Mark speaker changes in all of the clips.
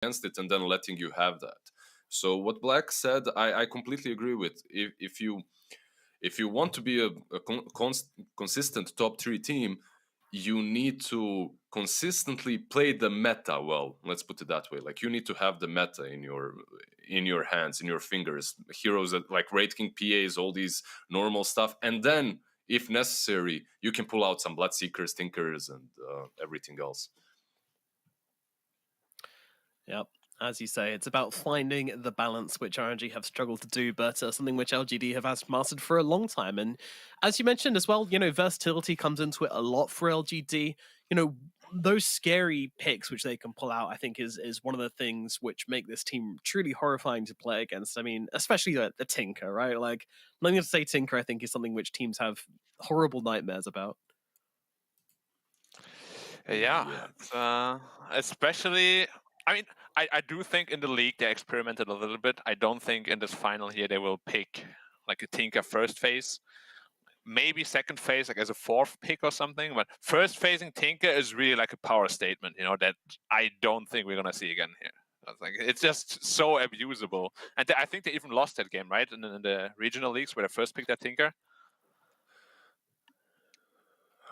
Speaker 1: against it and then letting you have that. So what Black said, I completely agree with. If you want to be a consistent top 3 team, you need to consistently play the meta well. Let's put it that way. Like, you need to have the meta in your hands, in your fingers. Heroes that like Raid King PAs, all these normal stuff, and then if necessary, you can pull out some Bloodseekers, Tinkers, and everything else.
Speaker 2: Yep. As you say, it's about finding the balance, which RNG have struggled to do, but something which LGD have mastered for a long time. And as you mentioned as well, versatility comes into it a lot for LGD. Those scary picks which they can pull out, I think, is one of the things which make this team truly horrifying to play against. I mean, especially the Tinker, right? Like, I'm going to say Tinker, I think, is something which teams have horrible nightmares about.
Speaker 3: Yeah. Especially, I mean, I do think in the league they experimented a little bit. I don't think in this final here they will pick like a Tinker first phase. Maybe second phase, like as a 4th pick or something. But first phasing Tinker is really like a power statement, that I don't think we're gonna see again here. It's just so abusable. And I think they even lost that game, right? In the regional leagues where they first picked that Tinker.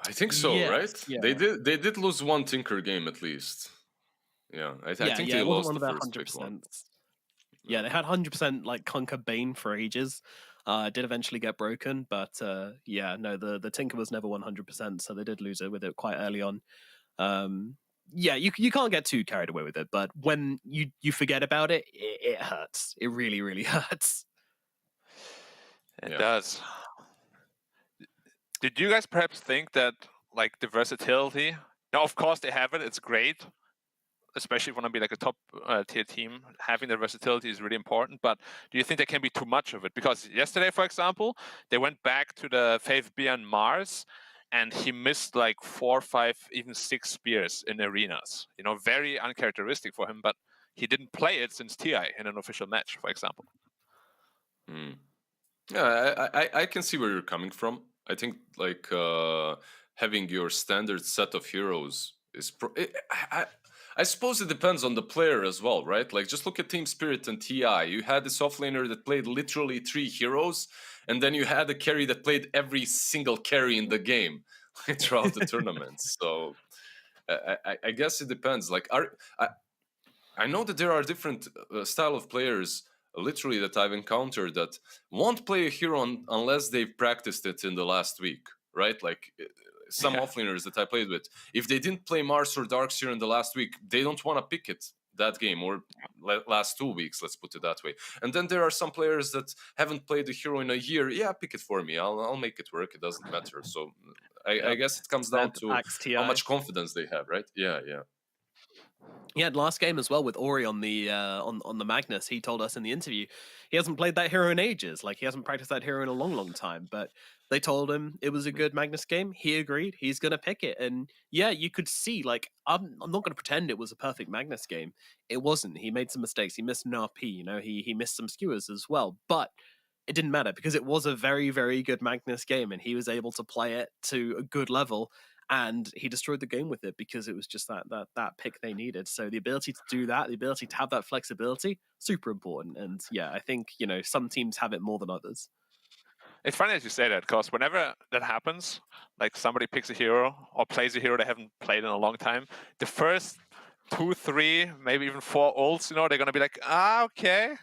Speaker 1: I think so,
Speaker 2: Yes,
Speaker 1: right?
Speaker 2: yeah.
Speaker 1: They did lose one Tinker game at least. Yeah, I think they lost the first pick one.
Speaker 2: Yeah, they had 100% like Conquer Bane for ages. Did eventually get broken, but the Tinker was never 100%, so they did lose it with it quite early on. You can't get too carried away with it, but when you forget about it, it hurts. It really, really hurts.
Speaker 3: It does. Did you guys perhaps think that like the versatility? Now, of course they have it. It's great, especially if you want to be like a top tier team. Having the versatility is really important. But do you think there can be too much of it? Because yesterday, for example, they went back to the Faith Beer on Mars, and he missed like 4, 5, even 6 spears in arenas. Very uncharacteristic for him. But he didn't play it since TI in an official match, for example.
Speaker 1: Yeah, I can see where you're coming from. I think like having your standard set of heroes is. I suppose it depends on the player as well, right? Like, just look at Team Spirit and TI. You had this offlaner that played literally 3 heroes, and then you had a carry that played every single carry in the game throughout the tournament. So I guess it depends. Like, I know that there are different style of players, literally, that I've encountered that won't play a hero unless they've practiced it in the last week, right? Like, some offlaners that I played with, if they didn't play Mars or Darkseer in the last week, they don't want to pick it that game, or last 2 weeks, let's put it that way. And then there are some players that haven't played a hero in a year. Yeah, pick it for me. I'll make it work. It doesn't matter. So I guess it comes down to how much confidence they have, right? Yeah.
Speaker 2: Yeah, last game as well with Ori on the on the Magnus. He told us in the interview he hasn't played that hero in ages. Like, he hasn't practiced that hero in a long, long time. But they told him it was a good Magnus game. He agreed. He's gonna pick it. And yeah, you could see, like, I'm not gonna pretend it was a perfect Magnus game. It wasn't. He made some mistakes. He missed an RP. He missed some skewers as well. But it didn't matter because it was a very, very good Magnus game, and he was able to play it to a good level. And he destroyed the game with it because it was just that pick they needed. So the ability to do that, the ability to have that flexibility, super important. And yeah, I think, some teams have it more than others.
Speaker 3: It's funny that you say that, because whenever that happens, like somebody picks a hero or plays a hero they haven't played in a long time, the first 2, 3, maybe even 4 ults, they're going to be like, okay,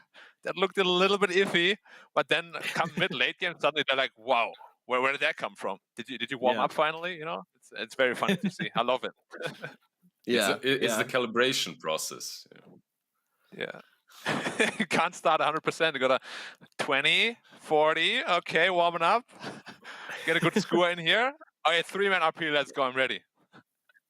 Speaker 3: that looked a little bit iffy. But then come mid-late game, suddenly they're like, wow. Where did that come from? Did you warm up finally? It's very funny to see. I love it.
Speaker 1: It's the calibration process.
Speaker 3: Yeah. You can't start 100%. You got to 20, 40. Okay, warming up. Get a good score in here. Okay, 3-man RP. Let's go. I'm ready.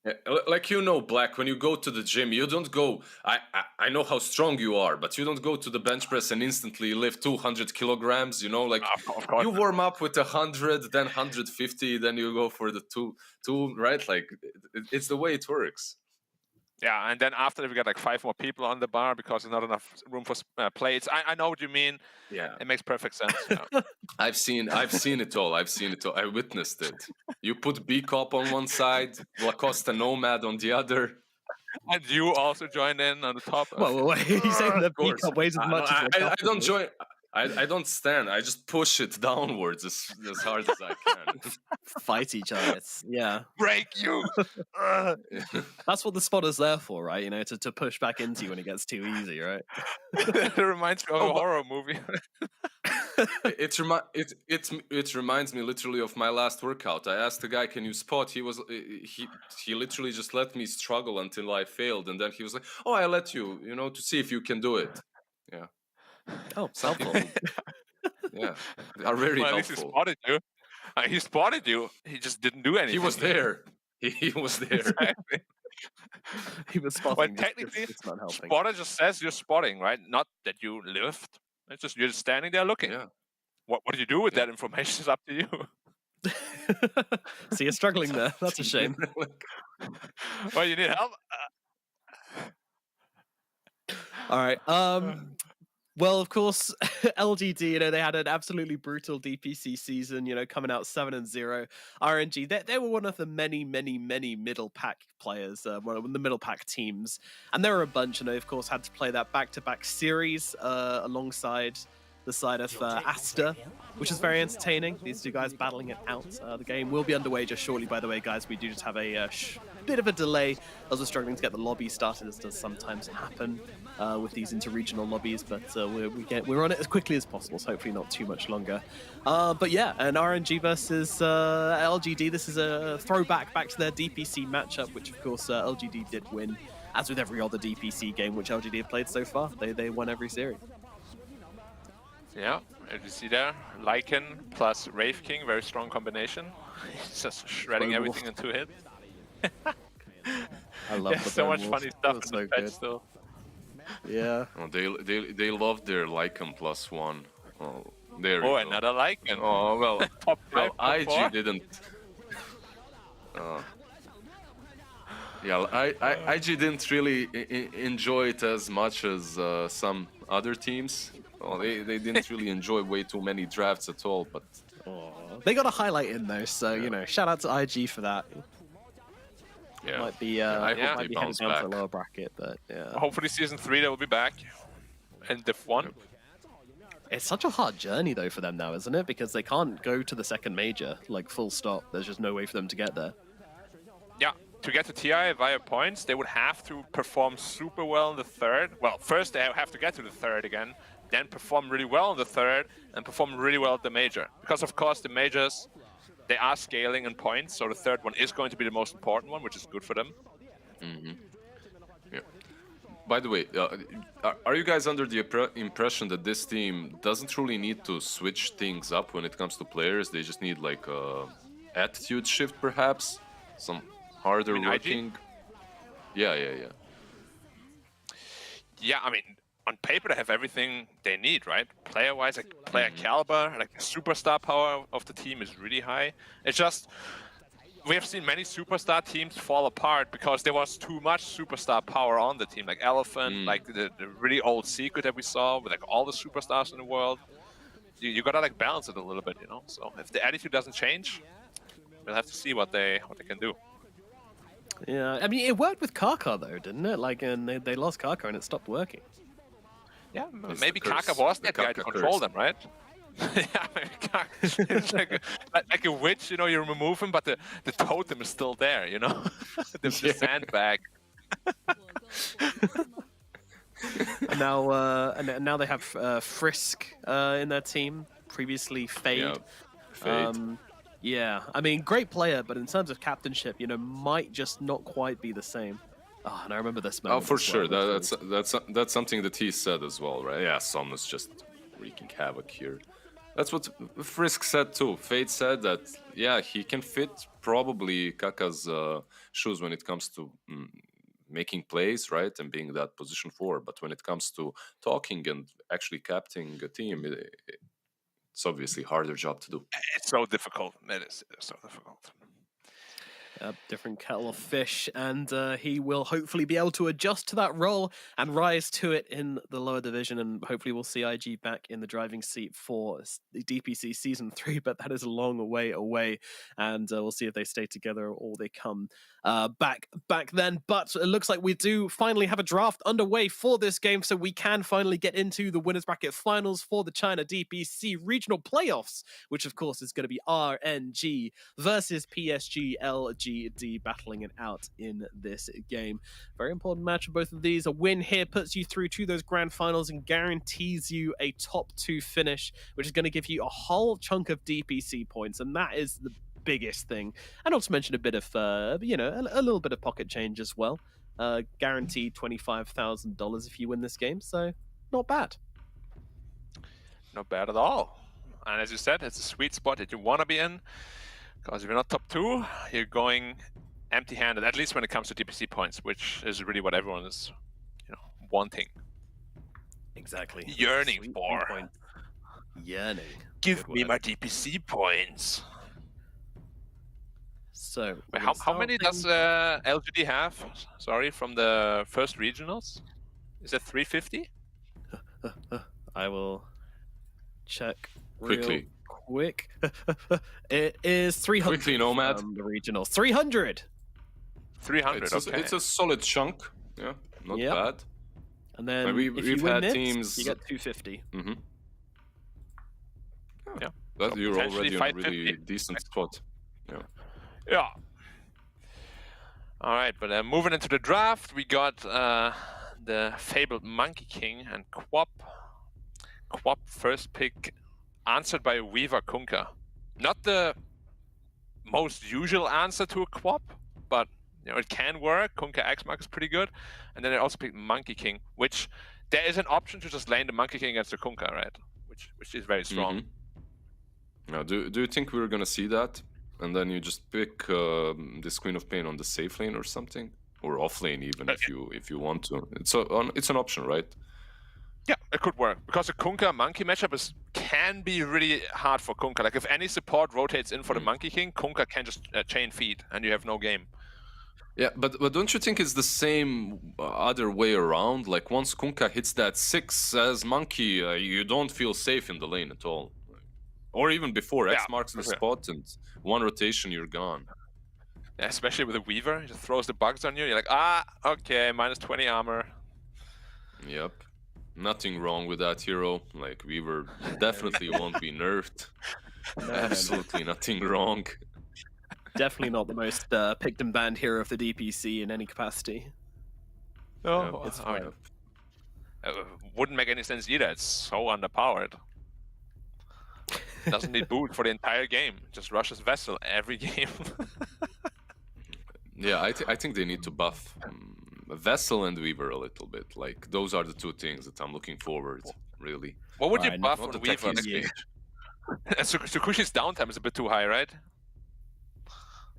Speaker 1: Yeah, like, Black, when you go to the gym, you don't go, I know how strong you are, but you don't go to the bench press and instantly lift 200 kilograms, like,
Speaker 3: of course
Speaker 1: you warm up with 100, then 150, then you go for the two, right? Like, it's the way it works.
Speaker 3: Yeah, and then after we got like 5 more people on the bar because there's not enough room for plates. I know what you mean.
Speaker 1: Yeah,
Speaker 3: it makes perfect sense. Yeah.
Speaker 1: I've seen it all. I witnessed it. You put B Cop on one side, Lacoste Nomad on the other.
Speaker 3: And you also joined in on the top.
Speaker 2: Well, he's saying the
Speaker 1: Of course.
Speaker 2: peacock weighs as much as the
Speaker 1: I
Speaker 2: cup,
Speaker 1: don't
Speaker 2: isn't
Speaker 1: join. I don't stand. I just push it downwards as hard as I can.
Speaker 2: it? Fight each other. Yeah.
Speaker 3: Break you.
Speaker 2: That's what the spotter's there for, right? You know, to push back into you when it gets too easy, right?
Speaker 3: It reminds me of
Speaker 1: Oh,
Speaker 3: a
Speaker 1: but-
Speaker 3: horror movie.
Speaker 1: It reminds me literally of my last workout. I asked the guy, "Can you spot?" He literally just let me struggle until I failed, and then he was like, "Oh, I let you, to see if you can do it." Yeah,
Speaker 2: Oh,
Speaker 1: some
Speaker 2: helpful.
Speaker 1: people, yeah, are very
Speaker 3: Well, at least he
Speaker 1: helpful.
Speaker 3: spotted you. He spotted you. He just didn't do anything.
Speaker 1: He was there. He was there.
Speaker 3: Exactly.
Speaker 2: He was spotting.
Speaker 3: Well,
Speaker 2: just-
Speaker 3: technically,
Speaker 2: it's not helping.
Speaker 3: spotter just says you're spotting, right? Not that you lift. It's just you're just standing there looking.
Speaker 1: Yeah.
Speaker 3: What do you do with
Speaker 1: Yeah.
Speaker 3: that information is up to you.
Speaker 2: So you're struggling there. That's a shame.
Speaker 3: Well, you need help.
Speaker 2: All right. Well, of course, LGD, they had an absolutely brutal DPC season, coming out 7-0. RNG, they were one of the many middle pack players, one of the middle pack teams. And there were a bunch, and they, of course, had to play that back-to-back series alongside the side of Aster, which is very entertaining. These two guys battling it out. The game will be underway just shortly, by the way, guys. We do just have a bit of a delay as we're struggling to get the lobby started, as does sometimes happen with these interregional lobbies, but we're on it as quickly as possible, so hopefully not too much longer. But yeah, an RNG versus LGD. This is a throwback back to their DPC matchup, which of course LGD did win, as with every other DPC game which LGD have played so far. They won every series.
Speaker 3: Yeah, as you see there, Lycan plus Wraith King, very strong combination. He's just shredding
Speaker 2: Bone
Speaker 3: everything into hit.
Speaker 2: I love the
Speaker 3: so
Speaker 2: Bone
Speaker 3: much
Speaker 2: Wolf.
Speaker 3: funny
Speaker 2: That
Speaker 3: stuff
Speaker 2: was
Speaker 3: in the
Speaker 2: so
Speaker 3: patch
Speaker 2: good.
Speaker 3: still.
Speaker 2: Yeah.
Speaker 1: Oh, they love their Lycan +1. Oh, there we
Speaker 3: Oh,
Speaker 1: go.
Speaker 3: another Lycan.
Speaker 1: Oh well,
Speaker 3: Top
Speaker 1: well,
Speaker 3: 5, top 4.
Speaker 1: IG didn't. Yeah, IG didn't really enjoy it as much as some other teams. Well, they didn't really enjoy way too many drafts at all. But
Speaker 2: They got a highlight in though, so shout out to IG for that.
Speaker 1: yeah,
Speaker 2: Might be
Speaker 1: I hope
Speaker 2: might
Speaker 1: they
Speaker 2: be headed
Speaker 1: bounce
Speaker 2: down to a
Speaker 1: back.
Speaker 2: lower bracket, but yeah.
Speaker 3: Hopefully season 3 they will be back. And Div 1.
Speaker 2: It's such a hard journey though for them now, isn't it? Because they can't go to the second major, like full stop. There's just no way for them to get there.
Speaker 3: Yeah, to get to TI via points, they would have to perform super well in the third. Well, first they have to get to the third again, then perform really well in the third, and perform really well at the major. Because of course the majors, they are scaling in points, so the third one is going to be the most important one, which is good for them.
Speaker 1: Yeah. By the way, are you guys under the impression that this team doesn't really need to switch things up when it comes to players? They just need like a attitude shift, perhaps, some harder
Speaker 3: You mean IG?
Speaker 1: working. Yeah.
Speaker 3: Yeah, I mean, on paper they have everything they need, right? Player-wise, like player caliber, like the superstar power of the team is really high. It's just we have seen many superstar teams fall apart because there was too much superstar power on the team, like Elephant, like the really old Secret that we saw with like all the superstars in the world. You gotta like balance it a little bit, So if the attitude doesn't change, we'll have to see what they can do.
Speaker 2: Yeah, I mean it worked with Kaka though, didn't it? Like, and they lost Kaka and it stopped working.
Speaker 3: Yeah,
Speaker 1: It's
Speaker 3: maybe
Speaker 1: the curse.
Speaker 3: Kaka was
Speaker 1: The
Speaker 3: that guy
Speaker 1: Kaka
Speaker 3: to control
Speaker 1: curse.
Speaker 3: them, right? Yeah, maybe Kaka. It's like a witch, you remove him, but the totem is still there, the sandbag.
Speaker 2: And now they have Frisk in their team. Previously Fade.
Speaker 1: Yeah. Fade.
Speaker 2: Yeah, I mean, great player, but in terms of captainship, might just not quite be the same. Oh, and I remember this moment.
Speaker 1: Oh, for
Speaker 2: as well,
Speaker 1: sure.
Speaker 2: which
Speaker 1: That's something that he said as well, right? Yeah, Somnus just wreaking havoc here. That's what Frisk said too. Fate said that, yeah, he can fit probably Kaka's shoes when it comes to making plays, right, and being that position 4. But when it comes to talking and actually captaining a team, it's obviously a harder job to do.
Speaker 3: It's so difficult. It is so difficult.
Speaker 2: Different kettle of fish, and he will hopefully be able to adjust to that role and rise to it in the lower division, and hopefully we'll see IG back in the driving seat for the DPC Season 3, but that is a long way away, and we'll see if they stay together or they come back then. But it looks like we do finally have a draft underway for this game, so we can finally get into the winners bracket finals for the China DPC regional playoffs, which of course is going to be RNG versus PSG.LGD battling it out in this game. Very important match for both of these. A win here puts you through to those grand finals and guarantees you a top 2 finish, which is going to give you a whole chunk of DPC points, and that is the biggest thing. And not to mention a bit of, a little bit of pocket change as well. Guaranteed $25,000 if you win this game, so not bad.
Speaker 3: Not bad at all. And as you said, it's a sweet spot that you want to be in. Because if you're not top 2, you're going empty-handed, at least when it comes to DPC points, which is really what everyone is, wanting.
Speaker 2: Exactly.
Speaker 3: Yearning
Speaker 2: Sweet
Speaker 3: for.
Speaker 2: points. Yearning.
Speaker 3: Give me my DPC points.
Speaker 2: So,
Speaker 3: wait, how many does LGD have? Sorry, from the first regionals? Is it 350?
Speaker 2: I will check
Speaker 1: Quickly.
Speaker 2: Quick. It is 300.
Speaker 1: Quickly, Nomad.
Speaker 2: The regionals. 300.
Speaker 3: 300, okay.
Speaker 1: It's a solid chunk. Yeah, not bad.
Speaker 2: And then
Speaker 1: And
Speaker 2: if
Speaker 1: we've
Speaker 2: you win
Speaker 1: had
Speaker 2: this,
Speaker 1: teams.
Speaker 2: you get 250.
Speaker 1: Mm-hmm.
Speaker 3: Yeah.
Speaker 1: That
Speaker 3: So
Speaker 1: you're
Speaker 3: potentially
Speaker 1: already in a
Speaker 3: 550.
Speaker 1: really decent spot.
Speaker 3: Yeah. All right, but moving into the draft, we got the fabled Monkey King and Quap. Quap first pick, answered by Weaver Kunkka. Not the most usual answer to a Quap, but it can work. Kunkka X-Mark is pretty good. And then I also picked Monkey King, which there is an option to just lane the Monkey King against the Kunkka, right? Which is very strong.
Speaker 1: Mm-hmm. Now, do you think we're gonna see that? And then you just pick this Queen of Pain on the safe lane or something, or off lane even if you want to. It's an option, right?
Speaker 3: Yeah, it could work because the Kunkka Monkey matchup can be really hard for Kunkka. Like if any support rotates in for the Monkey King, Kunkka can just chain feed and you have no game.
Speaker 1: Yeah, but don't you think it's the same other way around? Like once Kunkka hits that 6 as Monkey, you don't feel safe in the lane at all. Or even before, X marks the spot and one rotation, you're gone.
Speaker 3: Yeah, especially with a Weaver, he just throws the bugs on you. You're like, okay, minus 20 armor.
Speaker 1: Yep. Nothing wrong with that hero. Like, Weaver definitely won't be nerfed. Absolutely nothing wrong.
Speaker 2: Definitely not the most picked and banned hero of the DPC in any capacity.
Speaker 3: No,
Speaker 1: it's
Speaker 3: fine. Wouldn't make any sense either. It's so underpowered. Doesn't need boot for the entire game. Just rushes Vessel every game.
Speaker 1: Yeah, I think they need to buff Vessel and Weaver a little bit. Like, those are the two things that I'm looking forward, really.
Speaker 3: What would you buff
Speaker 1: on
Speaker 3: on Weaver? And Tsukushi's downtime is a bit too high, right?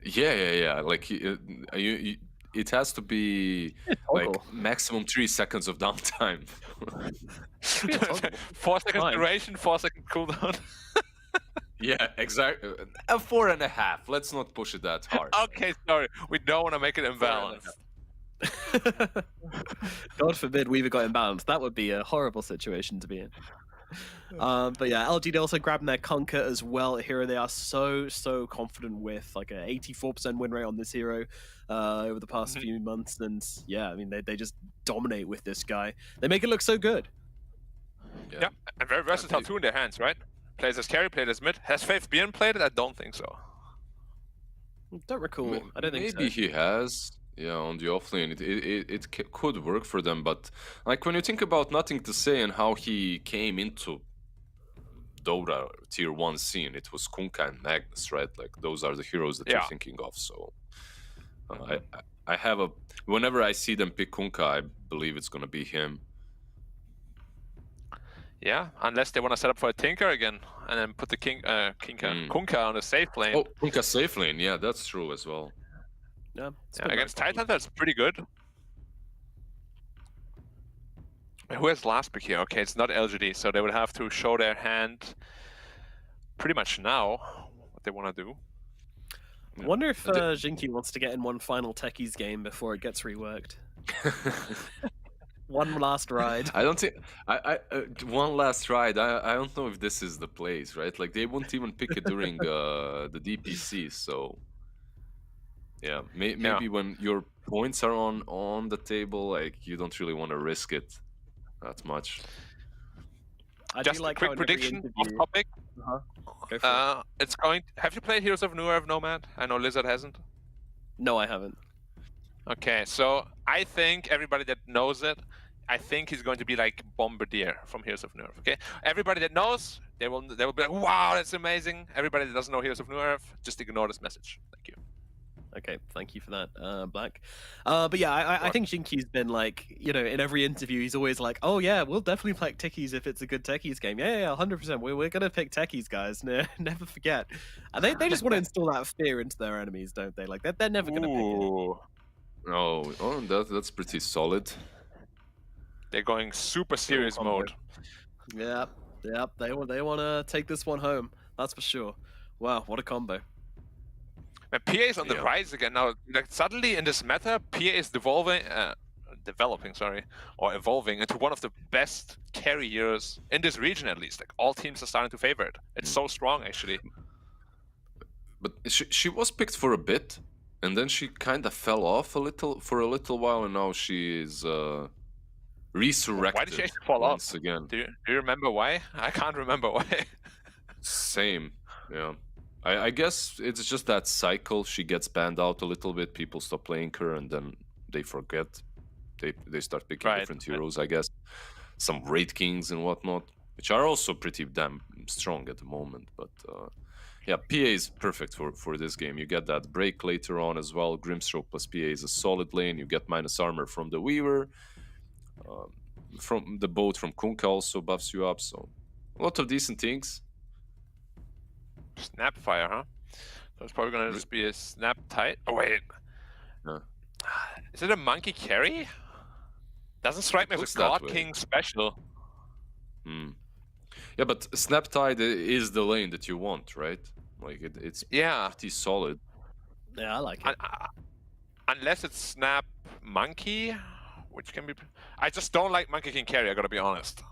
Speaker 1: Yeah. Like, it has to be like maximum 3 seconds of downtime.
Speaker 3: 4 seconds duration, 4 second cooldown.
Speaker 1: Yeah, exactly. 4.5. Let's not push it that hard.
Speaker 3: Okay, sorry. We don't want to make it imbalanced.
Speaker 2: God forbid Weaver got imbalanced. That would be a horrible situation to be in. But yeah, LGD also grabbing their Kunkka as well. A hero they are so confident with, like an 84% win rate on this hero over the past few months, and yeah, I mean they just dominate with this guy. They make it look so good.
Speaker 3: Yeah, and very versatile too in their hands, right? Plays as carry, plays as mid. Has Faith Bjorn played it? I don't think so.
Speaker 2: Don't recall. I don't think so.
Speaker 1: Maybe he has. Yeah, on the offlane, it could work for them, but like when you think about Nothing to Say and how he came into Dota tier 1 scene, it was Kunkka and Magnus, right? Like those are the heroes that you're thinking of. So I have a whenever I see them pick Kunkka, I believe it's gonna be him.
Speaker 3: Yeah, unless they want to set up for a Tinker again and then put the Kunkka on a safe lane.
Speaker 1: Oh, Kunkka safe lane, yeah, that's true as well.
Speaker 2: Yeah,
Speaker 3: against Titan, that's pretty good. Who has last pick here? Okay, it's not LGD, so they would have to show their hand pretty much now what they want to do.
Speaker 2: I wonder if Jinky wants to get in one final Techies game before it gets reworked. One last ride.
Speaker 1: I don't think one last ride. I don't know if this is the place, right? Like they won't even pick it during the DPC. So yeah, maybe when your points are on the table, like you don't really want to risk it that much.
Speaker 3: Just a quick prediction off topic.
Speaker 2: Go for it.
Speaker 3: It's going. Have you played Heroes of Newerth, Nomad? I know Lizard hasn't.
Speaker 2: No, I haven't.
Speaker 3: Okay, so I think everybody that knows it, I think he's going to be like Bombardier from Heroes of Newerth. Okay, everybody that knows, they will be like, wow, that's amazing. Everybody that doesn't know Heroes of Newerth, just ignore this message. Thank you.
Speaker 2: Okay, thank you for that, Black. But yeah, I think Jinky's been like, you know, in every interview, he's always like, oh yeah, we'll definitely play Techies if it's a good Techies game. Yeah, 100%. We're gonna pick Techies, guys. Never forget. And they just want to instill that fear into their enemies, don't they? Like they're never gonna pick it.
Speaker 1: Oh, that's pretty solid.
Speaker 3: They're going super serious mode.
Speaker 2: Yep. They want to take this one home. That's for sure. Wow, what a combo.
Speaker 3: And PA is on the rise again now. Like suddenly in this meta, PA is evolving into one of the best carriers in this region, at least. Like all teams are starting to favor it. It's so strong, actually.
Speaker 1: But she was picked for a bit, and then she kind of fell off for a little while, and now she is resurrected.
Speaker 3: Why did she actually fall
Speaker 1: once
Speaker 3: off
Speaker 1: again?
Speaker 3: Do you remember why? I can't remember why.
Speaker 1: Same, yeah. I guess it's just that cycle. She gets banned out a little bit. People stop playing her, and then they forget. They start picking different heroes. I guess some raid kings and whatnot, which are also pretty damn strong at the moment. But yeah, PA is perfect for this game. You get that break later on as well. Grimstroke plus PA is a solid lane. You get minus armor from the Weaver. From the boat from Kunkka also buffs you up. So a lot of decent things.
Speaker 3: Snapfire, huh? So it's probably gonna just be a snap tight. Oh wait, is it a monkey carry? Doesn't strike me as a God King special.
Speaker 1: Yeah, but snap tide is the lane that you want, right? Like it's pretty solid.
Speaker 2: Yeah, I like it.
Speaker 3: Unless it's snap monkey, which can be. I just don't like monkey king carry. I gotta be honest.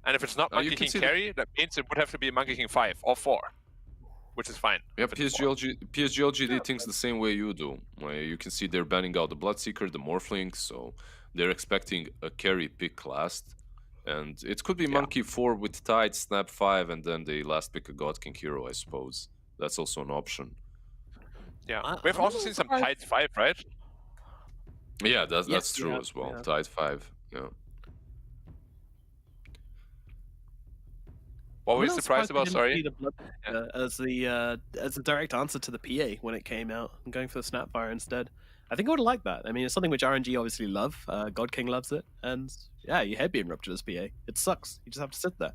Speaker 3: And if it's not monkey king carry, that means it would have to be monkey king 5 or 4. Which is fine.
Speaker 1: Yeah, PSG.LGD thinks the same way you do. You can see they're banning out the Bloodseeker, the Morphling, so they're expecting a carry pick last. And it could be Monkey 4 with Tide, Snap 5, and then they last pick a God King hero, I suppose. That's also an option.
Speaker 3: Yeah, we've also seen some Tide 5, right?
Speaker 1: Yeah, that's true as well. Yeah. Tide 5, yeah.
Speaker 3: What were you surprised about? Sorry.
Speaker 2: As a direct answer to the PA when it came out, and going for the Snapfire instead. I think I would have liked that. I mean, it's something which RNG obviously love. God King loves it, and yeah, your head being ruptured as PA. It sucks. You just have to sit there.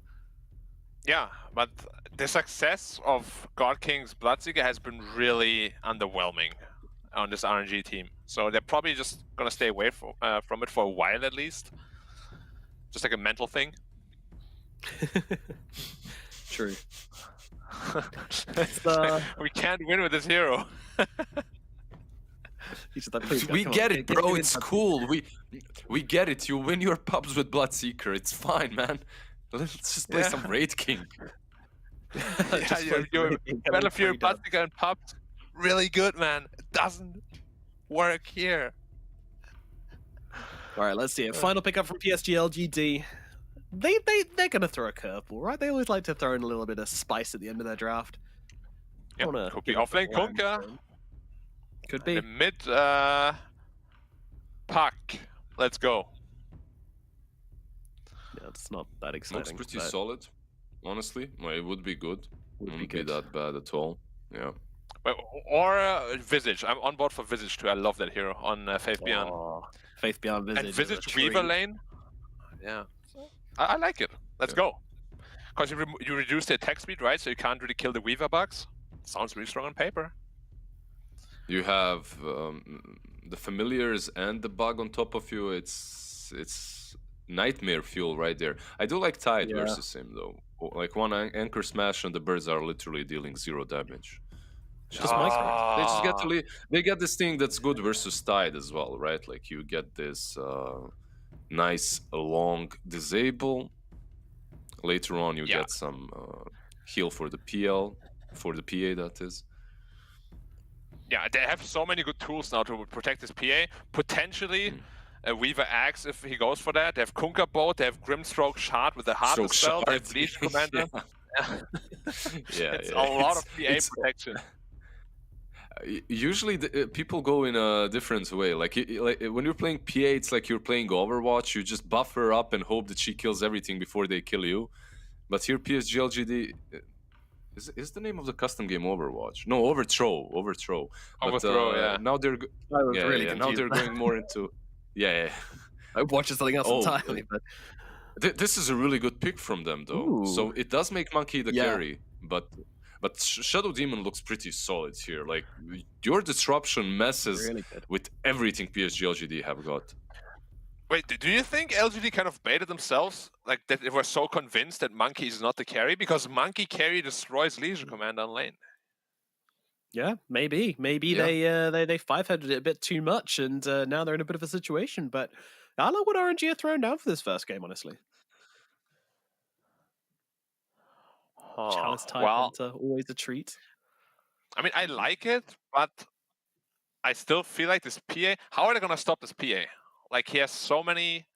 Speaker 3: Yeah, but the success of God King's Bloodseeker has been really underwhelming on this RNG team. So they're probably just gonna stay away from it for a while at least. Just like a mental thing.
Speaker 2: True.
Speaker 3: We can't win with this hero.
Speaker 1: We get it, bro. It's cool. We get it. You win your pubs with Bloodseeker. It's fine, man. Let's just play some Raid King.
Speaker 3: Your Battlefield Bloodseeker and pubs, really good, man. It doesn't work here.
Speaker 2: All right, let's see it. Final pickup from PSG.LGD. They're gonna throw a curveball, right? They always like to throw in a little bit of spice at the end of their draft.
Speaker 3: Yeah, could be offlane Kunkka.
Speaker 2: Could be.
Speaker 3: The mid puck. Let's go.
Speaker 2: Yeah, it's not that exciting.
Speaker 1: Looks pretty solid, honestly. Well, it would be good. Wouldn't be that bad at all. Yeah.
Speaker 3: Or Visage. I'm on board for Visage too. I love that hero on Faith Beyond.
Speaker 2: Faith Beyond Visage.
Speaker 3: And Visage Weaver lane. Yeah. I like it. Let's go. Because you reduce the attack speed, right? So you can't really kill the Weaver bugs. Sounds really strong on paper.
Speaker 1: You have the familiars and the bug on top of you. It's nightmare fuel right there. I do like Tide versus him though. Like one anchor smash and the birds are literally dealing 0 damage.
Speaker 2: Just micro.
Speaker 1: They just get to they get this thing that's good versus Tide as well, right? Like you get this nice long disable. Later on, you get some heal for the PL, for the PA, that is.
Speaker 3: Yeah, they have so many good tools now to protect his PA. Potentially, Weaver Axe if he goes for that. They have Kunkka Boat, they have Grimstroke Shard with the Heartless spell, they have Leash Commander. It's a lot of PA protection.
Speaker 1: Usually people go in a different way. Like when you're playing PA, it's like you're playing Overwatch. You just buffer up and hope that she kills everything before they kill you. But here, PSG.LGD is the name of the custom game Overwatch? No, Overthrow. But,
Speaker 3: yeah.
Speaker 1: Now they're now they're going more into
Speaker 2: Overwatch is something else entirely. But
Speaker 1: this is a really good pick from them, though.
Speaker 2: Ooh.
Speaker 1: So it does make Monkey the carry, but Shadow Demon looks pretty solid here. Like your disruption messes
Speaker 2: really
Speaker 1: with everything PSG.LGD have got.
Speaker 3: Wait, do you think LGD kind of baited themselves? Like that they were so convinced that Monkey is not the carry? Because Monkey carry destroys Legion Command on lane.
Speaker 2: Yeah, maybe. They 500 it a bit too much, and now they're in a bit of a situation. But I like what RNG are throwing down for this first game, honestly. Chalice type hunter, always a treat.
Speaker 3: I mean, I like it, but I still feel like this PA. How are they gonna stop this PA? Like he has so many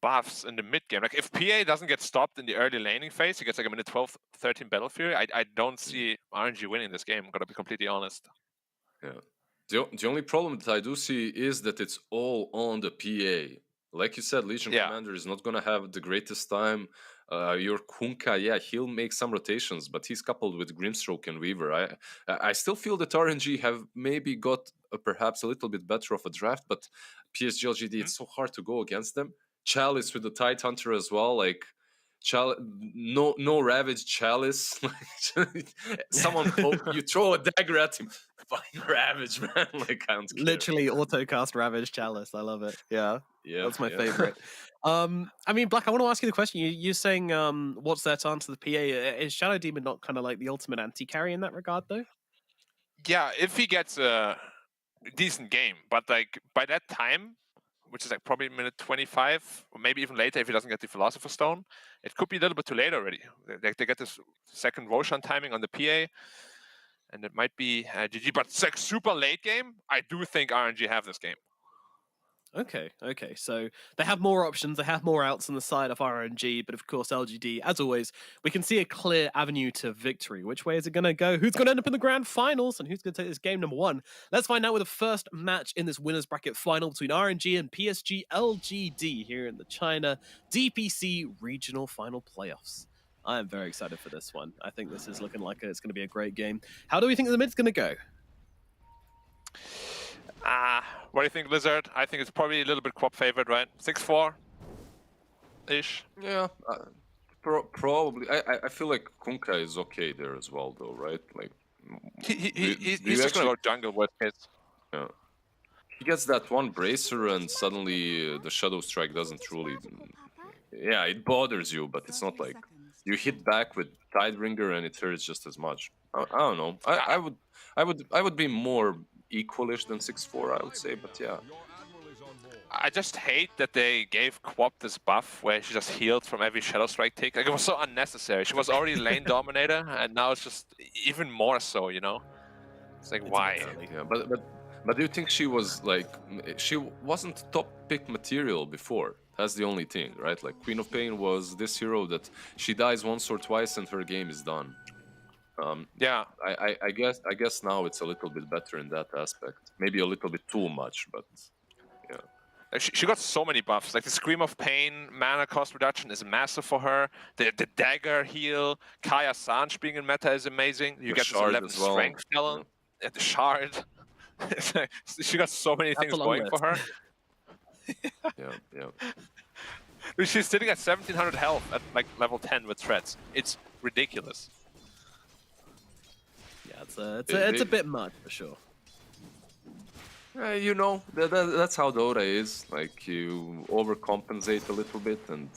Speaker 3: buffs in the mid game. Like if PA doesn't get stopped in the early laning phase, he gets like a minute 12, 13 Battle Fury. I don't see RNG winning this game. I'm gonna be completely honest.
Speaker 1: Yeah. The only problem that I do see is that it's all on the PA. Like you said, Legion Commander is not gonna have the greatest time. Your Kunkka, he'll make some rotations, but he's coupled with Grimstroke and Weaver. I still feel that RNG have maybe got perhaps a little bit better of a draft, but PSG.LGD, it's so hard to go against them. Chalice with the Tide Hunter as well, like no Ravage Chalice. Someone you throw a dagger at him, fucking Ravage, man. Like I don't care.
Speaker 2: Literally auto-cast Ravage Chalice. I love it. Yeah, that's my favorite. I mean, Black, I want to ask you the question. You're saying, what's their chance of the PA? Is Shadow Demon not kind of like the ultimate anti-carry in that regard, though?
Speaker 3: Yeah, if he gets a decent game, but like by that time, which is like probably minute 25, or maybe even later if he doesn't get the Philosopher's Stone, it could be a little bit too late already. They get this second Roshan timing on the PA, and it might be GG. But it's like super late game, I do think RNG have this game.
Speaker 2: Okay. So they have more options, they have more outs on the side of RNG, but of course LGD, as always, we can see a clear avenue to victory. Which way is it going to go? Who's going to end up in the grand finals? And who's going to take this game number one? Let's find out with the first match in this winners bracket final between RNG and PSG.LGD here in the China DPC regional final playoffs. I am very excited for this one. I think this is looking like it's going to be a great game. How do we think the mid's going to go?
Speaker 3: What do you think, Lizard? I think it's probably a little bit Quap favored, right? 6-4-ish.
Speaker 1: Yeah, probably. I feel like Kunkka is okay there as well, though, right? Like
Speaker 3: he's just gonna go jungle worst case.
Speaker 1: Yeah, he gets that one bracer, and suddenly the Shadow Strike doesn't truly. Yeah, it bothers you, but it's not like you hit back with Tidebringer and it hurts just as much. I don't know. I would be more equalish than 6-4, I would say, but yeah.
Speaker 3: I just hate that they gave Quap this buff where she just healed from every Shadow Strike take. Like, it was so unnecessary. She was already lane dominator, and now it's just even more so, you know? It's like, why?
Speaker 1: Yeah, but do you think she was like, she wasn't top pick material before? That's the only thing, right? Like, Queen of Pain was this hero that she dies once or twice and her game is done.
Speaker 3: Yeah,
Speaker 1: I guess now it's a little bit better in that aspect. Maybe a little bit too much, but yeah.
Speaker 3: She got so many buffs. Like the Scream of Pain mana cost reduction is massive for her. The dagger heal, Kaya Sanj being in meta is amazing. You get this 11 strength talent, and the shard. She got so many things going for her.
Speaker 1: Yeah.
Speaker 3: She's sitting at 1700 health at like level 10 with threats. It's ridiculous.
Speaker 2: Yeah, it's a bit much for sure.
Speaker 1: You know, that's how Dota is. Like, you overcompensate a little bit, and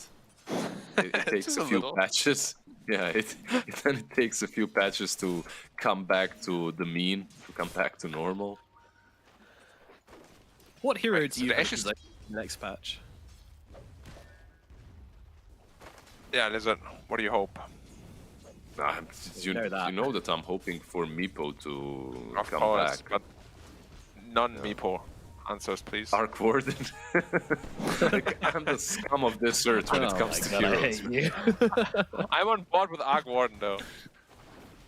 Speaker 1: it takes a few patches. Yeah, then it takes a few patches to come back to the mean, to come back to normal.
Speaker 2: What hero
Speaker 3: Right,
Speaker 2: do
Speaker 3: so
Speaker 2: you
Speaker 3: they
Speaker 2: hope
Speaker 3: actually
Speaker 2: is like the next patch?
Speaker 3: Yeah, Lizard, what do you hope?
Speaker 1: Nah,
Speaker 2: You know that.
Speaker 1: you know that I'm hoping for Meepo to
Speaker 3: Of
Speaker 1: come
Speaker 3: course,
Speaker 1: back.
Speaker 3: but non-Meepo answers, please.
Speaker 1: Arc Warden. Like, I'm the scum of this earth when it
Speaker 2: Oh
Speaker 1: comes
Speaker 2: my
Speaker 1: to
Speaker 2: God, I
Speaker 1: heroes.
Speaker 2: hate you.
Speaker 3: I'm on board with Arc Warden, though.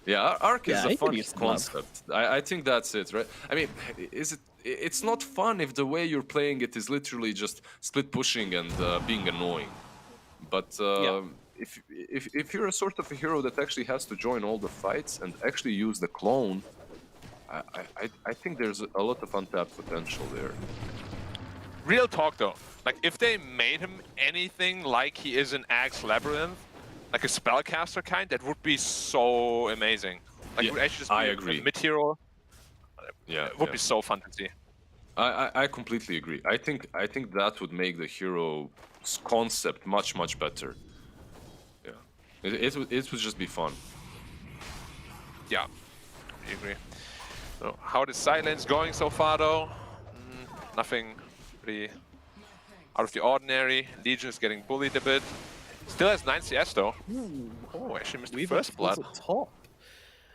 Speaker 1: Yeah, Arc is
Speaker 2: Yeah,
Speaker 1: a
Speaker 2: he can
Speaker 1: fun
Speaker 2: use some love.
Speaker 1: concept. I think that's it, right? I mean, it's not fun if the way you're playing it is literally just split pushing and being annoying. But
Speaker 2: Yeah.
Speaker 1: if you're a sort of a hero that actually has to join all the fights and actually use the clone, I think there's a lot of untapped potential there.
Speaker 3: Real talk, though. Like, if they made him anything like he is in Axe Labyrinth, like a spellcaster kind, that would be so amazing. Like,
Speaker 1: Yeah,
Speaker 3: it would actually just be
Speaker 1: I
Speaker 3: a
Speaker 1: agree.
Speaker 3: mid-hero.
Speaker 1: Yeah,
Speaker 3: It would be so fun to see.
Speaker 1: I completely agree. I think that would make the hero's concept much better. Yeah, it would just be fun.
Speaker 3: Yeah, I agree. So, how is Silence going so far, though? Nothing really out of the ordinary. Legion is getting bullied a bit. Still has 9 CS, though. Oh, actually missed the
Speaker 2: Weaver
Speaker 3: first blood.
Speaker 2: falls at top.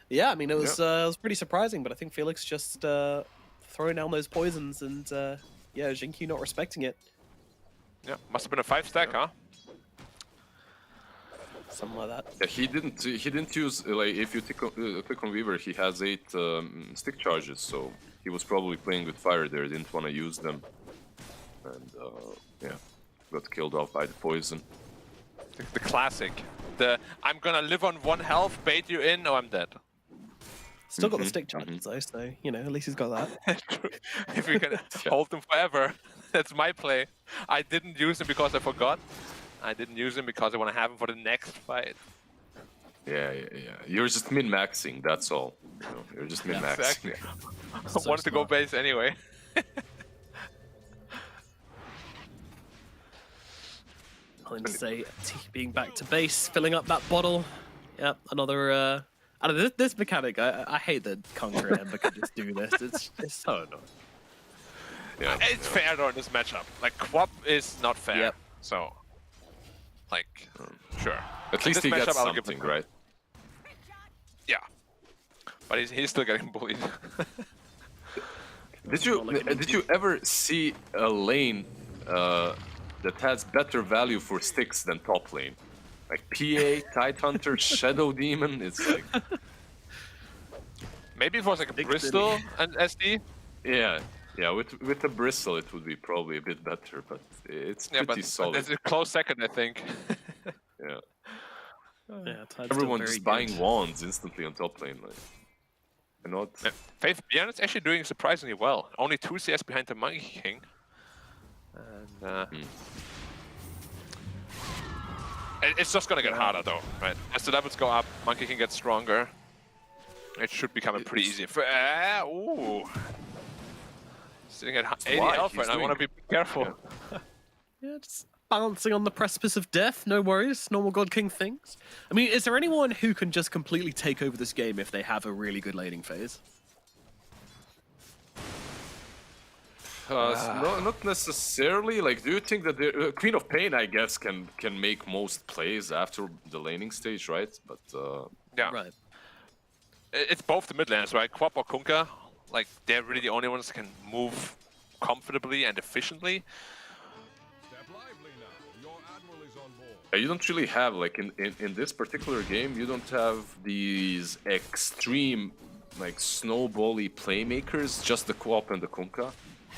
Speaker 2: Yeah, I mean, it was pretty surprising, but I think Felix just throwing down those poisons and, yeah, Xingqiu not respecting it.
Speaker 3: Yeah, must have been a 5-stack, huh?
Speaker 2: Something like that.
Speaker 1: Yeah, he didn't use like if you click on Weaver, he has 8 stick charges, so he was probably playing with fire there. Didn't want to use them, and yeah, got killed off by the poison.
Speaker 3: The classic. The I'm gonna live on 1 health, bait you in, or I'm dead.
Speaker 2: Still got the stick charges though, so you know at least he's got that.
Speaker 3: If we can hold them forever, that's my play. I didn't use them because I forgot. I didn't use them because I want to have them for the next fight.
Speaker 1: Yeah. You're just min-maxing, that's all. You know, you're just min-maxing.
Speaker 3: Exactly.
Speaker 2: So
Speaker 3: I wanted to go
Speaker 2: smart.
Speaker 3: base anyway.
Speaker 2: I'm going to say being back to base, filling up that bottle. Yep, another. I don't know, this mechanic. I hate that Conqueror and Ember can just do this. It's so annoying.
Speaker 1: Yeah,
Speaker 3: It's fair though in this matchup. Like Quap is not fair.
Speaker 2: Yep.
Speaker 3: So, like, sure.
Speaker 1: At least
Speaker 3: this
Speaker 1: he gets
Speaker 3: matchup, I'll give
Speaker 1: something,
Speaker 3: it-
Speaker 1: right?
Speaker 3: Yeah. But he's still getting bullied.
Speaker 1: Did you ever see a lane that has better value for sticks than top lane? Like PA, Tidehunter, Shadow Demon. It's like
Speaker 3: Maybe if it was like a
Speaker 2: Big
Speaker 3: Bristol
Speaker 2: city.
Speaker 3: and SD.
Speaker 1: yeah. With a bristle, it would be probably a bit better, but it's
Speaker 3: Yeah,
Speaker 1: pretty
Speaker 3: but
Speaker 1: solid.
Speaker 3: it's a close second, I think.
Speaker 1: Yeah.
Speaker 2: Yeah, Tide's still
Speaker 1: Everyone
Speaker 2: very
Speaker 1: just buying
Speaker 2: good.
Speaker 1: wands instantly on top lane, like. And not.
Speaker 3: Yeah, Faith Beyond is actually doing surprisingly well. Only 2 CS behind the Monkey King. And it's just gonna get harder though, right? As the levels go up, Monkey King gets stronger. It should become pretty easy. Ooh. Sitting at 80
Speaker 1: why
Speaker 3: health
Speaker 1: he's
Speaker 3: right now, I want to
Speaker 1: doing
Speaker 3: be careful.
Speaker 2: Yeah, just balancing on the precipice of death. No worries. Normal God King things. I mean, is there anyone who can just completely take over this game if they have a really good laning phase?
Speaker 1: Not necessarily. Like, do you think that the Queen of Pain, I guess, can make most plays after the laning stage, right? But
Speaker 3: Yeah,
Speaker 2: Right.
Speaker 3: it's both the mid laners, right? Quap or Kunkka, like they're really the only ones that can move comfortably and efficiently.
Speaker 1: you don't really have like in this particular game, you don't have these extreme like snowbally playmakers. Just the Quap and the Kunkka.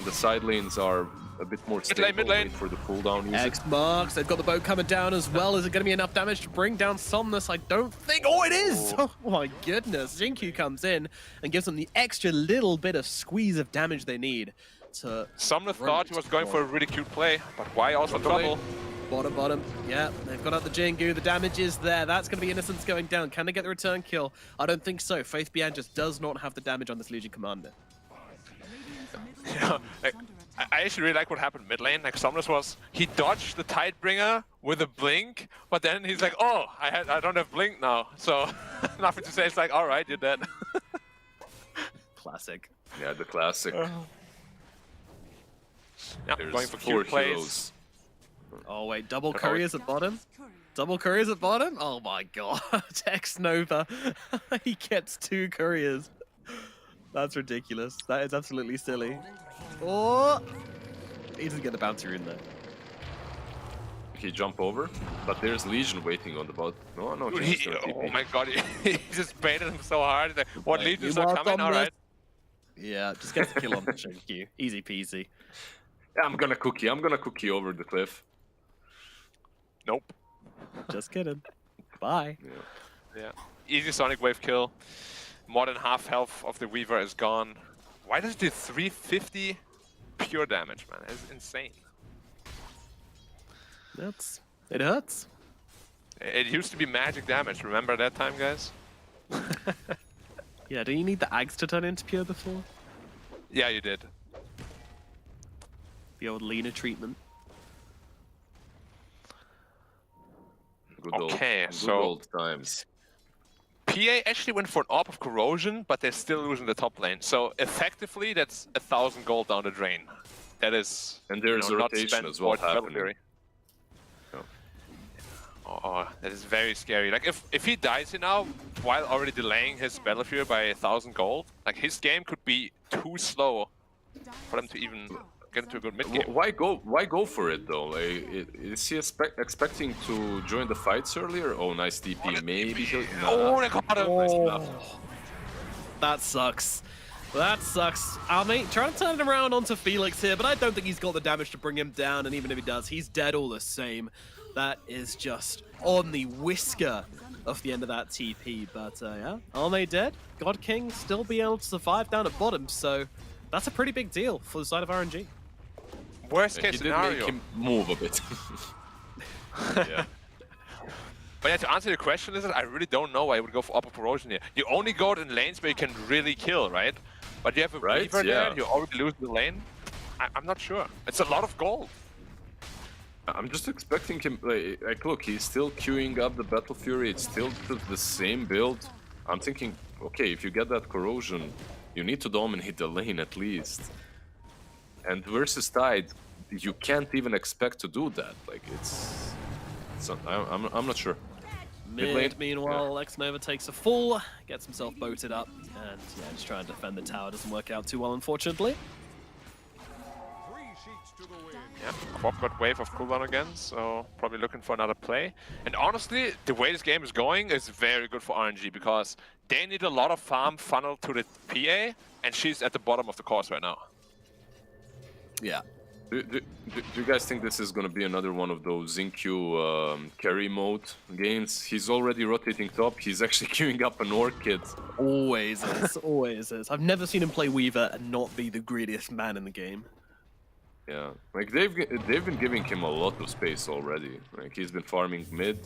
Speaker 1: The side lanes are a bit more stable.
Speaker 3: mid lane.
Speaker 1: Wait for the cooldown music.
Speaker 2: X marks. They've got the boat coming down as well. Is it going to be enough damage to bring down Somnus? I don't think. Oh, it is! Oh my goodness. Xingqiu comes in and gives them the extra little bit of squeeze of damage they need to.
Speaker 3: Sumner thought he was going for a really cute play, but why also trouble?
Speaker 2: Bottom. Yeah, they've got out the Jingu. The damage is there. That's going to be Innocence going down. Can they get the return kill? I don't think so. Faith Bian just does not have the damage on this Legion Commander.
Speaker 3: Yeah, I actually really like what happened mid lane. Like Somnus he dodged the Tidebringer with a blink, but then he's like, oh, I don't have blink now, so nothing to say. It's like, all right, you're dead.
Speaker 2: Classic.
Speaker 1: Yeah, the classic.
Speaker 3: Yeah,
Speaker 1: There's
Speaker 3: going for
Speaker 1: 4
Speaker 3: cute plays.
Speaker 1: heroes.
Speaker 2: Oh wait, double couriers at bottom. Double couriers at bottom. Oh my god, X Nova. He gets 2 couriers. That's ridiculous. That is absolutely silly. Oh, he doesn't get the bouncer in there.
Speaker 1: He jump over, but there's Legion waiting on the bot. No, no, he's just gonna
Speaker 3: Oh
Speaker 1: TP.
Speaker 3: my god, he just baited him so hard. He's like, what
Speaker 2: Right,
Speaker 3: Legion's
Speaker 2: you
Speaker 3: are
Speaker 2: want
Speaker 3: coming?
Speaker 2: some
Speaker 3: All
Speaker 2: of
Speaker 3: right.
Speaker 2: Yeah, just get the kill on the Q. Easy peasy.
Speaker 1: Yeah, I'm gonna cookie over the cliff.
Speaker 3: Nope.
Speaker 2: Just kidding. Bye.
Speaker 1: Yeah.
Speaker 3: Yeah. Easy Sonic Wave kill. More than half health of the Weaver is gone. Why does it do 350 pure damage, man? It's insane.
Speaker 2: It hurts.
Speaker 3: It used to be magic damage. Remember that time, guys?
Speaker 2: Yeah, do you need the Ags to turn into pure before?
Speaker 3: Yeah, you did.
Speaker 2: The old Lena treatment.
Speaker 1: Good old,
Speaker 3: Okay,
Speaker 1: good
Speaker 3: so-
Speaker 1: old times.
Speaker 3: PA actually went for an AWP of Corrosion, but they're still losing the top lane. So effectively, that's 1,000 gold down the drain. That is,
Speaker 1: And there's a
Speaker 3: not
Speaker 1: rotation
Speaker 3: spent
Speaker 1: as well
Speaker 3: towards Battle
Speaker 1: happening.
Speaker 3: Fury.
Speaker 1: Yeah.
Speaker 3: Oh, that is very scary. Like if he dies here now, while already delaying his Battle Fury by 1,000 gold, like his game could be too slow for them to even get into a good mid game.
Speaker 1: Why go for it though? Like, is he expecting to join the fights earlier? Oh, nice TP. Maybe he'll.
Speaker 3: Oh,
Speaker 1: Nah.
Speaker 3: they caught him.
Speaker 1: Nice enough.
Speaker 2: That sucks. That sucks. Army trying to turn it around onto Felix here, but I don't think he's got the damage to bring him down, and even if he does, he's dead all the same. That is just on the whisker of the end of that TP, but yeah, Arme dead. God King still be able to survive down at bottom, so that's a pretty big deal for the side of RNG.
Speaker 3: Worst
Speaker 1: He
Speaker 3: case
Speaker 1: did
Speaker 3: scenario.
Speaker 1: make him move a bit. Yeah.
Speaker 3: But yeah, to answer your question, is I really don't know why I would go for upper corrosion here. You only go in lanes where you can really kill, right? But you have a
Speaker 1: Right,
Speaker 3: Weaver
Speaker 1: yeah.
Speaker 3: there, you already lose the lane. I'm not sure. It's a lot of gold.
Speaker 1: I'm just expecting him. Like, look, he's still queuing up the Battle Fury. It's still the same build. I'm thinking, okay, if you get that corrosion, you need to dominate the lane at least. And versus Tide, you can't even expect to do that. Like, I'm not sure. Mid lane?
Speaker 2: Meanwhile, X Nova takes a fall, gets himself boated up, and yeah, just trying to defend the tower. Doesn't work out too well, unfortunately.
Speaker 3: Yeah, Quap got wave of cooldown again, so probably looking for another play. And honestly, the way this game is going is very good for RNG because they need a lot of farm funneled to the PA, and she's at the bottom of the course right now.
Speaker 2: Yeah.
Speaker 1: Do you guys think this is going to be another one of those Zinq carry mode games? He's already rotating top. He's actually queuing up an Orchid.
Speaker 2: Always is, always is. I've never seen him play Weaver and not be the greediest man in the game.
Speaker 1: Yeah, like they've been giving him a lot of space already. Like he's been farming mid,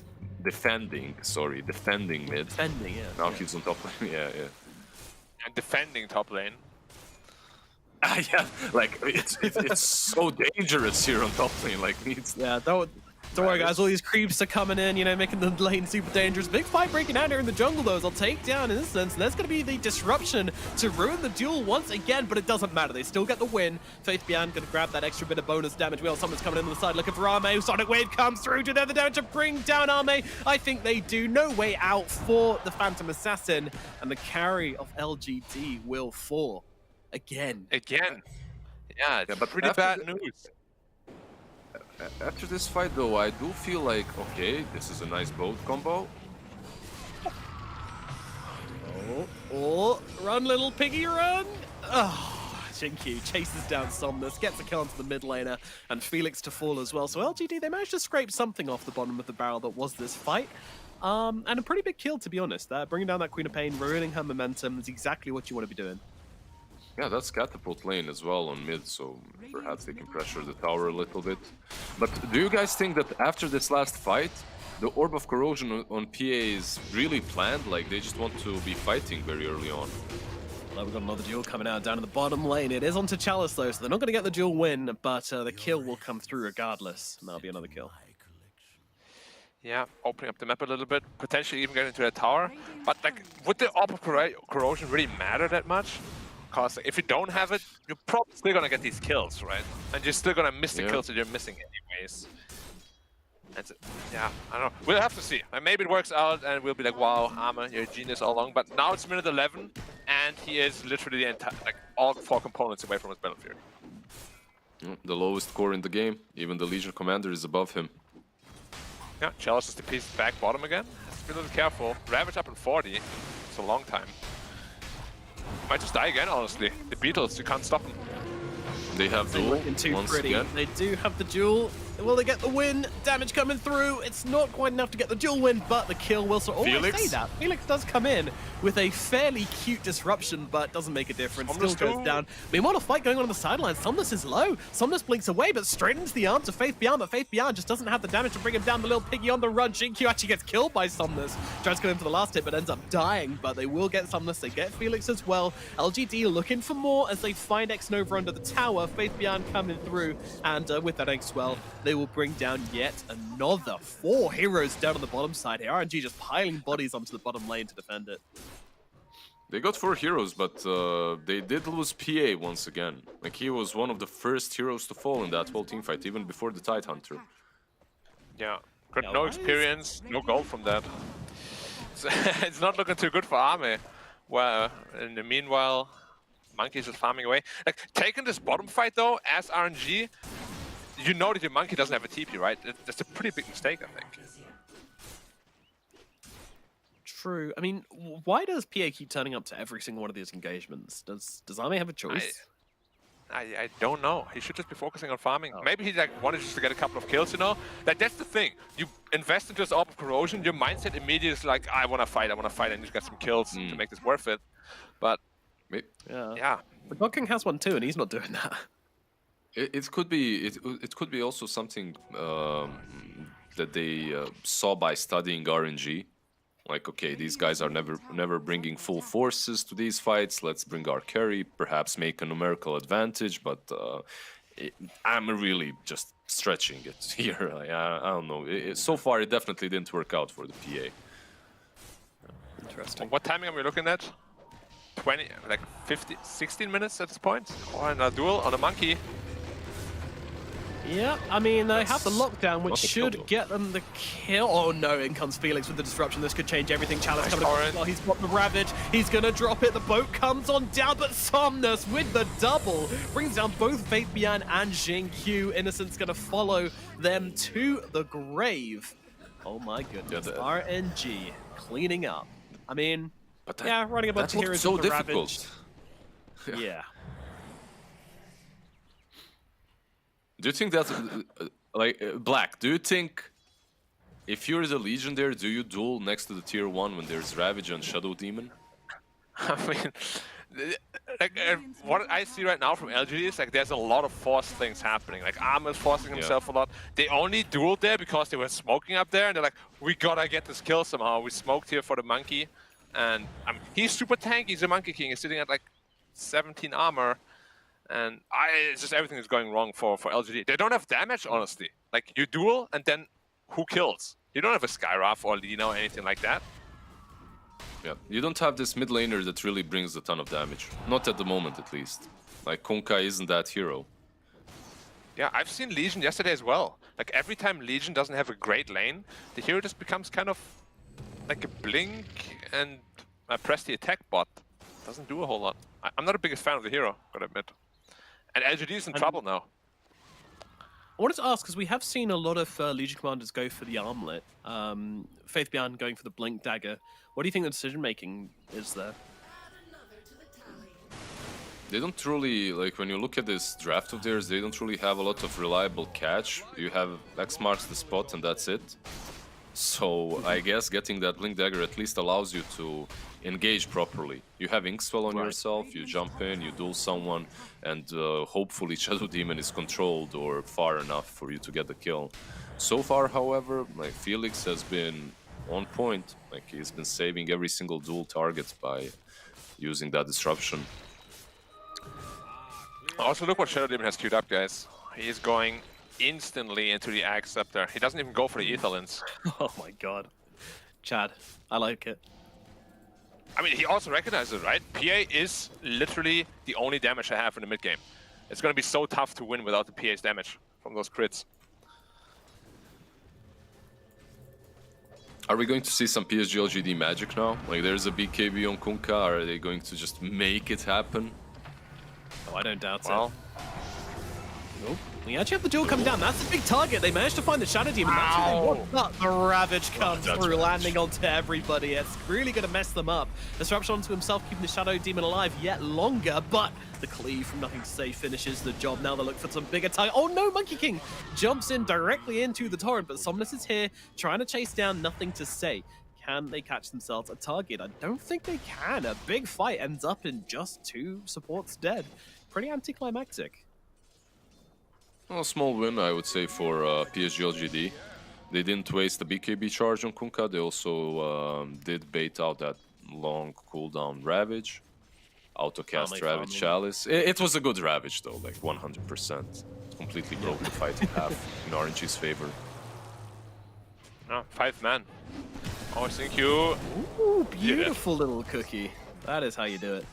Speaker 1: defending mid.
Speaker 2: Defending, yeah.
Speaker 1: Now he's on top lane. Yeah.
Speaker 3: And defending top lane.
Speaker 1: Yeah, like it's so dangerous here on top lane. Like needs.
Speaker 2: Yeah, don't worry, guys. All these creeps are coming in, you know, making the lane super dangerous. Big fight breaking out here in the jungle, though, as I'll take down in this sense. And there's going to be the disruption to ruin the duel once again, but it doesn't matter. They still get the win. Faith Beyond going to grab that extra bit of bonus damage. Well, someone's coming in on the side looking for Arme. Sonic Wave comes through to the damage to bring down Arme. I think they do. No way out for the Phantom Assassin, and the carry of LGD will fall again.
Speaker 3: Yeah, it's
Speaker 1: but
Speaker 3: pretty
Speaker 1: after
Speaker 3: bad
Speaker 1: the-
Speaker 3: news.
Speaker 1: After this fight, though, I do feel like okay, this is a nice boat combo.
Speaker 2: Oh, run, little piggy, run! Oh, Jinkyu chases down Somnus, gets a kill onto the mid laner, and Felix to fall as well. So LGD, they managed to scrape something off the bottom of the barrel that was this fight. And a pretty big kill, to be honest. Bringing down that Queen of Pain, ruining her momentum is exactly what you want to be doing.
Speaker 1: Yeah, that's catapult lane as well on mid, so perhaps they can pressure the tower a little bit. But do you guys think that after this last fight, the Orb of Corrosion on PA is really planned? Like they just want to be fighting very early on?
Speaker 2: We've got another duel coming out down in the bottom lane. It is onto Chalice though, so they're not going to get the duel win, but the kill will come through regardless. And that'll be another kill.
Speaker 3: Yeah, opening up the map a little bit, potentially even getting into that tower. But like, would the Orb of Corrosion really matter that much? Because if you don't have it, you're probably still gonna get these kills, right? And you're still gonna miss the kills that you're missing anyways. That's it. Yeah, I don't know. We'll have to see. Like, maybe it works out and we'll be like, wow, Arma, you're a genius all along. But now it's minute 11, and he is literally the entire, like, all 4 components away from his battlefield.
Speaker 1: The lowest core in the game. Even the Legion Commander is above him.
Speaker 3: Yeah, Chalice is the piece back bottom again. Has to be a little careful. Ravage up in 40. It's a long time. Might just die again, honestly. The Beatles, you can't stop them.
Speaker 1: They have duel once again.
Speaker 2: They do have the duel. Will they get the win? Damage coming through. It's not quite enough to get the duel win, but the kill will sort of... Oh, I say that. Felix does come in with a fairly cute disruption, but doesn't make a difference. Still goes down. Meanwhile, a fight going on the sidelines. Somnus is low. Somnus blinks away, but straight into the arms of Faith Beyond, but Faith Beyond just doesn't have the damage to bring him down. The little piggy on the run. Jinkyu actually gets killed by Somnus. Tries to go in for the last hit, but ends up dying, but they will get Somnus. They get Felix as well. LGD looking for more as they find X-Nova under the tower. Faith Beyond coming through, and with that X-Well, they will bring down yet another 4 heroes down on the bottom side here. RNG just piling bodies onto the bottom lane to defend it.
Speaker 1: They got 4 heroes, but they did lose PA once again. Like, he was one of the first heroes to fall in that whole team fight, even before the Tidehunter.
Speaker 3: Yeah, got no experience, no gold from that. It's not looking too good for Arme. Well, in the meanwhile, Monkey's just farming away. Like, taking this bottom fight though, as RNG, you know that your Monkey doesn't have a TP, right? That's a pretty big mistake, I think.
Speaker 2: True. I mean, why does PA keep turning up to every single one of these engagements? Does Arme have a choice?
Speaker 3: I don't know. He should just be focusing on farming. Oh. Maybe he like wanted just to get a couple of kills, you know? That's the thing. You invest into this Orb of Corrosion, your mindset immediately is like, I want to fight, and just get some kills to make this worth it. But yeah.
Speaker 2: But God King has one too, and he's not doing that.
Speaker 1: It could be also something that they saw by studying RNG. Like, okay, these guys are never bringing full forces to these fights. Let's bring our carry, perhaps make a numerical advantage. But I'm really just stretching it here. I don't know. So far, it definitely didn't work out for the PA.
Speaker 2: Interesting.
Speaker 3: What timing are we looking at? 20, like 16 minutes at this point? Or in a duel on a Monkey?
Speaker 2: Yeah, I mean, they have the lockdown, which should get them the kill. Oh no, in comes Felix with the disruption. This could change everything. Chalice coming up as well. He's got the Ravage. He's going to drop it. The boat comes on down, but Somnus with the double brings down both Faith Beyond and Jinkyu. Innocent's going to follow them to the grave. Oh my goodness. RNG cleaning up. I mean, running a bunch of heroes
Speaker 1: so
Speaker 2: with the
Speaker 1: difficult.
Speaker 2: Ravage. Yeah.
Speaker 1: Do you think that's Black? Do you think if you're the Legion there, do you duel next to the tier 1 when there's Ravage and Shadow Demon?
Speaker 3: I mean, like what I see right now from LGD is like there's a lot of forced things happening. Like Arm is forcing himself a lot. They only dueled there because they were smoking up there, and they're like, we gotta get this kill somehow. We smoked here for the Monkey, and he's super tanky. He's a Monkey King. He's sitting at like 17 armor. And it's just everything is going wrong for LGD. They don't have damage, honestly. Like, you duel, and then who kills? You don't have a Skywrath or Lina or anything like that.
Speaker 1: Yeah, you don't have this mid laner that really brings a ton of damage. Not at the moment, at least. Like, Konka isn't that hero.
Speaker 3: Yeah, I've seen Legion yesterday as well. Like, every time Legion doesn't have a great lane, the hero just becomes kind of like a blink and press the attack bot. Doesn't do a whole lot. I'm not the biggest fan of the hero, gotta admit. And LGD is in trouble now.
Speaker 2: I wanted to ask, because we have seen a lot of Legion commanders go for the armlet. Faith Beyond going for the Blink Dagger. What do you think the decision-making is there?
Speaker 1: They don't really, like, when you look at this draft of theirs, they don't really have a lot of reliable catch. You have X marks the spot and that's it. So I guess getting that Blink Dagger at least allows you to engage properly. You have Inkswell on yourself, you jump in, you duel someone, and hopefully Shadow Demon is controlled or far enough for you to get the kill. So far, however, like, Felix has been on point. Like, he's been saving every single duel target by using that disruption.
Speaker 3: Also, look what Shadow Demon has queued up, guys. He's going instantly into the Ag Scepter. He doesn't even go for the Etherlens.
Speaker 2: Oh my god. Chad, I like it.
Speaker 3: I mean, he also recognizes it, right? PA is literally the only damage I have in the mid game. It's going to be so tough to win without the PA's damage from those crits.
Speaker 1: Are we going to see some PSG.LGD magic now? Like, there's a BKB on Kunkka. Are they going to just make it happen?
Speaker 2: Oh, I don't doubt
Speaker 3: Well,
Speaker 2: it. Nope. We actually have the duel coming down. That's a big target. They managed to find the Shadow Demon. That's what they want. But the Ravage comes through, landing onto everybody. It's really going to mess them up. Disruption onto himself, keeping the Shadow Demon alive yet longer. But the cleave from Nothing to Say finishes the job. Now they look for some bigger target. Oh no, Monkey King jumps in directly into the torrent. But Somnus is here, trying to chase down Nothing to Say. Can they catch themselves a target? I don't think they can. A big fight ends up in just 2 supports dead. Pretty anticlimactic.
Speaker 1: Well, a small win, I would say, for PSG.LGD. They didn't waste the BKB charge on Kunkka. They also did bait out that long cooldown Ravage. Autocast Ravage Chalice. It was a good Ravage, though, like 100%. Completely broke the fight in half in RNG's favor.
Speaker 3: no, 5 man. Oh, thank you.
Speaker 2: Ooh, beautiful little cookie. That is how you do it.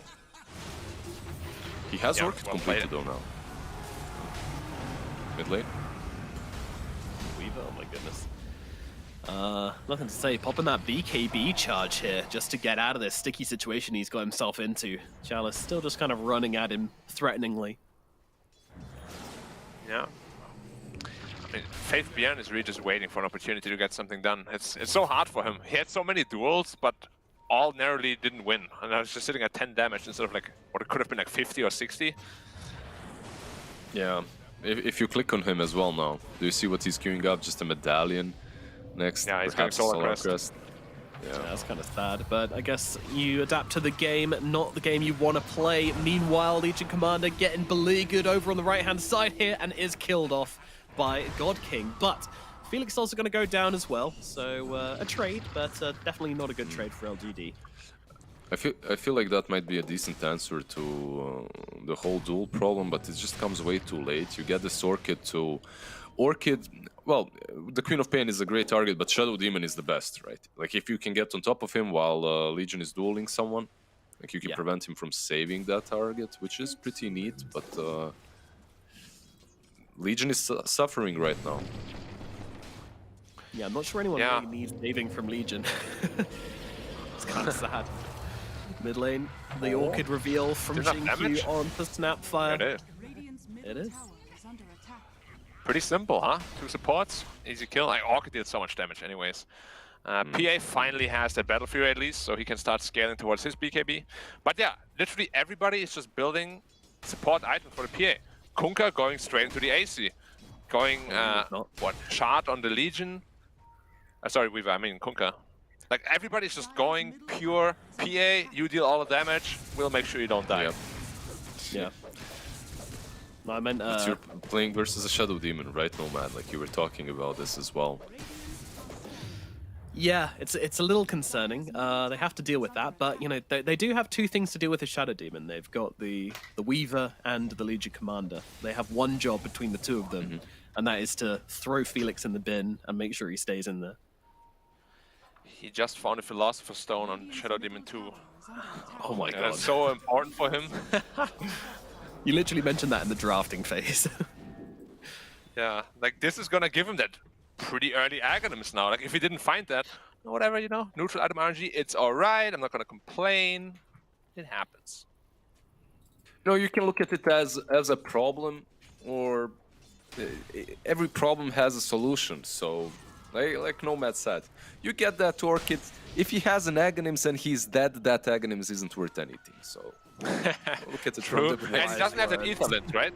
Speaker 1: He has
Speaker 3: Yeah,
Speaker 1: Orchid
Speaker 3: well
Speaker 1: completed,
Speaker 3: played.
Speaker 1: though, now. Mid lane.
Speaker 2: Weaver, oh my goodness. Nothing to say. Popping that BKB charge here just to get out of this sticky situation he's got himself into. Chalice still just kind of running at him threateningly.
Speaker 3: Yeah. I mean, Faith Bjorn is really just waiting for an opportunity to get something done. It's so hard for him. He had so many duels, but all narrowly didn't win. And I was just sitting at 10 damage instead of like what it could have been like 50 or 60.
Speaker 1: Yeah. If you click on him as well now, do you see what he's queuing up? Just a medallion next.
Speaker 3: Yeah, he's
Speaker 1: perhaps
Speaker 3: going
Speaker 1: a
Speaker 3: Solar Crest.
Speaker 1: Yeah.
Speaker 2: That's kind of sad, but I guess you adapt to the game, not the game you want to play. Meanwhile, Legion Commander getting beleaguered over on the right-hand side here and is killed off by God King. But Felix is also going to go down as well, so a trade, but definitely not a good trade for LGD.
Speaker 1: I feel like that might be a decent answer to the whole duel problem, but it just comes way too late. You get this Orchid to... Orchid, well, the Queen of Pain is a great target, but Shadow Demon is the best, right? Like, if you can get on top of him while Legion is dueling someone, like, you can prevent him from saving that target, which is pretty neat, but Legion is suffering right now.
Speaker 2: Yeah, I'm not sure anyone really needs saving from Legion. It's kind of sad. Mid lane, the Orchid reveal from Jinkyu on the Snapfire.
Speaker 3: It is.
Speaker 2: It is.
Speaker 3: Pretty simple, huh? 2 supports, easy kill. Like, Orchid did so much damage anyways. PA finally has that Battle Fury at least, so he can start scaling towards his BKB. But yeah, literally everybody is just building support items for the PA. Kunkka going straight into the AC. Going, Shard on the Legion. Sorry, Weaver, I mean Kunkka. Like, everybody's just going pure PA, you deal all the damage, we'll make sure you don't die.
Speaker 2: Yeah. No, I meant...
Speaker 1: You're playing versus a Shadow Demon, right, Nomad? Like, you were talking about this as well.
Speaker 2: Yeah, it's a little concerning. They have to deal with that, but, you know, they do have 2 things to deal with the Shadow Demon. They've got the Weaver and the Legion Commander. They have one job between the 2 of them, and that is to throw Felix in the bin and make sure he stays in there.
Speaker 3: He just found a Philosopher's Stone on Shadow Demon 2.
Speaker 2: Oh my god.
Speaker 3: That's so important for him.
Speaker 2: You literally mentioned that in the drafting phase.
Speaker 3: Yeah, like this is gonna give him that pretty early Aghanims now. Like if he didn't find that, whatever, you know, neutral item RNG, it's alright, I'm not gonna complain. It happens.
Speaker 1: No, you can look at it as a problem, or every problem has a solution. So, like Nomad said, you get that Orchid. If he has an Aghanims and he's dead, that Aghanims isn't worth anything. So, look at it from
Speaker 3: True.
Speaker 1: the
Speaker 3: And he doesn't have that Ether Lens, right?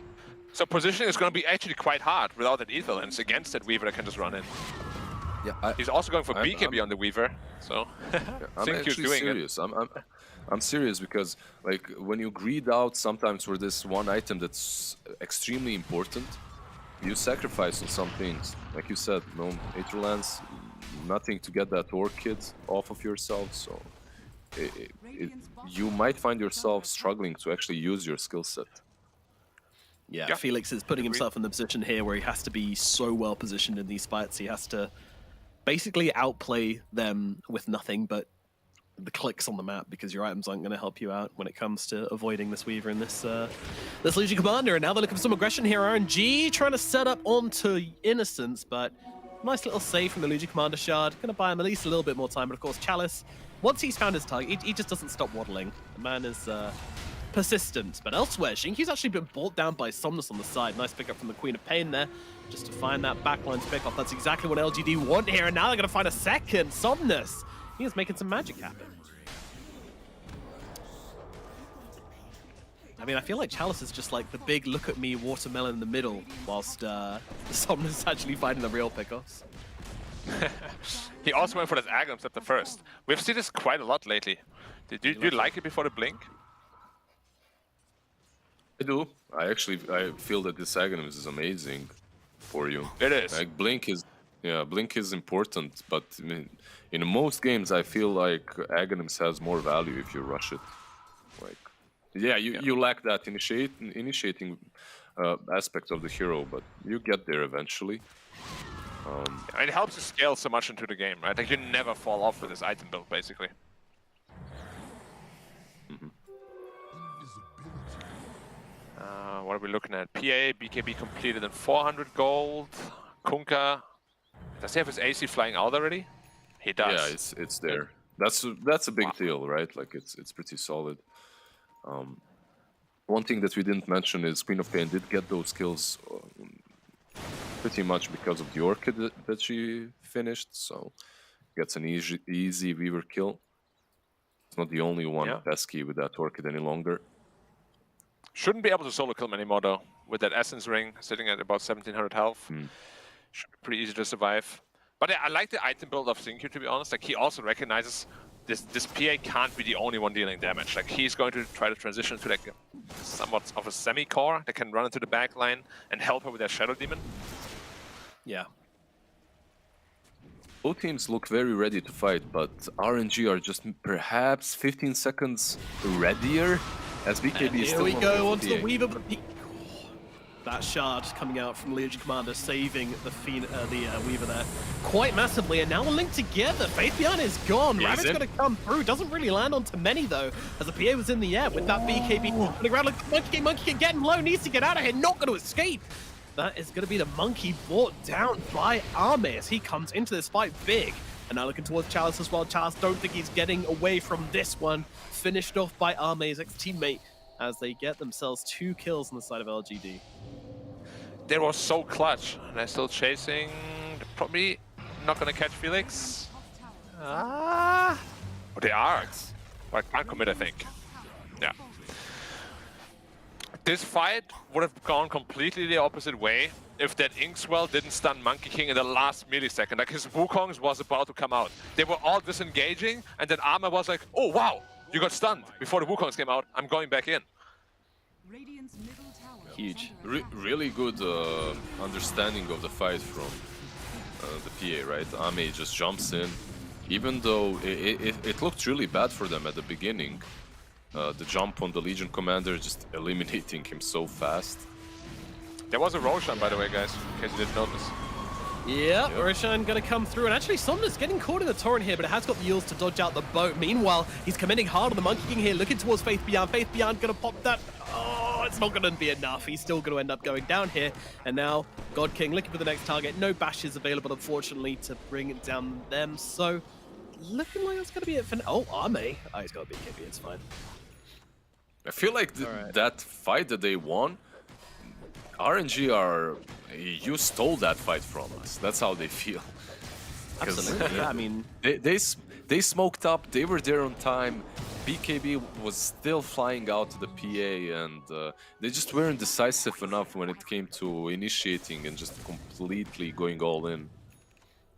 Speaker 3: So positioning is going to be actually quite hard without that Ether Lens against that Weaver that can just run in.
Speaker 1: Yeah,
Speaker 3: he's also going for BKB on the Weaver, so
Speaker 1: I'm actually serious. I'm serious because, like, when you greed out sometimes for this one item that's extremely important, you sacrifice on some things. Like you said, no Aether Lance, nothing to get that Orchid off of yourself. So you might find yourself struggling to actually use your skill set.
Speaker 2: Yeah,
Speaker 3: Yeah.
Speaker 2: Felix is putting
Speaker 3: Agreed.
Speaker 2: himself in the position here where he has to be so well positioned in these fights. He has to basically outplay them with nothing but the clicks on the map, because your items aren't going to help you out when it comes to avoiding this Weaver and this Legion Commander. And now they're looking for some aggression here. RNG trying to set up onto Innocence, but nice little save from the Legion Commander shard. Going to buy him at least a little bit more time. But of course, Chalice, once he's found his target, he just doesn't stop waddling. The man is persistent. But elsewhere, Xinqiu's actually been brought down by Somnus on the side. Nice pickup from the Queen of Pain there, just to find that backline to pick off. That's exactly what LGD want here. And now they're going to find a second. Somnus, he is making some magic happen. I mean, I feel like Chalice is just like the big look at me watermelon in the middle, whilst Somnus is actually finding the real pickoffs.
Speaker 3: He also went for that Aghanim Scepter first. We've seen this quite a lot lately. Did you like it before the blink?
Speaker 1: I do. I feel that this Aghanim is amazing for you.
Speaker 3: It is.
Speaker 1: Like Blink is important, but I mean, in most games I feel like Aghanims has more value if you rush it. Like, you lack that initiating aspect of the hero, but you get there eventually.
Speaker 3: It helps you scale so much into the game, right? Like you never fall off with this item build, basically. What are we looking at? PA, BKB completed in 400 gold. Kunkka, does he have his AC flying out already? He does.
Speaker 1: Yeah, it's there. That's a big deal, right? Like it's pretty solid. One thing that we didn't mention is Queen of Pain did get those kills pretty much because of the Orchid that she finished, so gets an easy Weaver kill. It's not the only one pesky with that Orchid any longer.
Speaker 3: Shouldn't be able to solo kill him anymore though, with that Essence Ring sitting at about 1700 health. Should be pretty easy to survive. But yeah, I like the item build of Xinqiu, to be honest. Like he also recognizes this PA can't be the only one dealing damage. Like he's going to try to transition to like somewhat of a semi-core that can run into the back line and help her with their Shadow Demon.
Speaker 2: Yeah.
Speaker 1: Both teams look very ready to fight, but RNG are just perhaps 15 seconds readier, as BKB is still
Speaker 2: here we
Speaker 1: on
Speaker 2: go
Speaker 1: the
Speaker 2: onto the
Speaker 1: PA.
Speaker 2: Weaver, but that shard coming out from Legion Commander, saving the Weaver there quite massively, and now we're linked together. Faith Beyond is gone.
Speaker 1: Yeah,
Speaker 2: Rabbit's going to come through. Doesn't really land onto many though, as the PA was in the air with that BKB on the ground. Like Monkey King getting low, needs to get out of here, not going to escape. That is going to be the Monkey brought down by Arme as he comes into this fight big. And now looking towards Chalice as well. Chalice, don't think he's getting away from this one. Finished off by Arme's ex-teammate as they get themselves 2 kills on the side of LGD.
Speaker 3: They were so clutch. And they're still chasing. They're probably not going to catch Felix. But they are. But I can't commit, I think. Yeah. This fight would have gone completely the opposite way if that Inkswell didn't stun Monkey King in the last millisecond. Like his Wukongs was about to come out. They were all disengaging, and then Arma was like, oh wow, you got stunned before the Wukongs came out. I'm going back in.
Speaker 2: Huge.
Speaker 1: Really good understanding of the fight from the PA, right? Ame just jumps in, even though it looked really bad for them at the beginning. The jump on the Legion Commander, just eliminating him so fast.
Speaker 3: There was a Roshan, by the way, guys, in case you didn't notice.
Speaker 2: Yeah, Roshan gonna come through, and actually Somnus getting caught in the torrent here, but it has got the Eels to dodge out the boat. Meanwhile, he's committing hard on the Monkey King here, looking towards Faith Beyond. Faith Beyond gonna pop that. Oh, it's not gonna be enough. He's still gonna end up going down here. And now, God King looking for the next target. No bashes available, unfortunately, to bring it down them. So, looking like it's gonna be it for now. Oh, Arme. Oh, he's got a BKB, it's fine.
Speaker 1: I feel like that fight that they won, RNG you stole that fight from us. That's how they feel.
Speaker 2: Absolutely, yeah, I mean...
Speaker 1: They smoked up, they were there on time, BKB was still flying out to the PA, and they just weren't decisive enough when it came to initiating and just completely going all in.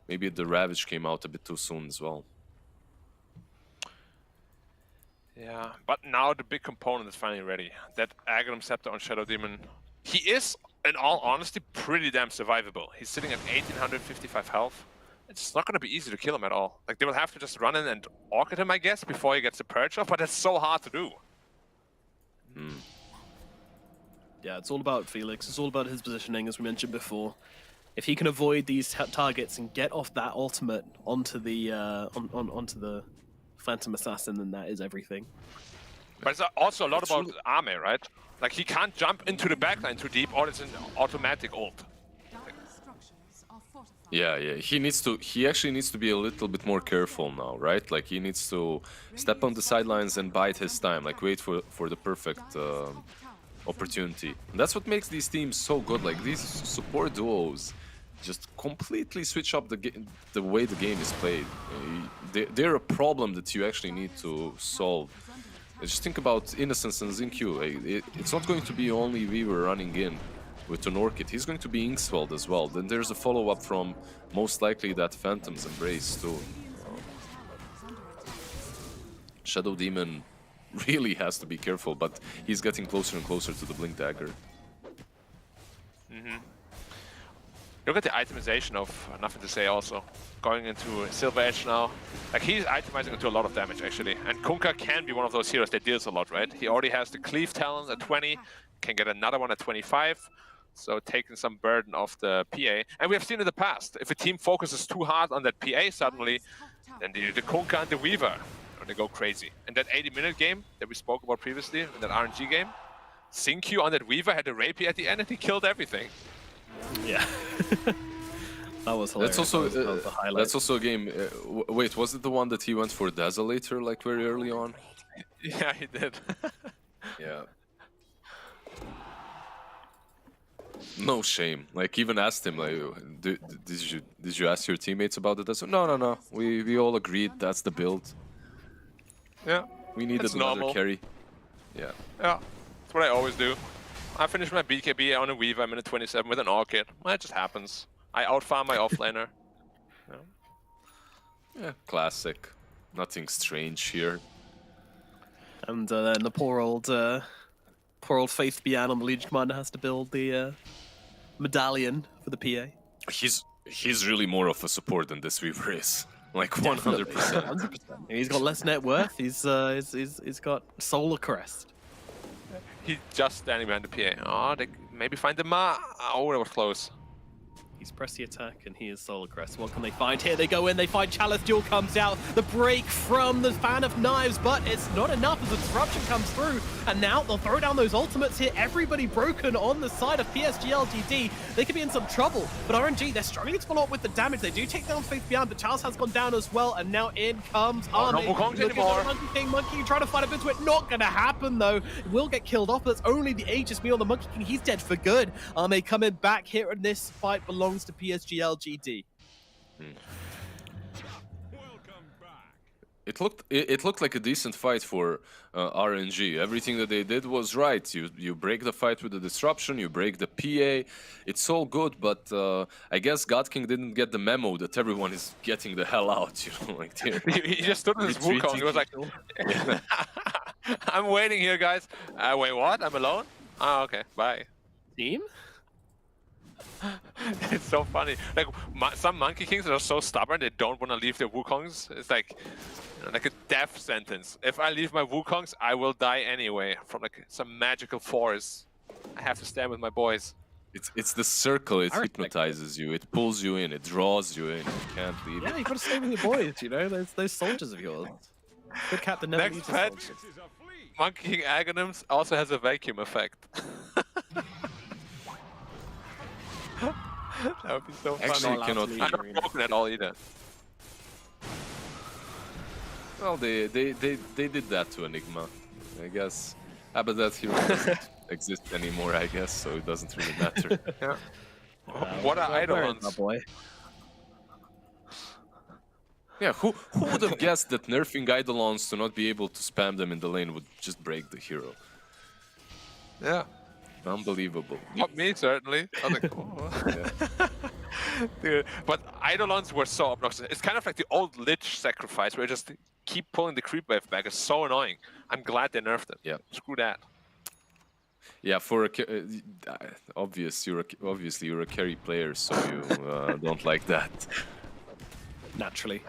Speaker 1: Maybe the Ravage came out a bit too soon as well.
Speaker 3: Yeah, but now the big component is finally ready. That Aghanim Scepter on Shadow Demon, he is, in all honesty, pretty damn survivable. He's sitting at 1855 health. it's not going to be easy to kill him at all. Like, they will have to just run in and orchid him, I guess, before he gets the purge off, but it's so hard to do.
Speaker 2: Yeah, it's all about Felix. It's all about his positioning, as we mentioned before. If he can avoid these targets and get off that ultimate onto the onto the Phantom Assassin, then that is everything.
Speaker 3: But it's also a lot about army, right? Like, he can't jump into the backline too deep, or it's an automatic ult.
Speaker 1: Yeah, he actually needs to be a little bit more careful now, right? Like, he needs to step on the sidelines and bide his time, like wait for the perfect opportunity. And that's what makes these teams so good. Like, these support duos just completely switch up the way the game is played. They're a problem that you actually need to solve. Just think about Innocence and Zinq. It's not going to be only Weaver running in with an Orchid. He's going to be Inkswelled as well. Then there's a follow-up from most likely that Phantom's Embrace too. Shadow Demon really has to be careful, but he's getting closer and closer to the Blink Dagger.
Speaker 3: Look at the itemization of Nothing to Say also. Going into Silver Edge now. Like, he's itemizing into a lot of damage, actually. And Kunkka can be one of those heroes that deals a lot, right? He already has the Cleave Talon at 20, can get another one at 25. So taking some burden off the PA. And we have seen in the past, if a team focuses too hard on that PA suddenly, then the Kunkka and the Weaver, they go crazy. And that 80-minute game that we spoke about previously, in that RNG game, Zinq on that Weaver had a rapier at the end and he killed everything.
Speaker 2: Yeah. That was hilarious.
Speaker 1: That's also a game. Wait, was it the one that he went for Desolator like very early on?
Speaker 3: Yeah, he did.
Speaker 1: Yeah. No shame. Like, even asked him, like, did you ask your teammates about the Desolator? No. We all agreed that's the build.
Speaker 3: Yeah.
Speaker 1: We needed another carry. Yeah.
Speaker 3: Yeah. That's what I always do. I finished my BKB on a Weaver, I'm in a 27 with an Orchid. Well, it just happens. I outfarm my offlaner.
Speaker 1: Yeah, classic. Nothing strange here.
Speaker 2: And then the poor old Faith Bian on the Legion Commander has to build the medallion for the PA.
Speaker 1: He's really more of a support than this Weaver is. Like 100%.
Speaker 2: 100%. He's got less net worth. He's got Solar Crest.
Speaker 3: He's just standing behind the PA. Oh, they maybe find the Ma. Oh, that was close.
Speaker 2: He's pressed the attack and he is Solar Crest. What can they find here? They go in, they find Chalice. Duel comes out. The break from the Fan of Knives, but it's not enough as the disruption comes through. And now they'll throw down those ultimates here. Everybody broken on the side of PSG.LGD. They could be in some trouble. But RNG, they're struggling to follow up with the damage. They do take down Faith Beyond, but Chalice has gone down as well. And now in comes Army.
Speaker 3: No Wukong anymore.
Speaker 2: Monkey King trying to fight up into it. Not going to happen though. It will get killed off, but it's only the Aegis Me on the Monkey King. He's dead for good. Army coming back here, and this fight belongs to PSG.LGD.
Speaker 1: It looked like a decent fight for RNG. Everything that they did was right. You break the fight with the disruption, you break the PA. It's all good, but I guess God King didn't get the memo that everyone is getting the hell out. You know, like
Speaker 3: he just stood with his Wukong. He was like, "I'm waiting here, guys." Wait, what? I'm alone? Oh, okay. Bye.
Speaker 2: Team?
Speaker 3: It's so funny. Like, some Monkey Kings are so stubborn they don't want to leave their Wukongs. It's like a death sentence. If I leave my Wukongs, I will die anyway from like some magical force. I have to stand with my boys.
Speaker 1: It's the circle. It hypnotizes you. It pulls you in. It draws you in. You can't leave.
Speaker 2: Yeah, you gotta stay with your boys. You know, those soldiers of yours. Good captain never leaves his soldiers.
Speaker 3: Monkey King Aghanims also has a vacuum effect. That would be so fun.
Speaker 1: Actually, you cannot.
Speaker 3: I'm not broken at all either.
Speaker 1: Well, they did that to Enigma, I guess. But that hero doesn't exist anymore, I guess, so it doesn't really matter.
Speaker 3: Yeah. What are Eidolons?
Speaker 2: Boy.
Speaker 1: Yeah, who would have guessed that nerfing Eidolons to not be able to spam them in the lane would just break the hero?
Speaker 3: Yeah.
Speaker 1: Unbelievable.
Speaker 3: Not me, certainly. I was like, oh. Dude, but Eidolons were so obnoxious. It's kind of like the old Lich sacrifice where you just keep pulling the creep wave back. It's so annoying. I'm glad they nerfed it.
Speaker 1: Yeah.
Speaker 3: Screw that.
Speaker 1: Yeah, for a obviously you're a carry player, so you don't like that.
Speaker 2: Naturally.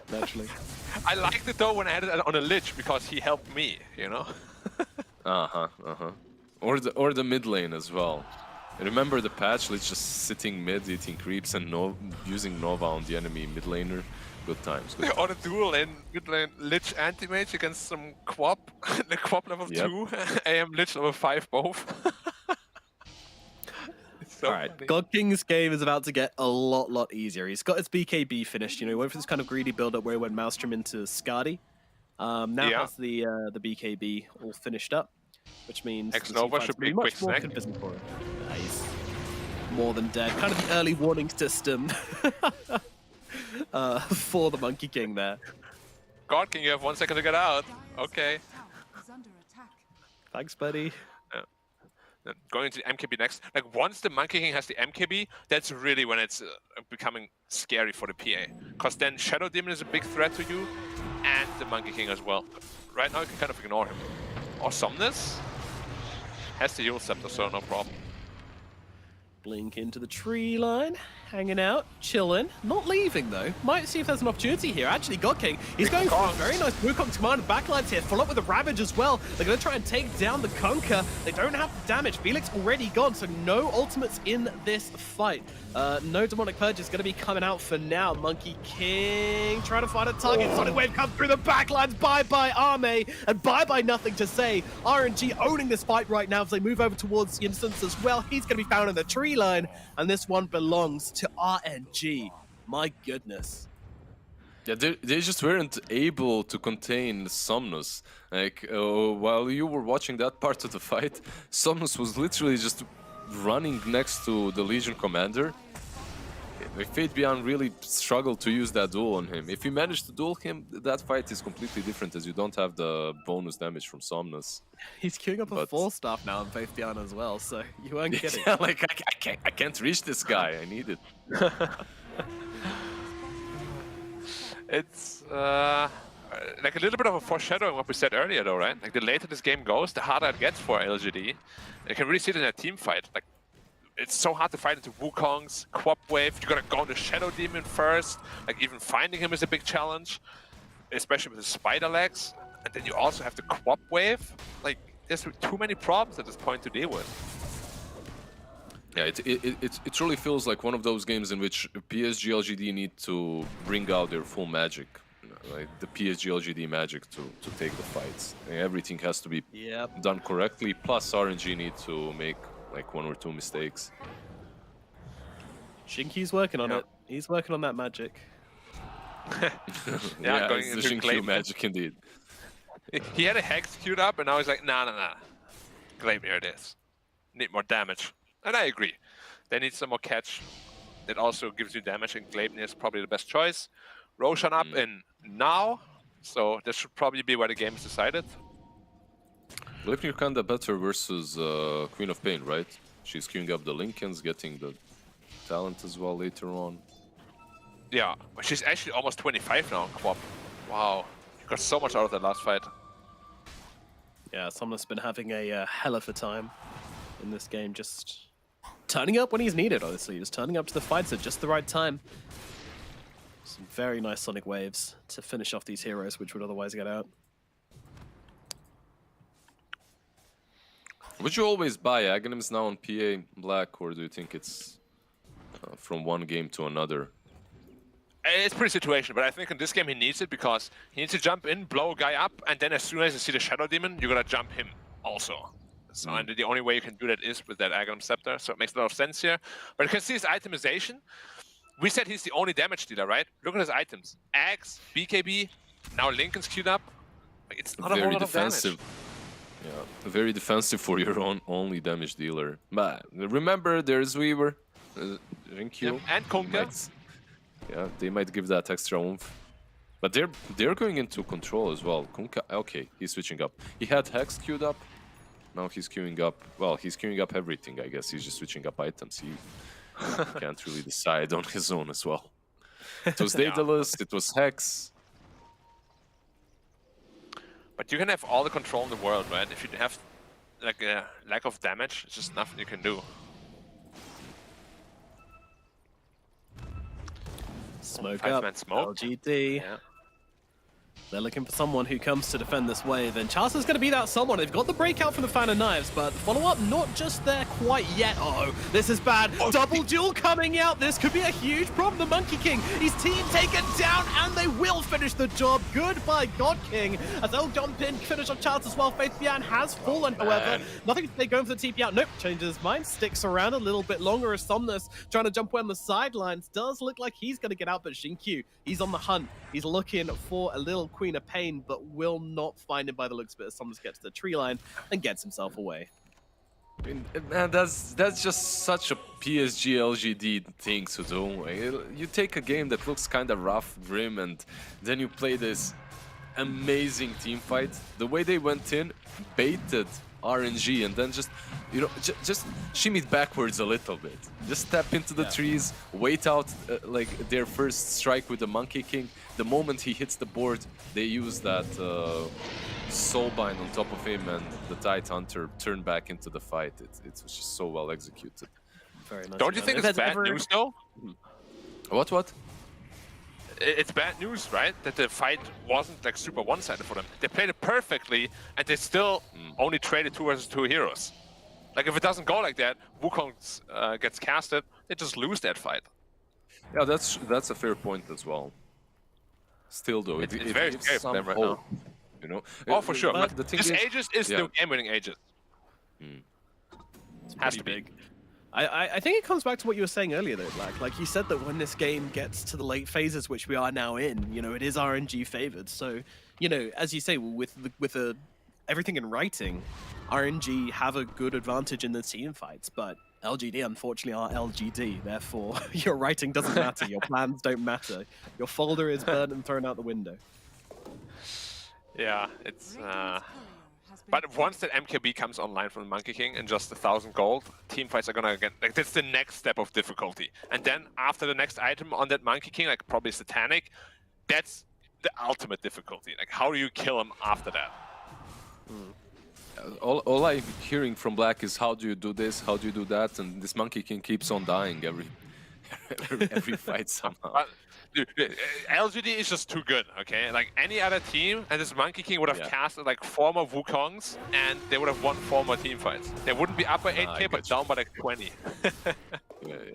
Speaker 3: I liked it though when I had it on a Lich because he helped me, you know?
Speaker 1: Or the mid lane as well. Remember the patch? Lich just sitting mid, eating creeps, and using Nova on the enemy mid laner. Good times. Good
Speaker 3: On a
Speaker 1: times.
Speaker 3: duel in mid lane Lich anti-mage against some Quap. The Quap level 2, AM Lich level 5 both. So
Speaker 2: All right,
Speaker 3: funny.
Speaker 2: God King's game is about to get a lot easier. He's got his BKB finished. You know, he went for this kind of greedy build-up where he went Maelstrom into Skadi. Now has the BKB all finished up, which means
Speaker 3: X
Speaker 2: the
Speaker 3: Nova
Speaker 2: teamfight's
Speaker 3: should
Speaker 2: gonna
Speaker 3: be a
Speaker 2: much
Speaker 3: quick
Speaker 2: more
Speaker 3: snack.
Speaker 2: convincing for him. Nice. More than dead. Kind of the early warning system for the Monkey King there.
Speaker 3: God King, you have 1 second to get out. Okay.
Speaker 2: Thanks, buddy.
Speaker 3: Going into the MKB next. Like once the Monkey King has the MKB, that's really when it's becoming scary for the PA. Because then Shadow Demon is a big threat to you, and the Monkey King as well. Right now you can kind of ignore him. Or Somnus has the Yule Scepter, so no problem.
Speaker 2: Blink into the tree line, hanging out, chilling, not leaving though. Might see if there's an opportunity here. Actually, God King, he's going for a very nice Wukong's command and backlines here. Follow up with the Ravage as well. They're going to try and take down the Conquer. They don't have the damage. Felix already gone, so no ultimates in this fight. No Demonic Purge is going to be coming out for now. Monkey King trying to find a target. Sonic Wave comes through the backlines. Bye-bye Arme, and bye-bye Nothing to Say. RNG owning this fight right now as they move over towards the instance as well. He's going to be found in the tree line, and this one belongs to RNG. My goodness.
Speaker 1: Yeah, they just weren't able to contain Somnus. Like, while you were watching that part of the fight, Somnus was literally just running next to the Legion Commander. Fate Beyond really struggled to use that duel on him. If you manage to duel him, that fight is completely different as you don't have the bonus damage from Somnus.
Speaker 2: He's queuing up a 4-staff now on Faith Beyond as well, so you weren't kidding.
Speaker 1: Yeah, like I can't reach this guy. I need it.
Speaker 3: It's like a little bit of a foreshadowing what we said earlier though, right? Like the later this game goes, the harder it gets for LGD. You can really see it in a team fight. Like it's so hard to fight into Wukong's, Quap Wave. You gotta go into Shadow Demon first. Like even finding him is a big challenge, especially with his spider legs. And then you also have the Quap Wave. Like there's too many problems at this point to deal with.
Speaker 1: Yeah, it truly feels like one of those games in which PSG.LGD need to bring out their full magic, like the PSG.LGD magic to take the fights. And everything has to be done correctly. Plus, RNG need to make like 1 or 2 mistakes.
Speaker 2: Shinky's working on it. He's working on that magic.
Speaker 1: Yeah,
Speaker 3: going
Speaker 1: it's the
Speaker 3: into
Speaker 1: Shinkyu magic indeed.
Speaker 3: He had a Hex queued up, and now he's like, nah. Glaive it is. Need more damage. And I agree. They need some more catch. That also gives you damage, and Gleipnir is probably the best choice. Roshan up in now, so this should probably be where the game is decided.
Speaker 1: Gleipnir kinda better versus Queen of Pain, right? She's queuing up the Lincolns, getting the talent as well later on.
Speaker 3: Yeah, but she's actually almost 25 now, Quap. Wow, you got so much out of that last fight.
Speaker 2: Yeah, Somnus been having a hell of a time in this game, just turning up when he's needed, honestly. Just turning up to the fights at just the right time. Some very nice Sonic Waves to finish off these heroes, which would otherwise get out.
Speaker 1: Would you always buy Aghanims now on PA Black, or do you think it's from one game to another?
Speaker 3: It's pretty situational, but I think in this game he needs it because he needs to jump in, blow a guy up, and then as soon as you see the Shadow Demon, you're gonna jump him also. So and the only way you can do that is with that Aghanim Scepter, so it makes a lot of sense here. But you can see his itemization. We said he's the only damage dealer, right? Look at his items. Axe, BKB, now Lincoln's queued up. Like, it's not a whole lot of damage.
Speaker 1: Yeah, very defensive for your only damage dealer. But remember, there's Weaver, Rinkyu,
Speaker 3: and Konka.
Speaker 1: Yeah, they might give that extra oomph. But they're going into control as well. Konka, okay, he's switching up. He had Hex queued up. Now he's queuing up. Well, he's queuing up everything, I guess. He's just switching up items. He can't really decide on his own as well. It was Daedalus, it was Hex.
Speaker 3: But you can have all the control in the world, right? If you have like a lack of damage, it's just nothing you can do.
Speaker 2: Smoke
Speaker 3: Five
Speaker 2: up.
Speaker 3: man smoke.
Speaker 2: LGD.
Speaker 3: Yeah.
Speaker 2: They're looking for someone who comes to defend this wave, and Charles is going to be that someone. They've got the breakout from the Fan of Knives, but the follow-up not just there quite yet. Uh-oh, this is bad. Double duel coming out. This could be a huge problem. The Monkey King, his team taken down, and they will finish the job. Goodbye, God King. As they'll jump in, finish on Charles as well. Faith Bian has fallen, however. Nothing, they going for the TP out. Nope, changes his mind, sticks around a little bit longer as Somnus trying to jump away on the sidelines. Does look like he's going to get out, but Xinkyu, he's on the hunt. He's looking for a little Queen of Pain, but will not find him by the looks of it as Somnus gets to the tree line and gets himself away.
Speaker 1: Man, that's just such a PSG.LGD thing to do. You take a game that looks kind of rough, grim, and then you play this amazing team fight. The way they went in, baited RNG, and then just, you know, just shimmied backwards a little bit. Just step into the trees, wait out like their first strike with the Monkey King. The moment he hits the board, they use that soulbind on top of him, and the Tide Hunter turned back into the fight. It was just so well executed.
Speaker 2: Very nice.
Speaker 3: Don't you think it's bad news though?
Speaker 1: What?
Speaker 3: It's bad news, right? That the fight wasn't like super one-sided for them. They played it perfectly, and they still only traded 2 versus 2 heroes. Like if it doesn't go like that, Wukong gets casted, they just lose that fight.
Speaker 1: Yeah, that's a fair point as well. Still though, it
Speaker 3: very
Speaker 1: gives
Speaker 3: scary for
Speaker 1: some
Speaker 3: them right
Speaker 1: hope,
Speaker 3: now.
Speaker 1: you know.
Speaker 3: Oh, for sure.
Speaker 1: But the thing
Speaker 3: This
Speaker 1: is,
Speaker 3: Aegis is still game-winning Aegis. Has to be.
Speaker 2: Big. I think it comes back to what you were saying earlier, though, Black. Like you said that when this game gets to the late phases, which we are now in, you know, it is RNG favored. So, you know, as you say, with everything in writing, RNG have a good advantage in the team fights, but LGD unfortunately are LGD. Therefore, your writing doesn't matter, your plans don't matter. Your folder is burned and thrown out the window.
Speaker 3: Yeah, it's. But once that MKB comes online from the Monkey King and just 1,000 gold, team fights are gonna get like that's the next step of difficulty. And then after the next item on that Monkey King, like probably Satanic, that's the ultimate difficulty. Like how do you kill him after that?
Speaker 1: all I'm hearing from Black is how do you do this, how do you do that, and this Monkey King keeps on dying every fight somehow.
Speaker 3: But, dude, LGD is just too good, okay? Like any other team, and this Monkey King would have casted like former Wukongs, and they would have won former team fights. They wouldn't be up by 8k, but down by like 20.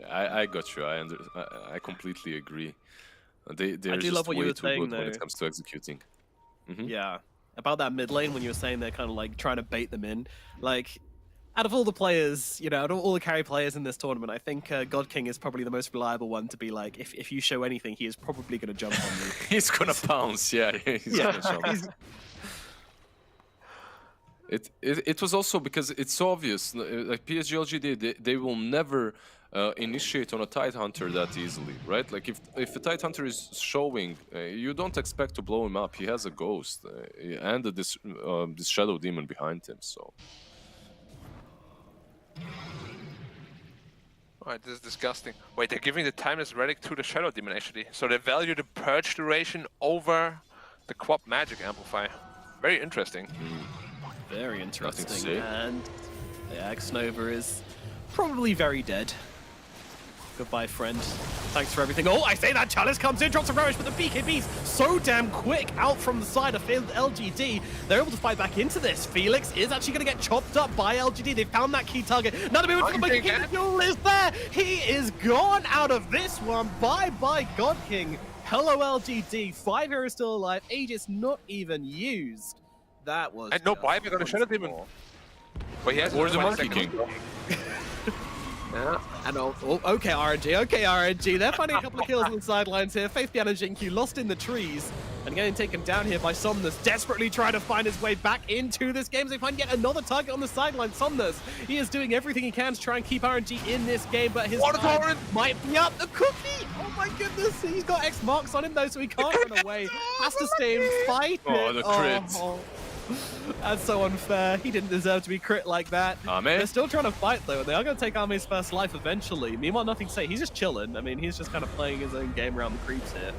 Speaker 1: I got you. I completely agree. They're
Speaker 2: I do
Speaker 1: just
Speaker 2: love what you
Speaker 1: way
Speaker 2: were
Speaker 1: too
Speaker 2: saying,
Speaker 1: good
Speaker 2: though.
Speaker 1: when it comes to executing.
Speaker 2: Yeah, about that mid lane when you were saying they're kind of like trying to bait them in. Like, out of all the players, you know, out of all the carry players in this tournament, I think God King is probably the most reliable one to be like, if you show anything, he is probably going to jump on you.
Speaker 1: He's gonna pounce, yeah. He's gonna jump. It was also because it's obvious, like PSG.LGD, they will never initiate on a Tidehunter that easily, right? Like if a Tidehunter is showing, you don't expect to blow him up. He has a ghost and this Shadow Demon behind him, so.
Speaker 3: Alright, this is disgusting. Wait, they're giving the Timeless Relic to the Shadow Demon actually. So they value the Purge duration over the Quap Magic Amplifier. Very interesting.
Speaker 2: Very interesting.
Speaker 1: say.
Speaker 2: And the X-Nova is probably very dead. Goodbye, friend. Thanks for everything. Oh, I say that. Chalice comes in, drops a Relish, but the BKB's so damn quick out from the side of LGD. They're able to fight back into this. Felix is actually going to get chopped up by LGD. They found that key target. Another movement from the Monkey King. The duel is there. He is gone out of this one. Bye-bye, God King. Hello, LGD. 5 heroes still alive. Aegis not even used. That was.
Speaker 3: And no buyback on the Shadow Demon. But he has
Speaker 1: Or the Monkey King.
Speaker 2: Yeah. And okay, RNG. Okay, RNG. They're finding a couple of kills on the sidelines here. Faith Bian and Xinkyu lost in the trees and getting taken down here by Somnus, desperately trying to find his way back into this game as they find yet another target on the sideline. Somnus, he is doing everything he can to try and keep RNG in this game, but his time might be up. The cookie! Oh my goodness, he's got X marks on him though, so he can't run away. Has to stay and fight
Speaker 1: Oh,
Speaker 2: it.
Speaker 1: the crit.
Speaker 2: Oh. That's so unfair. He didn't deserve to be crit like that. They're still trying to fight though, and they are going to take Arme's first life eventually. Meanwhile, nothing to say. He's just chilling. I mean, he's just kind of playing his own game around the creeps here.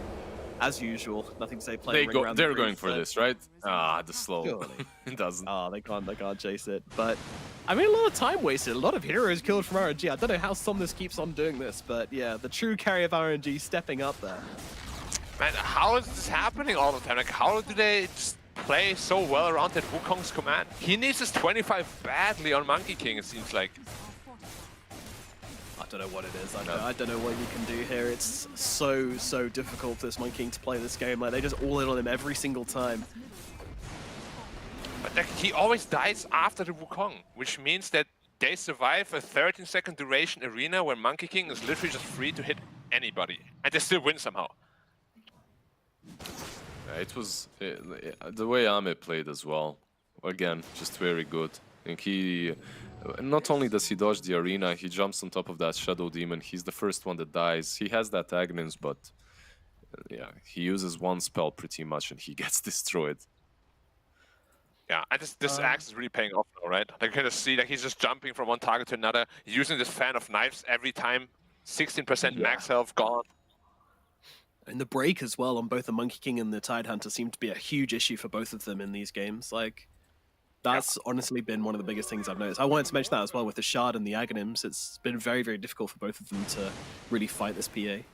Speaker 2: As usual. Nothing to say. Playing around
Speaker 1: They're
Speaker 2: the
Speaker 1: going
Speaker 2: creeps,
Speaker 1: for this, right? Ah, the slow.
Speaker 2: Surely.
Speaker 1: It doesn't.
Speaker 2: Oh, they can't chase it. But I mean, a lot of time wasted, a lot of heroes killed from RNG. I don't know how Somnus keeps on doing this, but yeah, the true carry of RNG stepping up there.
Speaker 3: Man, how is this happening all the time? Like, how do they just play so well around that Wukong's command? He needs his 25 badly on Monkey King, it seems like.
Speaker 2: I don't know what it is. I don't know what you can do here. It's so difficult for this Monkey King to play this game. Like, they just all in on him every single time.
Speaker 3: But like, he always dies after the Wukong, which means that they survive a 13-second duration arena where Monkey King is literally just free to hit anybody, and they still win somehow.
Speaker 1: Yeah, it was the way Ame played as well. Again, just very good. I think he not only does he dodge the arena, he jumps on top of that Shadow Demon. He's the first one that dies. He has that Agnes, but yeah, he uses one spell pretty much and he gets destroyed.
Speaker 3: Yeah, and this axe is really paying off now, right? Like, you can just see that he's just jumping from one target to another, using this fan of knives every time. 16% max health gone.
Speaker 2: And the break as well on both the Monkey King and the Tidehunter seemed to be a huge issue for both of them in these games. Like, that's honestly been one of the biggest things I've noticed. I wanted to mention that as well with the Shard and the Aghanims. It's been very, very difficult for both of them to really fight this PA.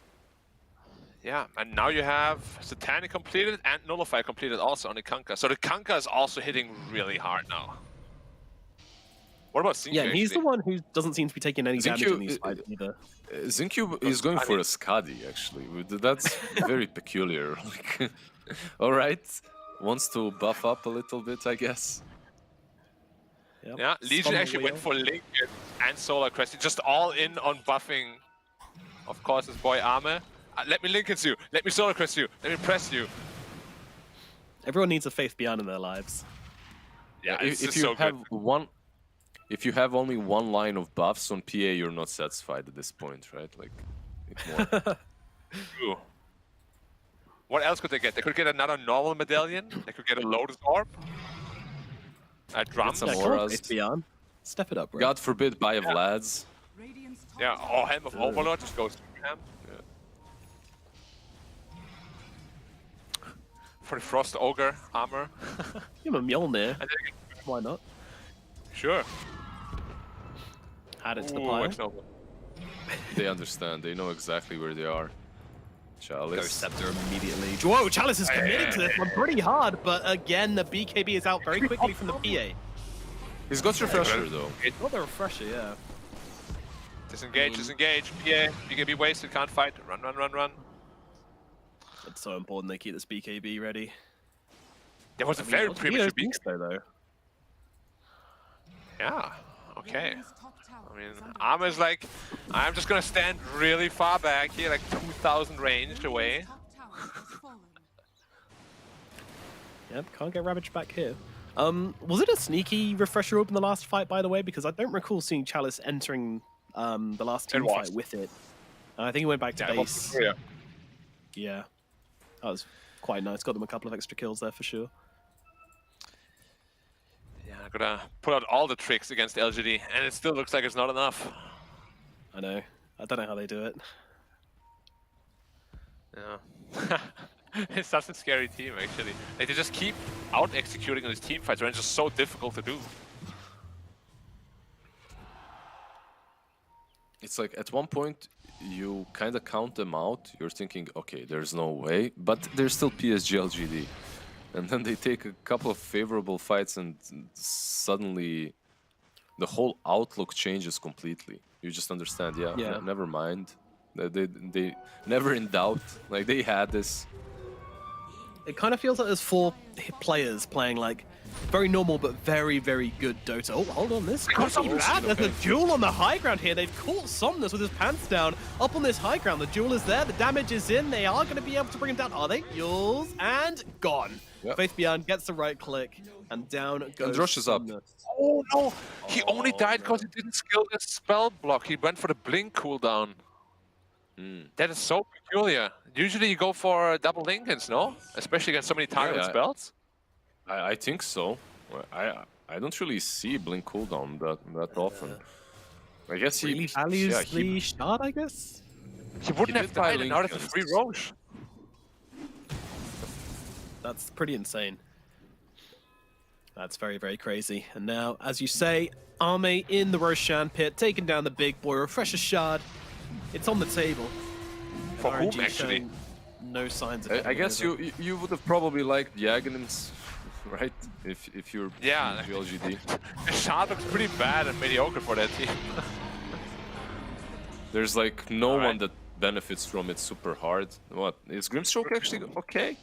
Speaker 3: Yeah, and now you have Satanic completed and Nullify completed also on the Kanka. So the Kanka is also hitting really hard now. What about Xingqiu?
Speaker 2: Yeah, and he's the one who doesn't seem to be taking any damage in these fights either.
Speaker 1: Xingqiu is going for a Skadi, actually. That's very peculiar. Like, all right, wants to buff up a little bit, I guess.
Speaker 2: Yep.
Speaker 3: Yeah, Legion actually went for Lincoln and Solar Crest, just all in on buffing, of course, his boy Ame. Let me Lincoln you, let me Solar Crest you, let me press you.
Speaker 2: Everyone needs a Faith Beyond in their lives.
Speaker 3: Yeah,
Speaker 1: if you have one. If you have only one line of buffs on PA, you're not satisfied at this point, right? Like, more.
Speaker 3: True. What else could they get? They could get another normal medallion. They could get a Lotus Orb. A drum.
Speaker 1: Some
Speaker 2: Yeah,
Speaker 1: auras.
Speaker 2: Faith Beyond. Step it up, bro.
Speaker 1: God forbid, buy a Vlad's.
Speaker 3: Yeah, or Helm of Overlord just goes to him. Yeah. For the Frost Ogre armor.
Speaker 2: Give him a Mjolnir. Why not?
Speaker 3: Sure.
Speaker 2: Add it to the pile.
Speaker 1: They understand. They know exactly where they are. Chalice.
Speaker 2: Scepter immediately. Whoa, Chalice is committing to this one pretty hard, but again, the BKB is out very quickly from the PA.
Speaker 1: He's got Refresher, though.
Speaker 2: Got the Refresher, yeah.
Speaker 3: Disengage, disengage. PA, BKB wasted, can't fight. Run, run, run, run.
Speaker 2: It's so important they keep this BKB ready.
Speaker 3: There was a very premature BKB.
Speaker 2: though.
Speaker 3: Yeah, okay. I mean, Ame is like, I'm just gonna stand really far back here, like 2,000 range away.
Speaker 2: Yep, can't get Ravage back here. Was it a sneaky Refresher Orb in the last fight, by the way? Because I don't recall seeing Chalice entering the last team fight with it. And I think he went back to base. Yeah, that was quite nice. Got them a couple of extra kills there for sure.
Speaker 3: Yeah, I'm gonna pull out all the tricks against LGD, and it still looks like it's not enough.
Speaker 2: I know. I don't know how they do it.
Speaker 3: Yeah. It's such a scary team, actually. Like, they just keep out-executing on these team fights, and it's just so difficult to do.
Speaker 1: It's like, at one point, you kind of count them out. You're thinking, okay, there's no way. But they're still PSG.LGD. And then they take a couple of favorable fights and suddenly the whole outlook changes completely. You just understand, yeah. Never mind. They never in doubt. Like, they had this.
Speaker 2: It kind of feels like there's 4 players playing like very normal but very, very good Dota. Oh, hold on, this could be bad. There's a duel on the high ground here. They've caught Somnus with his pants down up on this high ground. The duel is there. The damage is in. They are going to be able to bring him down. Are they? Yules and gone. Yep. Faith Beyond gets the right click and down goes.
Speaker 1: And Drosh is up.
Speaker 3: Oh no! He only died because he didn't skill the spell block. He went for the blink cooldown. That is so peculiar. Usually you go for double Lincolns, no? Especially against so many targeted spells.
Speaker 1: I think so. I don't really see blink cooldown that often. I guess he
Speaker 2: really values the shot, I guess?
Speaker 3: He wouldn't have died in order to free Roche.
Speaker 2: That's pretty insane. That's very, very crazy. And now, as you say, Arme in the Roshan pit, taking down the big boy, refresh a shard. It's on the table. And
Speaker 3: For whom,
Speaker 2: RNG
Speaker 3: actually?
Speaker 2: showing no signs of
Speaker 1: I
Speaker 2: getting
Speaker 1: guess
Speaker 2: over.
Speaker 1: you would have probably liked the Aghanims, right? If you're
Speaker 3: Yeah.
Speaker 1: PSG.LGD.
Speaker 3: Shard looks pretty bad and mediocre for that team.
Speaker 1: There's like no
Speaker 3: Alright.
Speaker 1: one that benefits from it super hard. What is Grimstroke actually okay?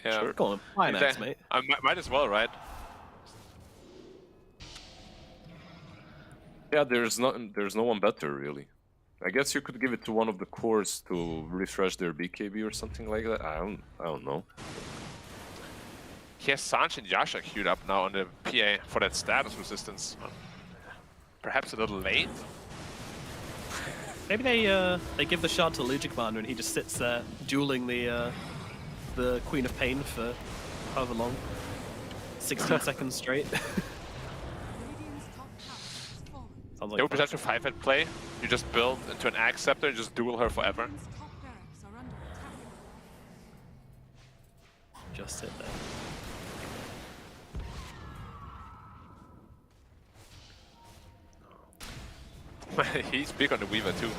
Speaker 3: Yeah.
Speaker 1: Sure.
Speaker 2: Go on, finance, mate.
Speaker 3: I might as well, right?
Speaker 1: Yeah, there's no one better really. I guess you could give it to one of the cores to refresh their BKB or something like that. I don't know.
Speaker 3: He has Sanj and Yasha queued up now on the PA for that status resistance. Perhaps a little late.
Speaker 2: Maybe they give the shard to Lugic Commander and he just sits there dueling the Queen of Pain for however long. 16 seconds straight. Sounds like
Speaker 3: It would be such a 5-head play. You just build into an Axe Scepter and just duel her forever.
Speaker 2: just sit there.
Speaker 3: He's big on the Weaver too.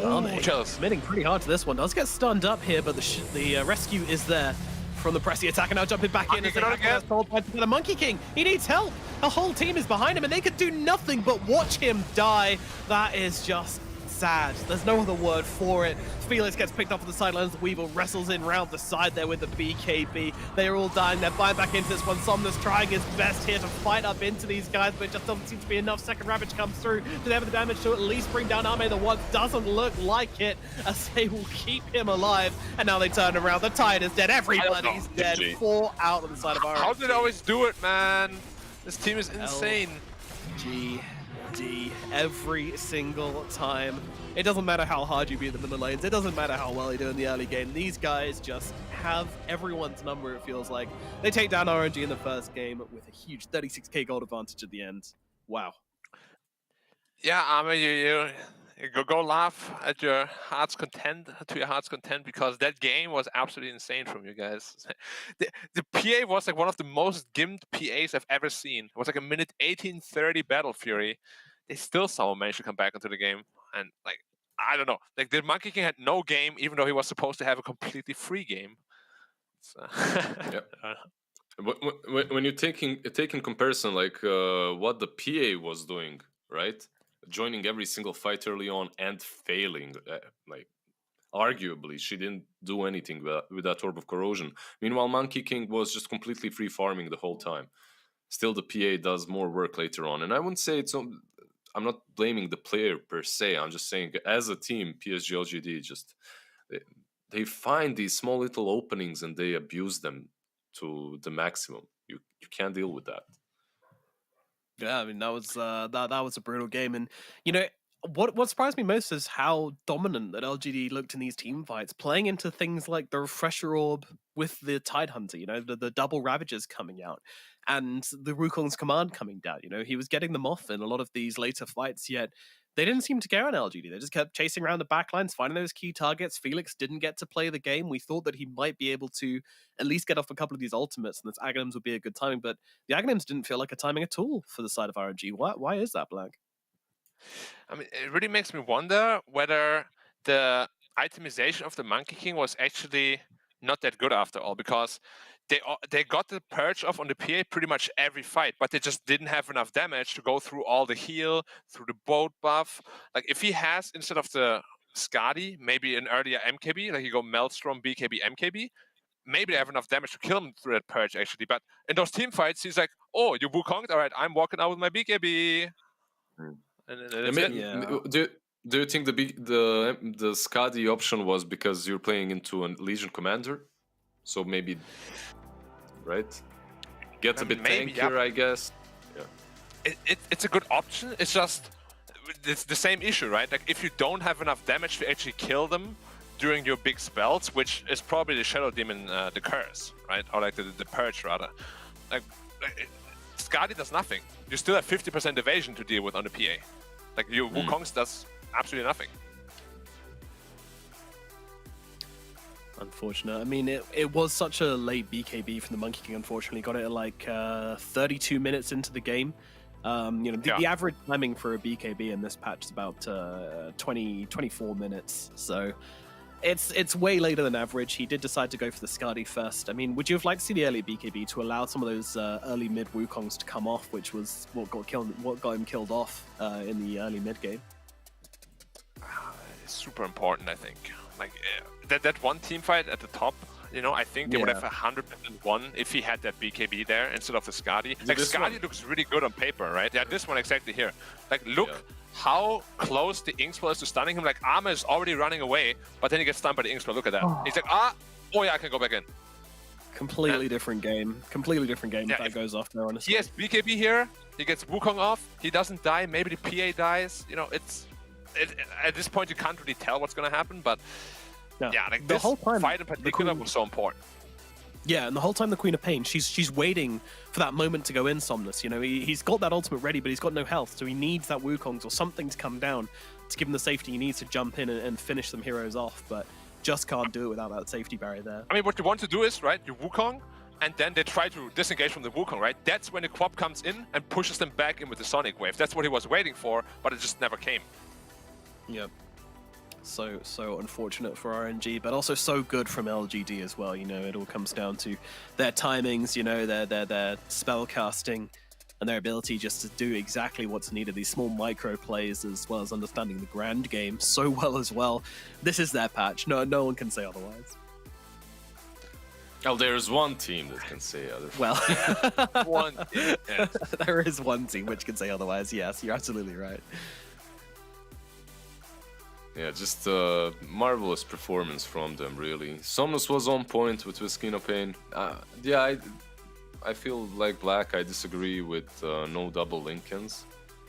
Speaker 2: Arme
Speaker 3: jealous.
Speaker 2: committing pretty hard to this one. Does get stunned up here, but the rescue is there from the Pressy attack, and now jumping back in as they have to told by the Monkey King. He needs help. The whole team is behind him, and they could do nothing but watch him die. That is just sad. There's no other word for it. Felix gets picked off at the sidelines. The Weevil wrestles in round the side there with the BKB. They're all dying. They're buying back into this one. Somnus trying his best here to fight up into these guys, but it just doesn't seem to be enough. Second Ravage comes through. Do they have the damage to at least bring down Arme? The one doesn't look like it, as they will keep him alive. And now they turn around. The Tide is dead. Everybody's dead. 4 out on the side of RNG.
Speaker 3: How did they always do it, man? This team is insane.
Speaker 2: GD every single time. It doesn't matter how hard you beat them in the lanes. It doesn't matter how well you do in the early game. These guys just have everyone's number, it feels like. They take down RNG in the first game with a huge 36k gold advantage at the end. Wow.
Speaker 3: Yeah, I mean, you go laugh at your heart's content, because that game was absolutely insane from you guys. The PA was like one of the most gimped PAs I've ever seen. It was like a minute 18:30 Battle Fury. They still somehow managed to come back into the game. And like, I don't know, like the Monkey King had no game, even though he was supposed to have a completely free game. So
Speaker 1: Yep. When you're taking comparison, like what the PA was doing, right? Joining every single fight early on and failing, like arguably she didn't do anything with that Orb of Corrosion. Meanwhile, Monkey King was just completely free farming the whole time. Still, the PA does more work later on, and I wouldn't say it's. I'm not blaming the player per se. I'm just saying, as a team, PSG.LGD just they find these small little openings and they abuse them to the maximum. You can't deal with that.
Speaker 2: Yeah, I mean that was a brutal game, and you know what surprised me most is how dominant that LGD looked in these team fights, playing into things like the Refresher Orb with the Tide Hunter, you know, the double Ravagers coming out, and the Wukong's command coming down. You know, he was getting them off in a lot of these later fights, yet they didn't seem to care on LGD. They just kept chasing around the backlines, finding those key targets. Felix didn't get to play the game. We thought that he might be able to at least get off a couple of these ultimates, and that Aghanims would be a good timing, but the Aghanims didn't feel like a timing at all for the side of RNG. Why is that, Black?
Speaker 3: I mean, it really makes me wonder whether the itemization of the Monkey King was actually not that good after all, because they got the purge off on the PA pretty much every fight, but they just didn't have enough damage to go through all the heal, through the boat buff. Like if he has, instead of the Skadi, maybe an earlier MKB, like you go Maelstrom, BKB, MKB, maybe they have enough damage to kill him through that purge actually. But in those team fights, he's like, oh, you Wukonged? All right, I'm walking out with my BKB. And
Speaker 1: Do you think the Skadi option was because you're playing into a Legion Commander? So maybe, right? Gets a bit tankier, I guess. Yeah.
Speaker 3: It's a good option. It's just it's the same issue, right? Like if you don't have enough damage to actually kill them during your big spells, which is probably the Shadow Demon, the Curse, right? Or like the Purge rather. Like Skadi does nothing. You still have 50% evasion to deal with on the PA. Like your Wukong's does absolutely nothing.
Speaker 2: Unfortunate. I mean, it was such a late BKB from the Monkey King, unfortunately. Got it at like 32 minutes into the game. The average timing for a BKB in this patch is about 24 minutes. So it's way later than average. He did decide to go for the Skadi first. I mean, would you have liked to see the early BKB to allow some of those early mid Wukongs to come off, which was what got him killed off in the early mid game?
Speaker 3: It's super important, I think. Like that one team fight at the top, I think they would have 100% won if he had that BKB there instead of the Skadi. Like Skadi looks really good on paper, right? Yeah, this one exactly here. Like look how close the Inkswell is to stunning him. Like Arma is already running away, but then he gets stunned by the Inkswell. Look at that. He's like, oh yeah, I can go back in.
Speaker 2: Completely different game. Completely different game if that goes off there, honestly.
Speaker 3: He has BKB here. He gets Wukong off. He doesn't die. Maybe the PA dies. At this point, you can't really tell what's going to happen, but like the whole time, fight in particular was so important.
Speaker 2: Yeah, and the whole time the Queen of Pain, she's waiting for that moment to go in, Somnus. He's got that ultimate ready, but he's got no health, so he needs that Wukong's or something to come down to give him the safety he needs to jump in and finish some heroes off, but just can't do it without that safety barrier there.
Speaker 3: I mean, what you want to do is, right, you Wukong, and then they try to disengage from the Wukong, right? That's when the Quap comes in and pushes them back in with the Sonic Wave. That's what he was waiting for, but it just never came.
Speaker 2: Yep. So unfortunate for RNG, but also so good from LGD as well. It all comes down to their timings, their spell casting, and their ability just to do exactly what's needed. These small micro plays, as well as understanding the grand game so well as well. This is their patch. No one can say otherwise.
Speaker 1: Well, there's one team that can say otherwise.
Speaker 2: Well,
Speaker 3: One team. Yes.
Speaker 2: There is one team which can say otherwise. Yes, you're absolutely right.
Speaker 1: Yeah, just a marvelous performance from them, really. Somnus was on point with Skin of Pain. I feel like Black, I disagree with no double Lincolns.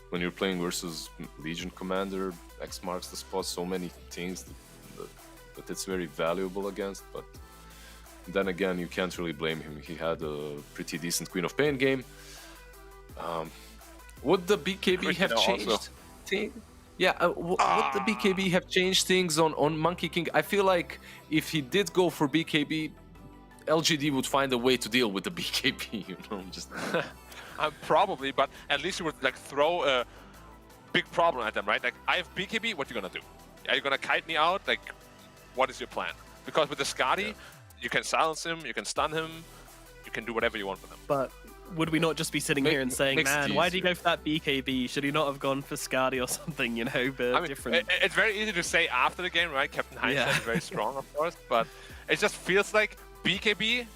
Speaker 1: When you're playing versus Legion Commander, X marks the spot, so many things that it's very valuable against, but then again, you can't really blame him. He had a pretty decent Queen of Pain game. Would the BKB have changed things? Yeah, would the BKB have changed things on Monkey King? I feel like if he did go for BKB, LGD would find a way to deal with the BKB, just...
Speaker 3: Probably, but at least you would like throw a big problem at them, right? Like, I have BKB, what are you gonna do? Are you gonna kite me out? Like, what is your plan? Because with the Skadi, you can silence him, you can stun him, you can do whatever you want with him.
Speaker 2: But would we not just be sitting here and saying, man, why did he go for that BKB? Should he not have gone for Skadi or something, but different?
Speaker 3: It's very easy to say after the game, right? Captain Hindsight is very strong, of course, but it just feels like BKB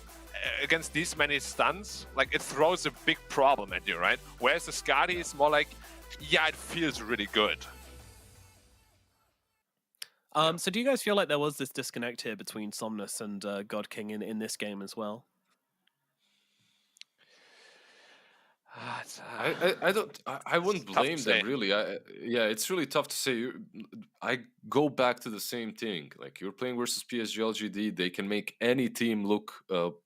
Speaker 3: against these many stuns, like it throws a big problem at you, right? Whereas the Skadi is more like, it feels really good.
Speaker 2: So do you guys feel like there was this disconnect here between Somnus and God King in this game as well?
Speaker 1: I wouldn't blame them, really. It's really tough to say. I go back to the same thing. Like, you're playing versus PSG.LGD, they can make any team look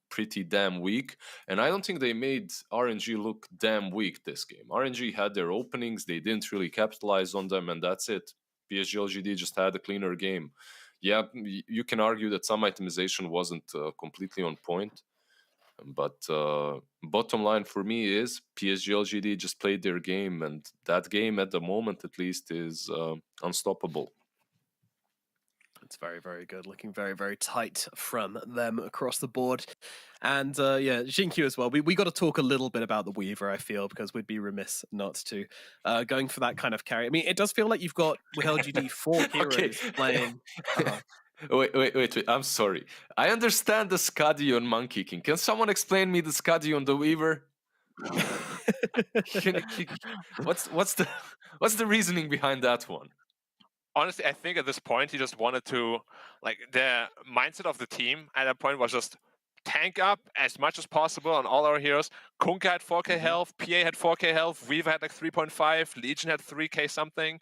Speaker 1: pretty damn weak, and I don't think they made RNG look damn weak this game. RNG had their openings, they didn't really capitalize on them, and that's it. PSG.LGD just had a cleaner game. Yeah, you can argue that some itemization wasn't completely on point. But bottom line for me is PSG.LGD just played their game, and that game at the moment at least is unstoppable.
Speaker 2: It's very, very good. Looking very, very tight from them across the board. And Jinkyu as well. We got to talk a little bit about the Weaver, I feel, because we'd be remiss not to. Going for that kind of carry. I mean, it does feel like you've got, with LGD, 4 heroes playing...
Speaker 1: Wait, I'm sorry. I understand the Skadi on Monkey King. Can someone explain me the Skadi on the Weaver? What's the reasoning behind that one?
Speaker 3: Honestly, I think at this point he just wanted to, like, the mindset of the team at that point was just tank up as much as possible on all our heroes. Kunkka had 4k health, PA had 4k health, Weaver had like 3.5, Legion had 3k something.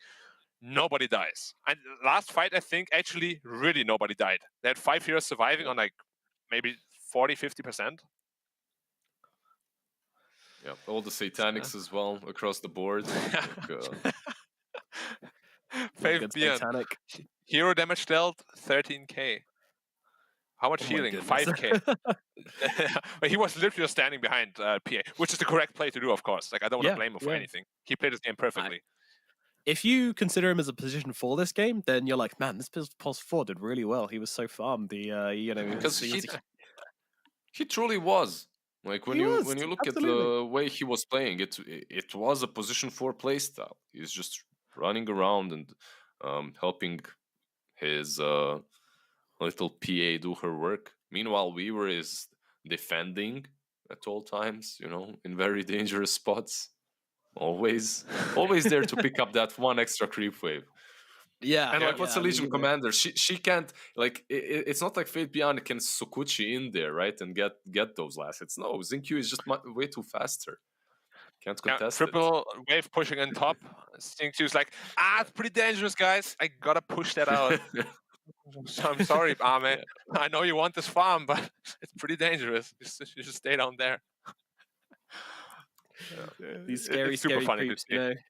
Speaker 3: Nobody dies. And last fight, I think, actually, really nobody died. They had 5 heroes surviving on like maybe 40-50%.
Speaker 1: Yeah, all the Satanics as well across the board.
Speaker 3: Satanic. Hero damage dealt 13k. How much
Speaker 2: Oh my
Speaker 3: healing?
Speaker 2: goodness.
Speaker 3: 5k. But he was literally just standing behind PA, which is the correct play to do, of course. Like, I don't want to
Speaker 2: Yeah,
Speaker 3: blame him for
Speaker 2: yeah.
Speaker 3: anything. He played his game perfectly.
Speaker 2: If you consider him as a position for this game, then you're like, man, this pulse 4 did really well. He was so farmed.
Speaker 1: Because
Speaker 2: he was
Speaker 1: he truly was. Like when
Speaker 2: He
Speaker 1: you
Speaker 2: was,
Speaker 1: look at
Speaker 2: absolutely.
Speaker 1: the way he was playing, it was a position 4 play style. He's just running around and helping his little PA do her work. Meanwhile, Weaver is defending at all times, in very dangerous spots. Always there to pick up that one extra creep wave.
Speaker 2: Yeah,
Speaker 1: And like, what's a
Speaker 2: I mean,
Speaker 1: Legion commander? She can't, like, it's not like Fate Beyond can Sukuchi in there, right, and get those last hits. No, Zinq is just way too faster. Can't contest
Speaker 3: triple wave pushing in top. Stinktu's like, it's pretty dangerous, guys. I gotta push that out. So I'm sorry, Ame.
Speaker 1: Yeah.
Speaker 3: I know you want this farm, but it's pretty dangerous. You should stay down there.
Speaker 2: these scary,
Speaker 3: it's super
Speaker 2: scary
Speaker 3: funny
Speaker 2: creeps,
Speaker 3: to see.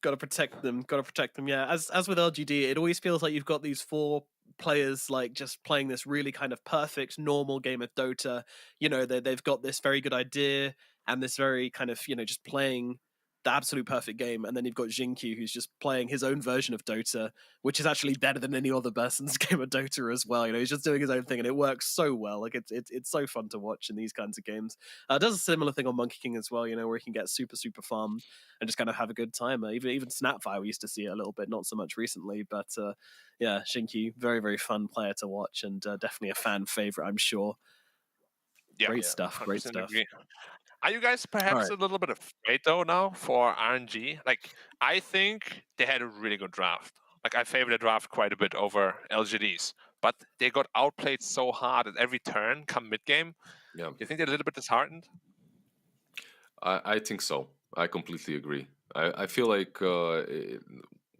Speaker 2: Gotta protect them. Yeah, as with LGD, it always feels like you've got these 4 players like just playing this really kind of perfect normal game of Dota. They've got this very good idea and this very kind of just playing the absolute perfect game, and then you've got Xingqiu who's just playing his own version of Dota, which is actually better than any other person's game of Dota as well. He's just doing his own thing, and it works so well. Like it's so fun to watch in these kinds of games. Does a similar thing on Monkey King as well. Where he can get super farmed and just kind of have a good time. Even Snapfire, we used to see it a little bit, not so much recently, but yeah, Xingqiu, very very fun player to watch, and definitely a fan favorite, I'm sure.
Speaker 3: Yeah,
Speaker 2: Great stuff.
Speaker 3: 100% agree. Are you guys perhaps a little bit afraid though now for RNG? Like, I think they had a really good draft. Like, I favor the draft quite a bit over LGD's, but they got outplayed so hard at every turn come mid game.
Speaker 1: Yeah.
Speaker 3: Do you think they're a little bit disheartened?
Speaker 1: I think so. I completely agree. I feel like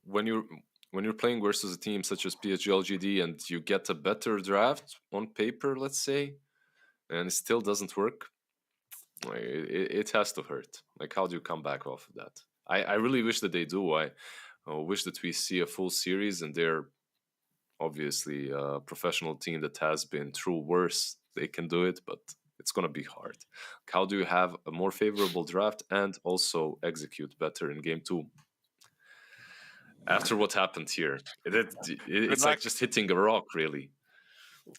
Speaker 1: when you're playing versus a team such as PSG.LGD and you get a better draft on paper, let's say, and it still doesn't work, it has to hurt. Like, how do you come back off of that? I really wish that they do. I wish that we see a full series, and they're obviously a professional team that has been through worse. They can do it, but it's going to be hard. How do you have a more favorable draft and also execute better in game 2? After what happened here, it's like just hitting a rock, really.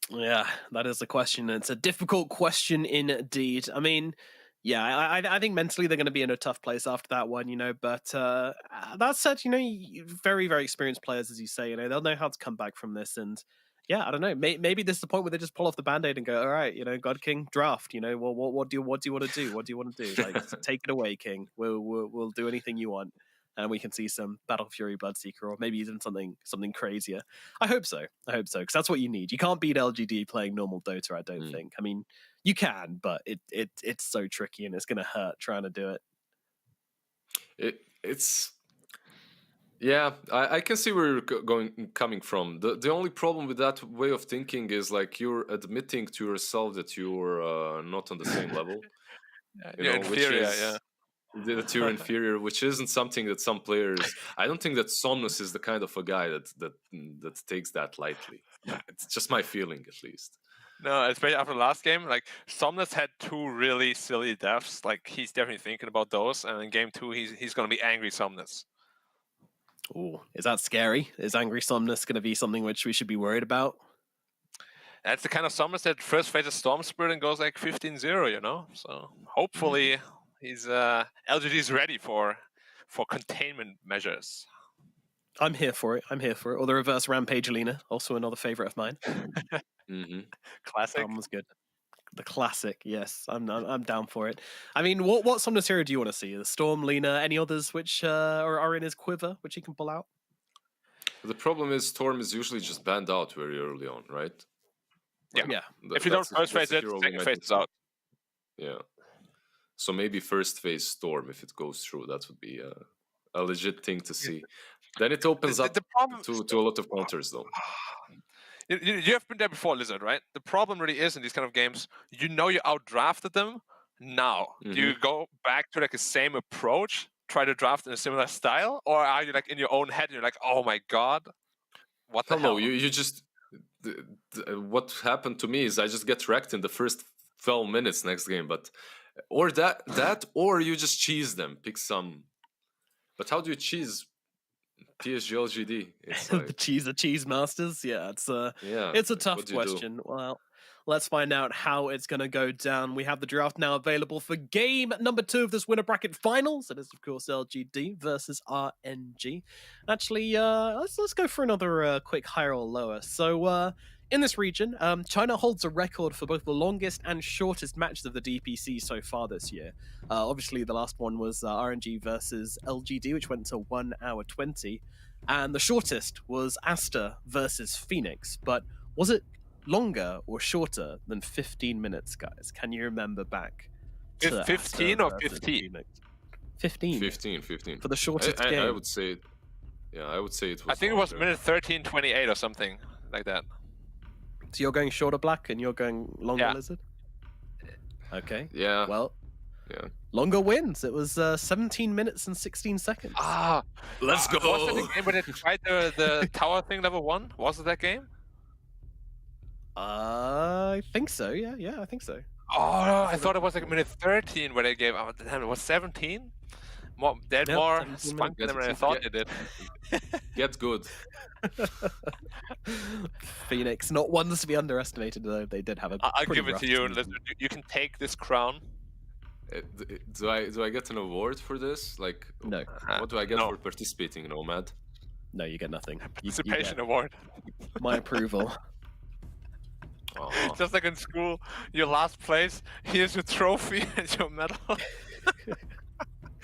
Speaker 2: Yeah, that is the question. It's a difficult question indeed. I mean, yeah, I think mentally they're going to be in a tough place after that one, but that said, very, very experienced players, as you say, they'll know how to come back from this. And yeah, I don't know, maybe this is the point where they just pull off the Band-Aid and go, all right, God King, draft, well, what do you want to do? What do you want to do? Like, take it away, King. We'll do anything you want. And we can see some Battle Fury Bloodseeker, or maybe even something crazier. I hope so, because that's what you need. You can't beat LGD playing normal Dota, I don't think. I mean, you can, but it's so tricky, and it's going to hurt trying to do it.
Speaker 1: It's yeah, I can see where you're coming from. The only problem with that way of thinking is like you're admitting to yourself that you're not on the same level.
Speaker 3: You're inferior,
Speaker 1: that you're inferior, which isn't something that some players. I don't think that Somnus is the kind of a guy that takes that lightly. It's just my feeling, at least.
Speaker 3: No, especially after the last game, like Somnus had 2 really silly deaths. Like, he's definitely thinking about those, and in game 2, he's going to be angry Somnus.
Speaker 2: Oh, is that scary? Is angry Somnus going to be something which we should be worried about?
Speaker 3: That's the kind of Somnus that first faces Storm Spirit and goes like 15-0, So hopefully he's LGD's ready for containment measures.
Speaker 2: I'm here for it. Or the reverse Rampage Alina, also another favorite of mine.
Speaker 3: Classic.
Speaker 2: Was good. The classic, yes. I'm down for it. I mean, what Somnus hero do you want to see? The Storm, Lina, any others which are in his quiver, which he can pull out?
Speaker 1: The problem is Storm is usually just banned out very early on, right?
Speaker 3: Yeah. If you don't first phase it, second phase is out.
Speaker 1: Yeah. So maybe first phase Storm, if it goes through, that would be a legit thing to see. Then it opens up to a lot of counters, though.
Speaker 3: You have been there before, Lizard, right? The problem really is in these kind of games, you outdrafted them. Now, do you go back to like the same approach, try to draft in a similar style, or are you like in your own head and you're like, oh my god, what the hell?
Speaker 1: No, you just what happened to me is I just get wrecked in the first 12 minutes next game, but or that or you just cheese them, pick some. But how do you cheese PSG.LGD? It's
Speaker 2: The
Speaker 1: like,
Speaker 2: cheese masters. Yeah, it's a
Speaker 1: like,
Speaker 2: tough
Speaker 1: what do you do?
Speaker 2: question. Well, let's find out how it's going to go down. We have the draft now available for game number 2 of this winner bracket finals. It is, of course, LGD versus RNG. Actually, let's go for another quick higher or lower. So, in this region, China holds a record for both the longest and shortest matches of the DPC so far this year. Obviously, the last one was RNG versus LGD, which went to 1 hour 20. And the shortest was Aster versus Phoenix. But was it longer or shorter than 15 minutes, guys? Can you remember back to
Speaker 3: 15
Speaker 2: Aster
Speaker 3: or
Speaker 2: versus
Speaker 3: 15?
Speaker 2: Phoenix? 15.
Speaker 1: 15.
Speaker 2: For the shortest game.
Speaker 1: I would say, I would say it was.
Speaker 3: I think it was
Speaker 1: longer.
Speaker 3: minute 13:28 or something like that.
Speaker 2: So you're going shorter, Black, and you're going longer,
Speaker 3: Yeah.
Speaker 2: Lizard? Okay.
Speaker 1: Yeah.
Speaker 2: Well,
Speaker 1: Yeah.
Speaker 2: longer wins. It was 17 minutes and 16 seconds.
Speaker 3: Ah,
Speaker 1: Let's go.
Speaker 3: Was that the game when they tried the tower thing level 1? Was it that game?
Speaker 2: I think so. Yeah, I think so.
Speaker 3: Oh, I thought it was like minute 13 where they gave out. Damn, it was 17. More, they had
Speaker 2: Yep,
Speaker 3: more
Speaker 2: 17
Speaker 3: spunk
Speaker 1: minutes.
Speaker 3: than I thought they did.
Speaker 1: Get good.
Speaker 2: Phoenix, not ones to be underestimated, though. They did have a.
Speaker 3: I'll
Speaker 2: pretty
Speaker 3: give it
Speaker 2: rough
Speaker 3: to you.
Speaker 2: season.
Speaker 3: Listen, you can take this crown.
Speaker 1: Do I get an award for this? Like,
Speaker 2: No.
Speaker 1: what do I get
Speaker 3: No.
Speaker 1: for participating, Nomad?
Speaker 2: No, you get nothing. You
Speaker 3: Participation
Speaker 2: get
Speaker 3: award.
Speaker 2: my approval.
Speaker 1: Aw.
Speaker 3: Just like in school, your last place, here's your trophy and your medal.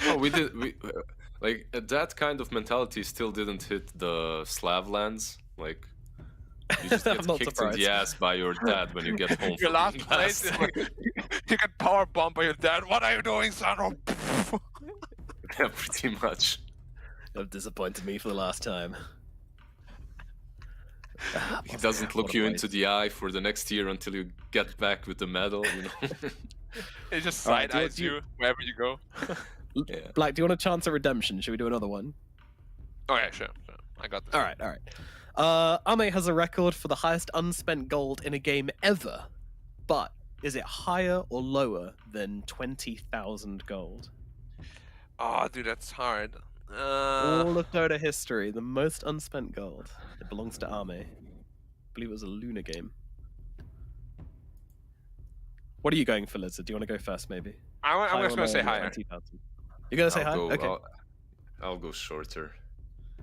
Speaker 1: Oh, we did. Like that kind of mentality still didn't hit the Slav lands. Like, you just
Speaker 2: I'm
Speaker 1: get
Speaker 2: not
Speaker 1: kicked in
Speaker 2: surprised.
Speaker 1: the ass by your dad when you get home.
Speaker 3: Your
Speaker 1: from
Speaker 3: last
Speaker 1: class.
Speaker 3: place, you get power bombed by your dad. What are you doing, Sandro?
Speaker 1: Yeah, pretty much.
Speaker 2: You've disappointed me for the last time.
Speaker 1: He doesn't look
Speaker 2: What a
Speaker 1: you
Speaker 2: place.
Speaker 1: into the eye for the next year until you get back with the medal. You know.
Speaker 3: He just
Speaker 2: Alright,
Speaker 3: side eyes
Speaker 2: do you-
Speaker 3: you wherever you go.
Speaker 1: Yeah.
Speaker 2: Black, do you want a chance at redemption? Should we do another one?
Speaker 3: Oh yeah, sure. I got this.
Speaker 2: All right. Ame has a record for the highest unspent gold in a game ever, but is it higher or lower than 20,000 gold?
Speaker 3: Oh, dude, that's hard.
Speaker 2: All of Dota history, the most unspent gold. It belongs to Ame. I believe it was a Luna game. What are you going for, Lizard? Do you want to go first, maybe?
Speaker 3: I'm
Speaker 2: Higher
Speaker 3: just
Speaker 2: or
Speaker 3: gonna say
Speaker 2: lower than
Speaker 3: higher.
Speaker 2: 20,000? You're gonna say higher? Okay.
Speaker 1: I'll go shorter.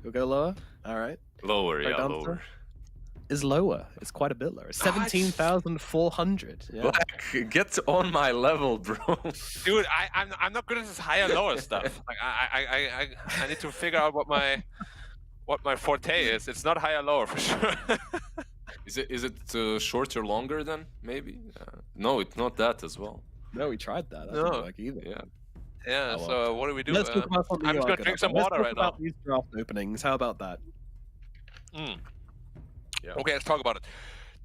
Speaker 2: You'll go lower? All right.
Speaker 1: Lower,
Speaker 2: Right
Speaker 1: yeah,
Speaker 2: answer?
Speaker 1: lower.
Speaker 2: Is lower. It's quite a bit lower. 17,400. Yeah.
Speaker 1: Black, get on my level, bro.
Speaker 3: Dude, I'm not good at this higher lower stuff. Like I need to figure out what my forte is. It's not higher lower for sure.
Speaker 1: Is it shorter, longer then? Maybe. No, it's not that as well.
Speaker 2: No, we tried that. That
Speaker 3: No.
Speaker 2: didn't work either.
Speaker 1: Yeah.
Speaker 3: Yeah.
Speaker 2: Oh, well.
Speaker 3: So what do we do?
Speaker 2: Let's talk about something
Speaker 3: I'm
Speaker 2: you
Speaker 3: just
Speaker 2: are
Speaker 3: gonna
Speaker 2: good
Speaker 3: drink
Speaker 2: at.
Speaker 3: some
Speaker 2: Let's
Speaker 3: water
Speaker 2: talk
Speaker 3: right
Speaker 2: about
Speaker 3: now.
Speaker 2: these draft openings. How about that?
Speaker 3: Mm.
Speaker 1: Yeah.
Speaker 3: Okay, let's talk about it.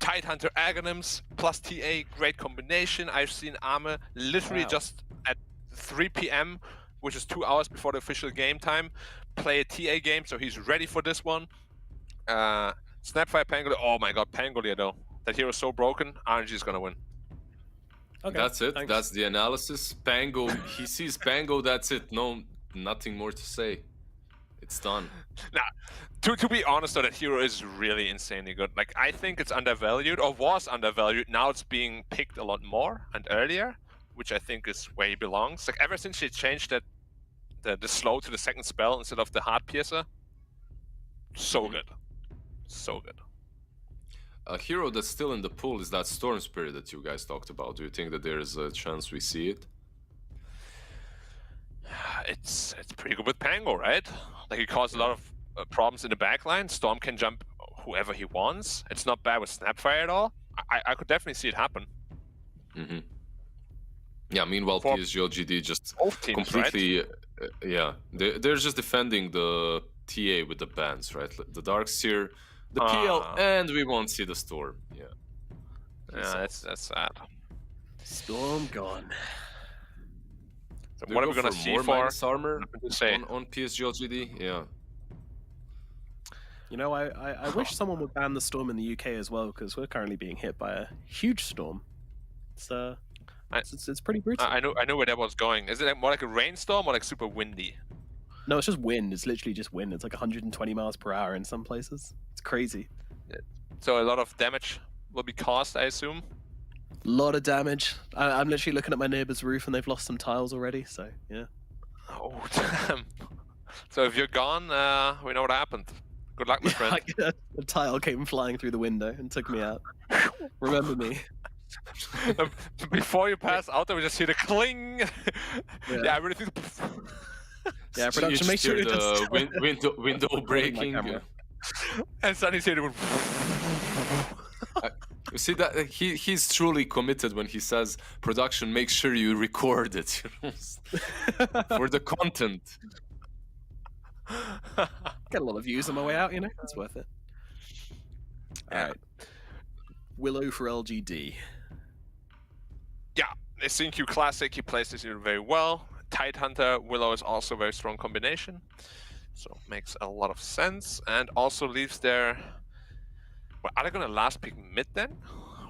Speaker 3: Tidehunter Aghanims plus TA, great combination. I've seen Ame literally
Speaker 2: Wow.
Speaker 3: just at 3 p.m., which is 2 hours before the official game time, play a TA game, so he's ready for this one. Snapfire Pangolier. Oh my god, Pangolier though. That hero's so broken, RNG is gonna win.
Speaker 2: Okay.
Speaker 1: That's it.
Speaker 2: thanks.
Speaker 1: That's the analysis. Pango, he sees Pango. That's it. No, nothing more to say. It's done.
Speaker 3: To be honest though, that hero is really insanely good. Like I think it's undervalued, or was undervalued. Now it's being picked a lot more and earlier, which I think is where he belongs. Like ever since she changed that the slow to the second spell instead of the heart piercer, so good. So good.
Speaker 1: A hero that's still in the pool is that Storm Spirit that you guys talked about. Do you think that there is a chance we see it?
Speaker 3: It's pretty good with Pango, right? Like he caused a lot of problems in the backline. Storm can jump whoever he wants. It's not bad with Snapfire at all. I could definitely see it happen.
Speaker 1: Mm-hmm. Yeah. Meanwhile,
Speaker 3: For
Speaker 1: PSG.LGD just
Speaker 3: both teams,
Speaker 1: completely. Yeah, they're just defending the TA with the bans, right? The Darkseer, the PL, and we won't see the Storm. Yeah.
Speaker 3: right? Yeah, that's sad.
Speaker 2: Storm gone.
Speaker 3: So
Speaker 1: Do
Speaker 3: what
Speaker 1: you
Speaker 3: are we
Speaker 1: go
Speaker 3: gonna
Speaker 1: for
Speaker 3: see
Speaker 1: more
Speaker 3: for?
Speaker 1: minus armor
Speaker 3: Nothing to say.
Speaker 1: on PSG.LGD? Yeah.
Speaker 2: You know, I wish someone would ban the storm in the UK as well, because we're currently being hit by a huge storm. It's pretty brutal.
Speaker 3: I know where that was going. Is it more like a rainstorm or like super windy?
Speaker 2: No, it's just wind. It's literally just wind. It's like 120 miles per hour in some places. It's crazy.
Speaker 3: So a lot of damage will be caused, I assume.
Speaker 2: A lot of damage. I'm literally looking at my neighbor's roof, and they've lost some tiles already. So yeah.
Speaker 3: Oh damn! So if you're gone, we know what happened. Good luck, my friend.
Speaker 2: Like, a tile came flying through the window and took me out. Remember me.
Speaker 3: Before you pass out, we just hear the cling. Yeah, I really think.
Speaker 2: Yeah, production. Make sure
Speaker 1: the window breaking.
Speaker 3: And suddenly see it.
Speaker 1: You see that he's truly committed when he says, "Production, make sure you record it for the content."
Speaker 2: Get a lot of views on my way out, you know. It's worth it. All right. Willow for LGD.
Speaker 3: Yeah, the CQ Classic, he plays this unit very well. Tidehunter, Willow is also a very strong combination. So makes a lot of sense. And also leaves their... Well, are they going to last pick mid then?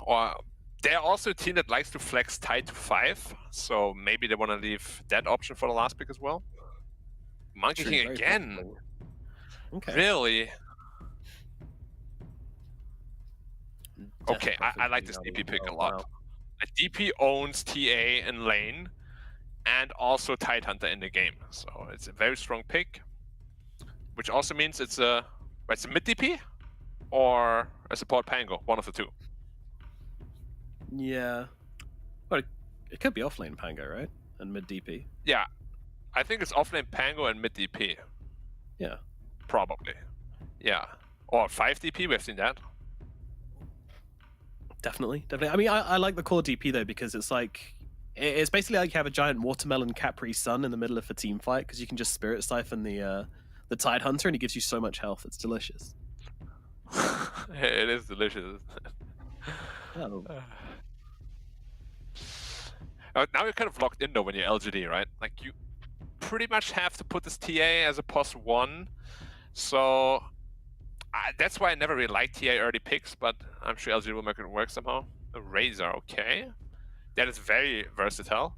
Speaker 3: Or they're also a team that likes to flex Tide to 5. So maybe they want to leave that option for the last pick as well. Monkey King again?
Speaker 2: Okay.
Speaker 3: Really? Okay, I like this DP pick a lot. A DP owns TA and lane, and also Tidehunter in the game. So it's a very strong pick, which also means it's a mid DP or a support Pango, one of the two.
Speaker 2: Yeah. Well, it could be offlane Pango, right? And mid DP.
Speaker 3: Yeah, I think it's offlane Pango and mid DP.
Speaker 2: Yeah.
Speaker 3: Probably. Yeah. Or 5 DP, we've seen that.
Speaker 2: Definitely. I mean, I like the core DP though, because it's like, it's basically like you have a giant watermelon Capri Sun in the middle of a team fight, because you can just Spirit Siphon the Tidehunter and he gives you so much health. It's delicious.
Speaker 3: It is delicious.
Speaker 2: Oh.
Speaker 3: Now you're kind of locked in though when you're LGD, right? Like you pretty much have to put this TA as a +1. So that's why I never really liked TA early picks, but I'm sure LGD will make it work somehow. A Razor, okay. That is very versatile.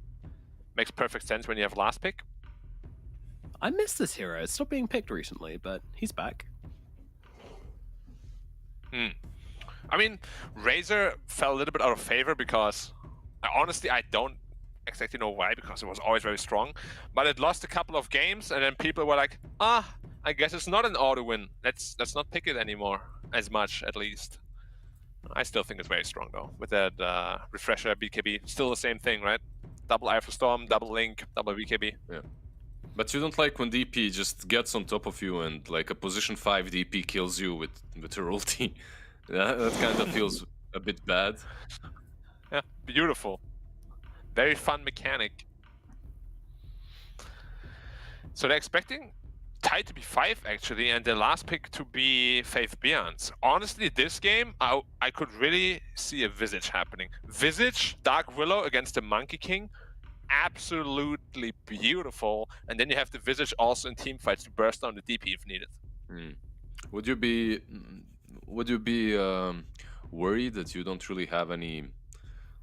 Speaker 3: Makes perfect sense when you have last pick.
Speaker 2: I miss this hero. It's stopped being picked recently, but he's back.
Speaker 3: I mean, Razor fell a little bit out of favor because honestly, I don't exactly know why, because it was always very strong. But it lost a couple of games, and then people were like, I guess it's not an auto win. Let's not pick it anymore, as much at least. I still think it's very strong though, with that refresher BKB. Still the same thing, right? Double Alpha Storm, double Link, double BKB.
Speaker 1: Yeah. But you don't like when DP just gets on top of you and like a position 5 DP kills you with her ulti. That kind of feels a bit bad.
Speaker 3: Yeah, beautiful. Very fun mechanic. So they're expecting Tide to be 5 actually, and the last pick to be Faith Beyonds. Honestly, this game, I could really see a Visage happening. Visage, Dark Willow against the Monkey King. Absolutely beautiful. And then you have the Visage also in team fights to burst down the DP if needed.
Speaker 1: Would you be worried that you don't really have any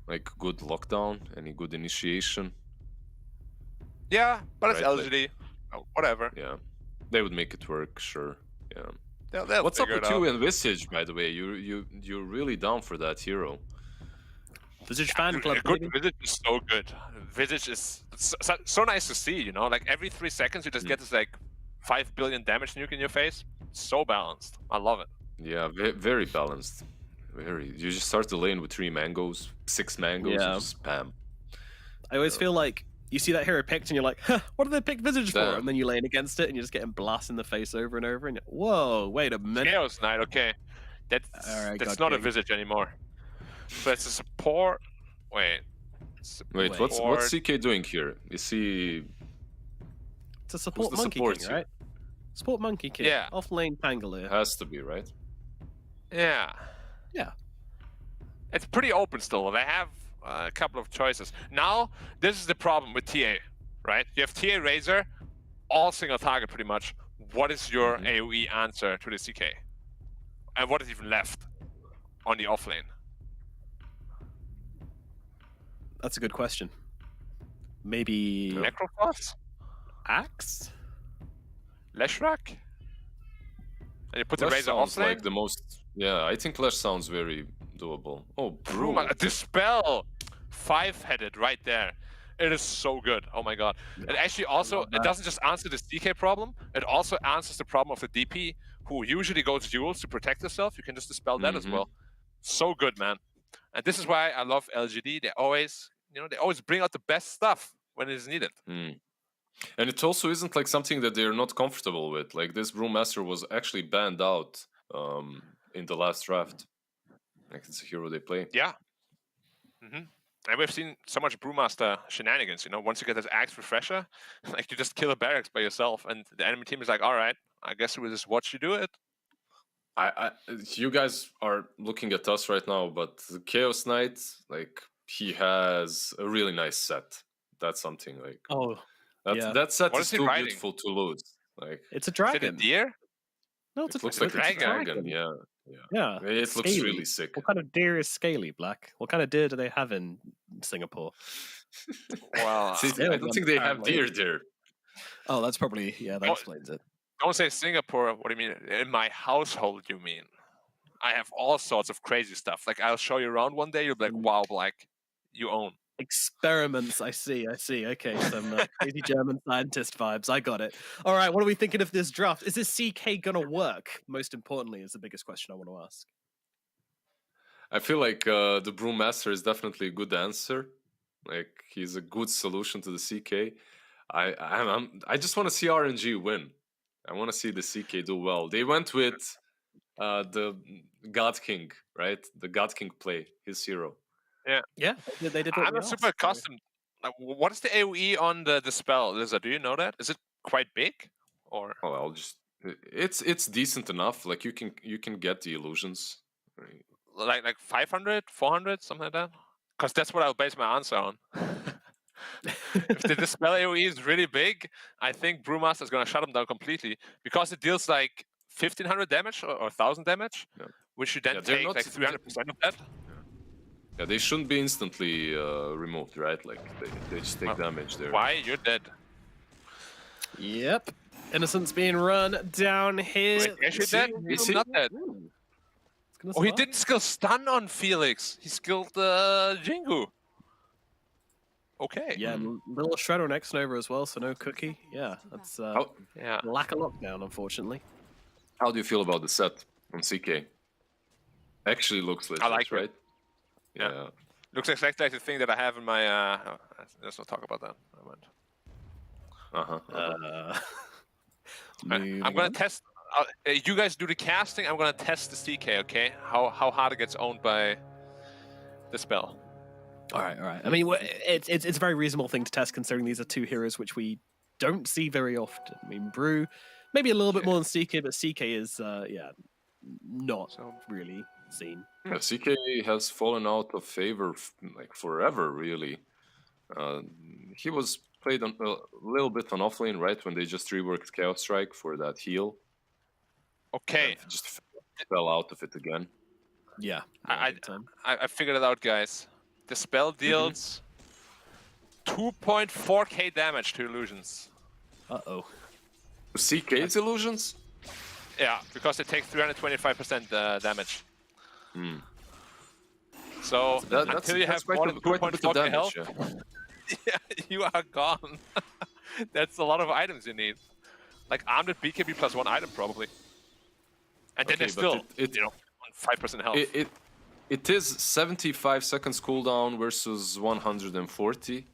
Speaker 1: like good lockdown, any good initiation?
Speaker 3: Yeah, but it's
Speaker 1: Right,
Speaker 3: LGD. Oh, whatever.
Speaker 1: Yeah, they would make it work, sure. Yeah.
Speaker 3: They'll
Speaker 1: What's up
Speaker 3: figure
Speaker 1: with
Speaker 3: it
Speaker 1: you
Speaker 3: out.
Speaker 1: and Visage, by the way? You're really down for that hero.
Speaker 2: Visage fan club.
Speaker 3: Good Visage is so good. Visage is so nice to see, you know? Like every 3 seconds you just get this like 5 billion damage nuke in your face. So balanced. I love it.
Speaker 1: Yeah, very balanced. Very. You just start the lane with 3 mangoes, 6 mangoes,
Speaker 2: Yeah.
Speaker 1: and just spam.
Speaker 2: I always feel like you see that hero picked and you're like, huh, what did they pick Visage for?
Speaker 1: Damn.
Speaker 2: And then you lane against it and you're just getting blasted in the face over and over. And you're, whoa, wait a minute.
Speaker 3: Chaos Knight, okay. That's
Speaker 2: Alright,
Speaker 3: that's
Speaker 2: God
Speaker 3: not a
Speaker 2: King.
Speaker 3: Visage anymore. So it's a support. Wait.
Speaker 1: Wait,
Speaker 2: Wait.
Speaker 1: what's CK doing here? Is he?
Speaker 2: It's a support
Speaker 1: the
Speaker 2: Monkey
Speaker 1: support
Speaker 2: King,
Speaker 1: here?
Speaker 2: right? Support Monkey King.
Speaker 3: Yeah.
Speaker 2: Off lane Pangolier.
Speaker 1: Has to be, right?
Speaker 3: Yeah.
Speaker 2: Yeah.
Speaker 3: It's pretty open still. They have a couple of choices. Now, this is the problem with TA, right? You have TA Razor, all single target pretty much. What is your AoE answer to the CK? And what is even left on the off lane?
Speaker 2: That's a good question. Maybe
Speaker 3: Necrophos?
Speaker 2: Axe?
Speaker 3: Leshrac? And you put the
Speaker 1: Flash
Speaker 3: Razor off
Speaker 1: sounds
Speaker 3: lane?
Speaker 1: like the most. Yeah, I think Flash sounds very doable. Oh, Brew.
Speaker 3: Dispel! 5-headed right there. It is so good. Oh my god. It actually also, it doesn't just answer this DK problem, it also answers the problem of the DP, who usually goes duels to protect herself. You can just dispel that as well. So good, man. And this is why I love LGD. They always, they always bring out the best stuff when it is needed.
Speaker 1: And it also isn't like something that they're not comfortable with. Like this Brewmaster was actually banned out in the last draft. Like it's a hero they play.
Speaker 3: Yeah. And we've seen so much Brewmaster shenanigans, once you get this Axe Refresher, like you just kill a barracks by yourself and the enemy team is like, all right, I guess we'll just watch you do it.
Speaker 1: You guys are looking at us right now, but the Chaos Knight, like he has a really nice set. That's something like that set is too beautiful to lose. Like
Speaker 2: it's a
Speaker 3: Is
Speaker 2: dragon.
Speaker 3: it a deer?
Speaker 2: No, it's
Speaker 1: it looks like a dragon. Yeah. It looks
Speaker 2: scaly.
Speaker 1: really sick.
Speaker 2: What kind of deer is scaly, Black? What kind of deer do they have in Singapore?
Speaker 3: Well,
Speaker 1: I don't think they have deer there.
Speaker 2: Oh, that's probably that explains it.
Speaker 3: Don't say Singapore. What do you mean? In my household, you mean? I have all sorts of crazy stuff. Like I'll show you around one day. You'll be like, "Wow, Black, you own."
Speaker 2: Experiments. I see. Okay, some crazy German scientist vibes. I got it. All right, what are we thinking of this draft? Is this CK gonna work? Most importantly, is the biggest question I want to ask.
Speaker 1: I feel like the Brewmaster is definitely a good answer. Like he's a good solution to the CK. I just want to see RNG win. I want to see the CK do well. They went with the God King, right? The God King play, his hero.
Speaker 2: Yeah, they did.
Speaker 3: I'm not super accustomed. Like, what is the AOE on the spell, Lizard? Do you know that? Is it quite big, or?
Speaker 1: Oh, I'll just. It's decent enough. Like you can get the illusions. Right?
Speaker 3: Like 500, 400, something like that. Because that's what I'll base my answer on. If the dispel AOE is really big, I think Brewmaster is going to shut him down completely because it deals like 1500 damage or 1000 damage, which you then take like 300% of that.
Speaker 1: Yeah, they shouldn't be instantly removed, right? Like they just take damage there.
Speaker 3: Why? You're dead.
Speaker 2: Yep. Innocent's being run down here.
Speaker 3: Wait, is he dead? He's not dead. Oh, he didn't skill stun on Felix. He skilled Jingu. Okay.
Speaker 2: Yeah, little Shredder next Nova as well, so no cookie. Yeah, that's lack of lockdown, unfortunately.
Speaker 1: How do you feel about the set on CK? Actually looks legit,
Speaker 3: I like
Speaker 1: right?
Speaker 3: It. Yeah. Looks exactly like the thing that I have in my... let's not talk about that. I'm going to test... you guys do the casting, I'm going to test the CK, okay? How hard it gets owned by the spell.
Speaker 2: All right. I mean, it's a very reasonable thing to test, considering these are two heroes which we don't see very often. I mean, Brew, maybe a little bit more than CK, but CK is, not really seen.
Speaker 1: Yeah, CK has fallen out of favor like forever, really. He was played a little bit on offlane, right, when they just reworked Chaos Strike for that heal.
Speaker 3: Okay.
Speaker 1: Just fell out of it again.
Speaker 2: Yeah.
Speaker 3: I figured it out, guys. The spell deals 2.4k damage to illusions.
Speaker 2: Uh-oh.
Speaker 1: CK's illusions?
Speaker 3: Yeah, because they take 325% damage. So until you have more than 2.4k health, you are gone. That's a lot of items you need. Like armed with BKB plus 1 item probably. And then they're still, on 5% health.
Speaker 1: It is 75 seconds cooldown versus 140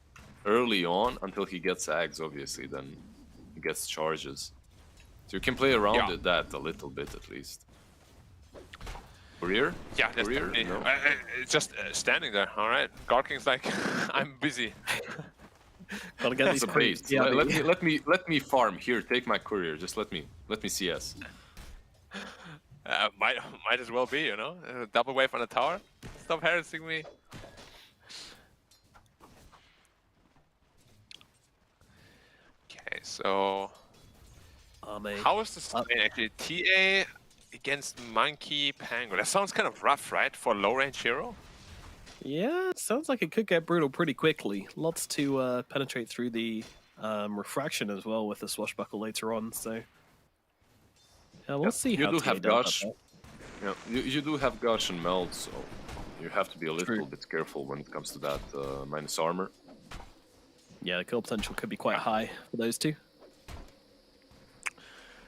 Speaker 1: early on until he gets Ags, obviously, then he gets charges. So you can play around that a little bit at least. Courier?
Speaker 3: Yeah, that's
Speaker 1: Courier?
Speaker 3: No. It's just standing there, alright. God King's like, I'm busy.
Speaker 2: Gotta get these
Speaker 1: bait. Yeah, let me farm here, take my courier, just let me CS.
Speaker 3: Might as well be, double wave on the tower. Stop harassing me. Okay, so how is this lane actually? TA, against Monkey Pango. That sounds kind of rough, right, for a low-range hero?
Speaker 2: Yeah, it sounds like it could get brutal pretty quickly. Lots to penetrate through the refraction as well with the swashbuckle later on, so... Yeah, we'll see
Speaker 1: You
Speaker 2: how
Speaker 1: do
Speaker 2: TA
Speaker 1: have
Speaker 2: does
Speaker 1: Gush.
Speaker 2: that,
Speaker 1: Yeah, you do have Gush and Meld, so you have to be a little
Speaker 2: True.
Speaker 1: bit careful when it comes to that minus armor.
Speaker 2: Yeah, the kill potential could be quite high for those two.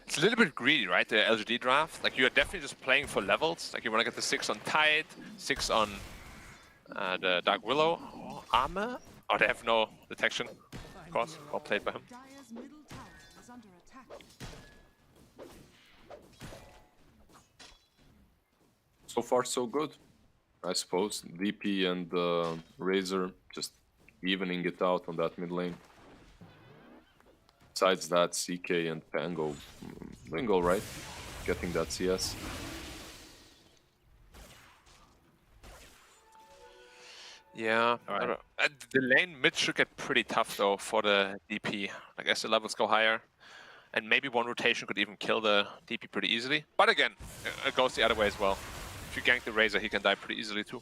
Speaker 3: It's a little bit greedy, right, the LGD draft? Like, you're definitely just playing for levels. Like, you want to get the 6 on Tide, 6 on the Dark Willow. Oh, armor? Oh, they have no detection, of course. Well played by him.
Speaker 4: Dire's middle tower is under attack.
Speaker 1: So far, so good, I suppose. DP and Razor just evening it out on that mid lane. Besides that, CK and Pango doing all right, getting that CS.
Speaker 3: Yeah, I don't know. The lane mid should get pretty tough though for the DP. Like as the levels go higher, and maybe one rotation could even kill the DP pretty easily. But again, it goes the other way as well. If you gank the Razor, he can die pretty easily too.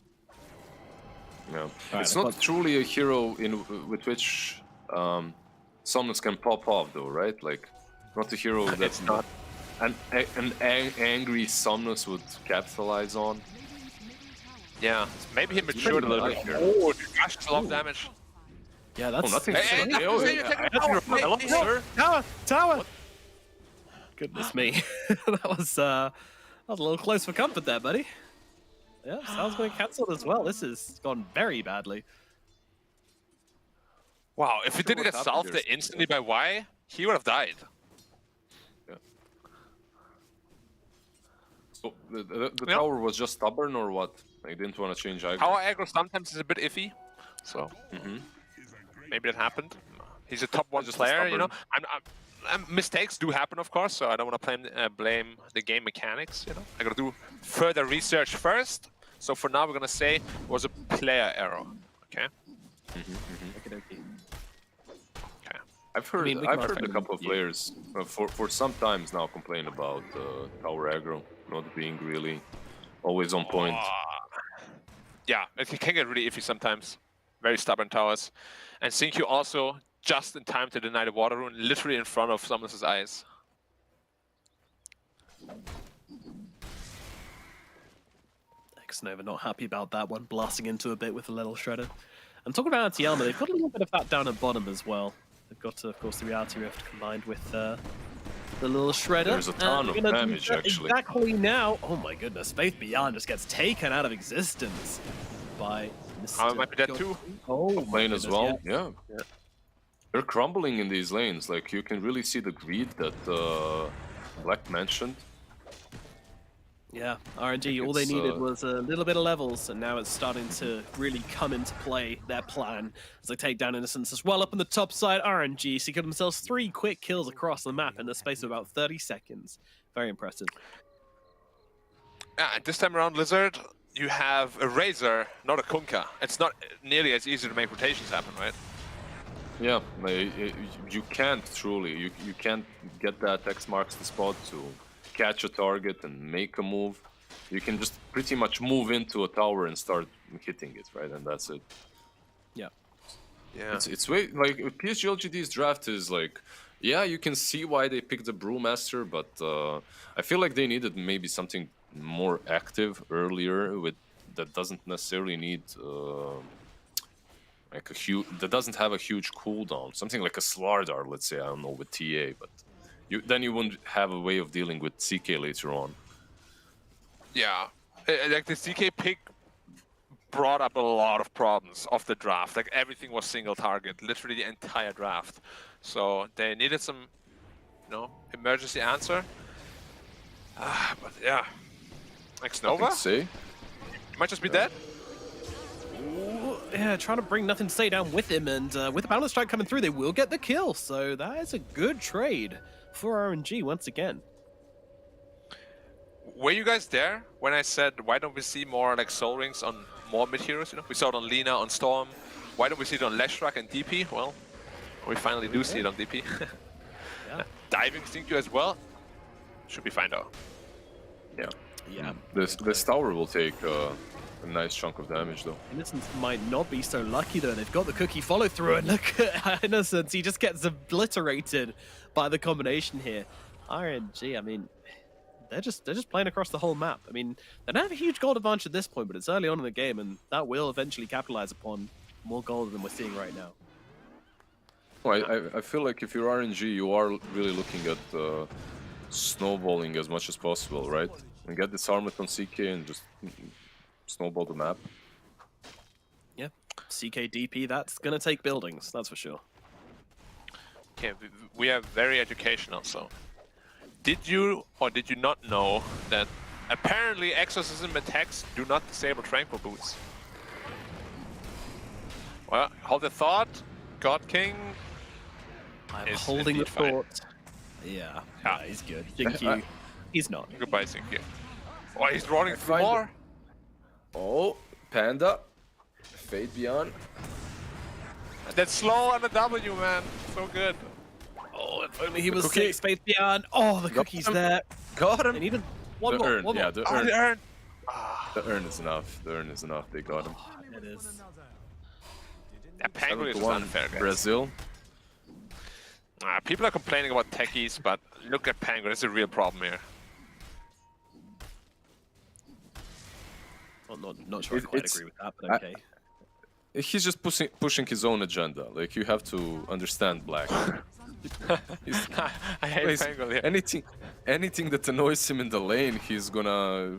Speaker 1: Yeah,
Speaker 2: Right,
Speaker 1: it's not truly a hero with which summons can pop off, though, right? Like, not a hero that's
Speaker 3: It's not.
Speaker 1: an angry Somnus would capitalize on.
Speaker 3: Yeah, maybe he matured a little bit
Speaker 1: pretty
Speaker 3: here.
Speaker 1: nice.
Speaker 3: Oh, gosh, a lot of damage.
Speaker 2: Yeah, that's...
Speaker 1: Oh, nothing.
Speaker 3: Hey, hey,
Speaker 1: Oh,
Speaker 3: hey,
Speaker 1: yeah,
Speaker 3: take it
Speaker 1: I
Speaker 3: out.
Speaker 1: have your- hello,
Speaker 3: Hey,
Speaker 1: sir.
Speaker 2: Tower! Tower! Goodness me. that was a little close for comfort there, buddy. Yeah, Sal's going to cancel as well. This has gone very badly.
Speaker 3: Wow, if he didn't
Speaker 1: what
Speaker 3: get
Speaker 1: happened
Speaker 3: solved
Speaker 1: there.
Speaker 3: instantly by Y, he would have died.
Speaker 1: So the
Speaker 3: Yeah.
Speaker 1: tower was just stubborn, or what? They didn't want to change aggro.
Speaker 3: Power aggro sometimes is a bit iffy, so maybe that happened. He's a top 1
Speaker 1: Just
Speaker 3: player, you know.
Speaker 1: stubborn.
Speaker 3: Mistakes do happen, of course, so I don't want to blame the game mechanics, you know. I gotta do further research first. So for now, we're gonna say it was a player error. Okay.
Speaker 2: Okey-dokey.
Speaker 3: Okay.
Speaker 1: I've heard,
Speaker 2: mean, we can
Speaker 1: I've
Speaker 2: ask
Speaker 1: heard a
Speaker 2: him.
Speaker 1: couple of players for some times now complain about tower aggro not being really always on point.
Speaker 3: Yeah, it can get really iffy sometimes. Very stubborn towers. And Sync you also just in time to deny the water rune, literally in front of Summon's eyes.
Speaker 2: X-Nova not happy about that one, blasting into a bit with a little shredder. And talking about anti-armor, they've got a little bit of that down at bottom as well. They've got, of course, the Reality Rift combined with the little shredder.
Speaker 1: There's a ton
Speaker 2: And
Speaker 1: of
Speaker 2: we're gonna do
Speaker 1: damage,
Speaker 2: that
Speaker 1: actually.
Speaker 2: Exactly now. Oh my goodness, Faith Beyond just gets taken out of existence by Mr.
Speaker 3: I might be dead too.
Speaker 2: Oh, my
Speaker 1: Lane as
Speaker 2: goodness,
Speaker 1: well,
Speaker 2: yeah.
Speaker 1: yeah. They're crumbling in these lanes. Like, you can really see the greed that Black mentioned.
Speaker 2: Yeah, RNG, all they
Speaker 1: it's,
Speaker 2: needed was a little bit of levels, and now it's starting to really come into play, their plan, as they take down Innocence as well. Up on the top side, RNG secured themselves 3 quick kills across the map in the space of about 30 seconds. Very impressive.
Speaker 3: Yeah, and this time around, Lizard, you have a Razor, not a Kunkka. It's not nearly as easy to make rotations happen, right?
Speaker 1: Yeah, you can't truly. You can't get that X marks the spot to catch a target and make a move. You can just pretty much move into a tower and start hitting it, right? And that's it.
Speaker 2: Yeah.
Speaker 3: Yeah.
Speaker 1: It's way like PSG.LGD's draft is like, yeah, you can see why they picked the Brewmaster, but I feel like they needed maybe something more active earlier with that doesn't necessarily need like a huge that doesn't have a huge cooldown. Something like a Slardar, let's say, I don't know, with TA, but then you wouldn't have a way of dealing with CK later on.
Speaker 3: Yeah. Like the CK pick brought up a lot of problems of the draft. Like everything was single target, literally the entire draft. So they needed some, you know, emergency answer. But yeah. X-Nova?
Speaker 1: Nothing to say.
Speaker 3: Might just be dead.
Speaker 2: Ooh, yeah, trying to bring Nothing to Say down with him, and with the Balance Strike coming through, they will get the kill. So that is a good trade for RNG once again.
Speaker 3: Were you guys there when I said, why don't we see more like Soul Rings on more mid heroes? You know, we saw it on Lina, on Storm. Why don't we see it on Leshrac and DP? Well, we finally do see it on DP.
Speaker 2: Yeah.
Speaker 3: Diving Sync you as well. Should be fine though.
Speaker 1: Yeah.
Speaker 2: Yeah.
Speaker 1: This tower will take a nice chunk of damage though.
Speaker 2: Innocence might not be so lucky though. They've got the cookie follow through, and look at Innocence. He just gets obliterated by the combination here. RNG. I mean, they're just playing across the whole map. I mean, they don't have a huge gold advantage at this point, but it's early on in the game, and that will eventually capitalize upon more gold than we're seeing right now.
Speaker 1: Well, I feel like if you're RNG, you are really looking at snowballing as much as possible, right? And get this armlet on CK and just snowball the map.
Speaker 2: Yeah, CKDP, that's gonna take buildings, that's for sure.
Speaker 3: Okay, we are very educational, so. Did you or did you not know that apparently exorcism attacks do not disable tranquil boots? Well, hold the thought. God King
Speaker 2: I'm
Speaker 3: is
Speaker 2: holding the
Speaker 3: indeed fine.
Speaker 2: thought. Yeah,
Speaker 3: Ah.
Speaker 2: he's good. Jinky, he's not.
Speaker 3: Goodbye, Zinky. Oh, he's running through
Speaker 1: find
Speaker 3: more.
Speaker 1: Oh, Panda. Fade Beyond.
Speaker 3: That's slow on the W, man. So good.
Speaker 2: Oh, if only he was
Speaker 1: cookie.
Speaker 2: 6 space beyond. Oh, the
Speaker 1: Got
Speaker 2: cookie's
Speaker 1: him.
Speaker 2: there.
Speaker 1: Got him!
Speaker 2: And even one
Speaker 1: The
Speaker 2: more.
Speaker 1: urn,
Speaker 2: One
Speaker 1: yeah,
Speaker 2: more.
Speaker 1: the
Speaker 3: Oh,
Speaker 1: urn.
Speaker 3: the urn.
Speaker 1: The urn is enough. The urn is enough. They got him.
Speaker 2: It is.
Speaker 3: That Pangolin is
Speaker 1: 7-1
Speaker 3: unfair, guys.
Speaker 1: Brazil.
Speaker 3: People are complaining about techies, but look at Pangolin. It's a real problem here.
Speaker 2: Well, not sure I
Speaker 1: It-
Speaker 2: quite
Speaker 1: it's-
Speaker 2: agree with that, but okay.
Speaker 1: He's just pushing his own agenda. Like, you have to understand Black. He's-
Speaker 3: I hate
Speaker 1: he's-
Speaker 3: Pangolin here.
Speaker 1: anything that annoys him in the lane, he's gonna,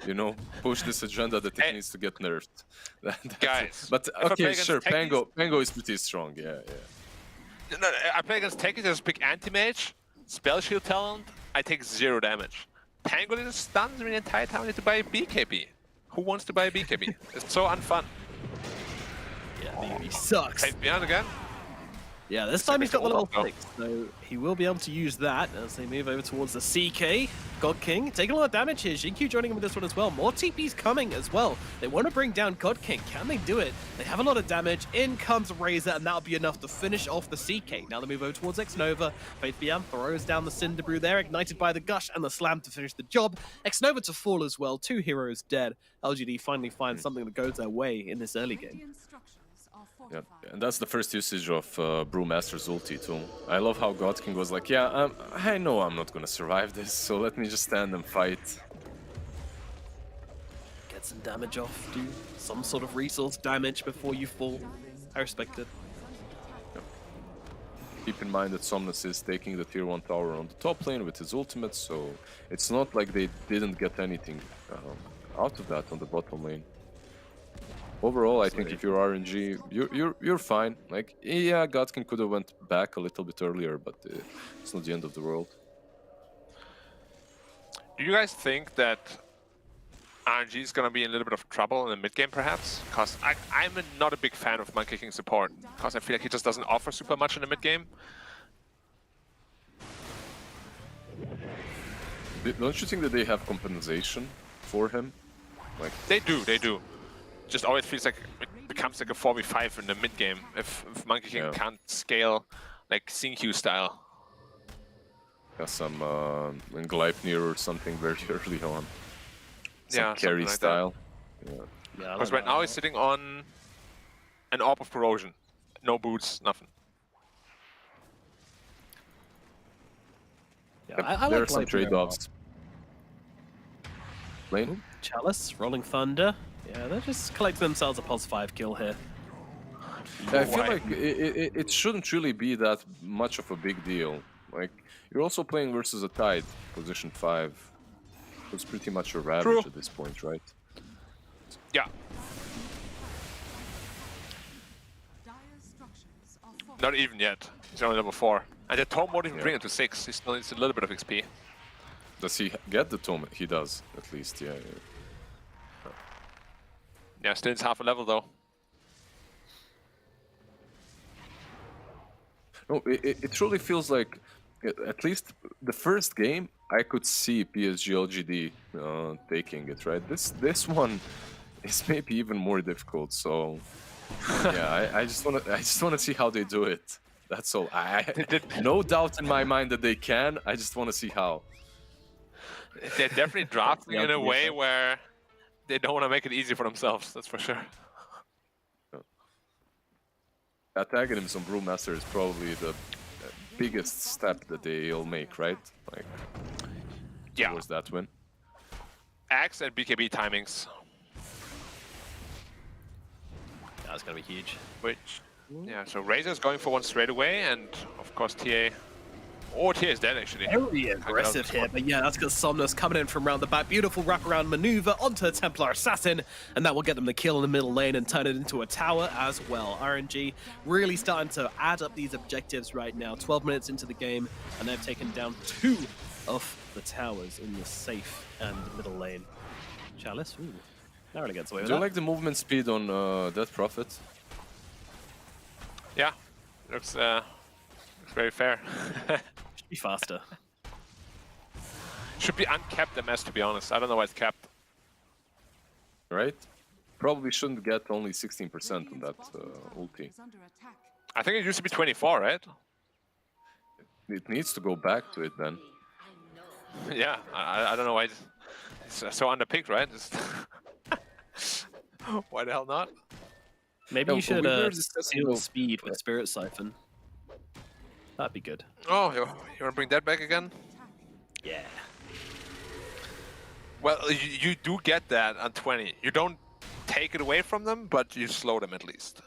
Speaker 1: you know, push this agenda that it
Speaker 3: Hey.
Speaker 1: needs to get nerfed. That's it.
Speaker 3: Guys,
Speaker 1: But
Speaker 3: if I play
Speaker 1: okay,
Speaker 3: against
Speaker 1: sure,
Speaker 3: techies-
Speaker 1: Pango is pretty strong. Yeah.
Speaker 3: No, I play against techies, just pick anti-mage, spell shield talent, I take 0 damage. Pangolin stuns me the entire time I need to buy a BKB. Who wants to buy a BKB? It's so unfun.
Speaker 2: Yeah, he sucks.
Speaker 3: Fade beyond again.
Speaker 2: Yeah, this time he's got the level
Speaker 3: Oh.
Speaker 2: 6, so he will be able to use that as they move over towards the CK. God King taking a lot of damage here. Jinkyu joining him with this one as well. More TP's coming as well. They want to bring down God King. Can they do it? They have a lot of damage. In comes Razor, and that'll be enough to finish off the CK. Now they move over towards Xnova. Faith Biam throws down the Cinder Brew there, ignited by the Gush and the Slam to finish the job. Xnova to fall as well. 2 heroes dead. LGD finally finds something that goes their way in this early game.
Speaker 4: Radiant structures are
Speaker 1: Yeah,
Speaker 4: fortified.
Speaker 1: and that's the first usage of Brewmaster's ulti too. I love how God King was like, yeah, I know I'm not gonna survive this, so let me just stand and fight.
Speaker 2: Get some damage off. Do some sort of resource damage before you fall. I respect it.
Speaker 1: Keep in mind that Somnus is taking the tier 1 tower on the top lane with his ultimate, so it's not like they didn't get anything out of that on the bottom lane. Overall, I think if you're RNG, you're fine. Like, yeah, Godkin could have went back a little bit earlier, but it's not the end of the world.
Speaker 3: Do you guys think that RNG is gonna be in a little bit of trouble in the mid game, perhaps? Because I'm not a big fan of Monkey King support, because I feel like he just doesn't offer super much in the mid game.
Speaker 1: Don't you think that they have compensation for him? Like,
Speaker 3: They do. Just always feels like it becomes like a 4v5 in the mid game if Monkey King
Speaker 1: Yeah.
Speaker 3: can't scale like Xingqiu style.
Speaker 1: got some Gleipnir or something very early on. Some
Speaker 3: Yeah,
Speaker 1: carry
Speaker 3: something like that.
Speaker 1: style. Yeah.
Speaker 2: Yeah,
Speaker 3: Because right now he's sitting on an Orb of Corrosion. No boots, nothing.
Speaker 2: Yeah,
Speaker 1: Yep,
Speaker 2: I
Speaker 1: there
Speaker 2: like
Speaker 1: are some
Speaker 2: Gleipnir a lot.
Speaker 1: trade-offs. Lane?
Speaker 2: Chalice, Rolling Thunder. Yeah, they're just collecting themselves a +5 kill here.
Speaker 1: I feel
Speaker 3: Why?
Speaker 1: like it shouldn't really be that much of a big deal. Like, you're also playing versus a Tide, position 5. It's pretty much a ravage
Speaker 3: True.
Speaker 1: at this point, right?
Speaker 3: Yeah,
Speaker 4: Dire structures are fortified.
Speaker 3: not even yet. He's only level 4. And the Tome won't even
Speaker 1: Yeah.
Speaker 3: bring it to 6. He still needs a little bit of XP.
Speaker 1: Does he get the tome? He does, at least, yeah.
Speaker 3: Yeah, still needs half a level though.
Speaker 1: No, it truly feels like, at least the first game, I could see PSG.LGD taking it, right? This one is maybe even more difficult. So yeah, I just wanna see how they do it. That's all. No doubt in my mind that they can. I just want to see how.
Speaker 3: They're definitely drafting
Speaker 2: Yeah,
Speaker 3: in a
Speaker 2: yeah.
Speaker 3: way where they don't want to make it easy for themselves. That's for sure.
Speaker 1: Attacking him some Brewmaster is probably the biggest step that they'll make, right? Like
Speaker 3: Yeah,
Speaker 1: towards that win.
Speaker 3: Axe and BKB timings,
Speaker 2: That's gonna be huge.
Speaker 3: which yeah. So Razor's going for one straight away, and of course TA. Oh, TA is dead actually.
Speaker 2: Very aggressive here, but yeah, that's because Somnus coming in from round the back. Beautiful wraparound maneuver onto the Templar Assassin, and that will get them the kill in the middle lane and turn it into a tower as well. RNG really starting to add up these objectives right now. 12 minutes into the game, and they've taken down 2 of the towers in the safe and middle lane. Chalice, ooh, narrowly gets away with
Speaker 1: Do you
Speaker 2: that.
Speaker 1: like the movement speed on Death Prophet?
Speaker 3: Yeah, looks very fair.
Speaker 2: Should be faster.
Speaker 3: Should be uncapped MS, to be honest. I don't know why it's capped.
Speaker 1: Right? Probably shouldn't get only 16% on that ulti.
Speaker 4: Is under attack.
Speaker 3: I think it used to be 24, right?
Speaker 1: It needs to go back to it then.
Speaker 3: Yeah, I don't know why it's so underpicked, right? Why the hell not?
Speaker 2: Maybe
Speaker 1: No,
Speaker 2: you should
Speaker 1: we were discussing
Speaker 2: seal
Speaker 1: though-
Speaker 2: speed with Spirit Siphon. That'd be good.
Speaker 3: Oh, you want to bring that back again?
Speaker 2: Yeah.
Speaker 3: Well, you do get that on 20. You don't take it away from them, but you slow them at least.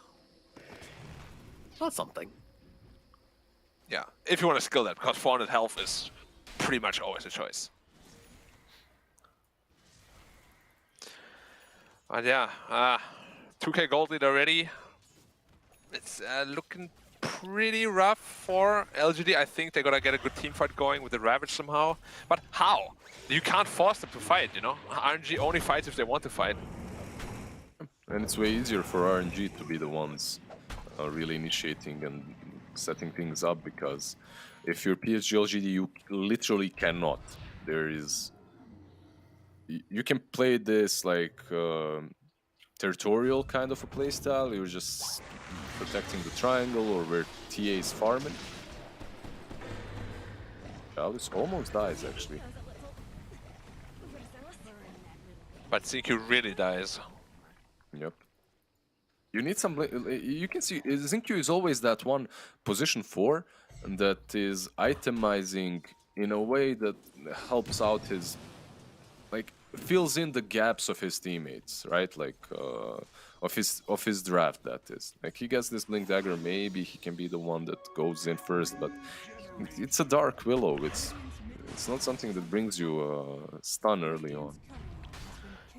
Speaker 2: That's something.
Speaker 3: Yeah, if you want to skill that, because 400 health is pretty much always a choice. But yeah, 2k gold lead already. It's looking pretty rough for LGD. I think they're gonna get a good team fight going with the Ravage somehow. But how? You can't force them to fight, you know? RNG only fights if they want to fight.
Speaker 1: And it's way easier for RNG to be the ones really initiating and setting things up, because if you're PSG.LGD, you literally cannot. There is... You can play this like territorial kind of a playstyle. You're just protecting the triangle or where TA is farming. Chalice almost dies actually.
Speaker 3: But CQ really dies.
Speaker 1: Yep. You need some... You can see Zinkyu is always that one position 4 that is itemizing in a way that helps out his... Like, fills in the gaps of his teammates, right? Like, of his draft, that is. Like, he gets this Blink Dagger, maybe he can be the one that goes in first, but it's a Dark Willow. It's not something that brings you a stun early on.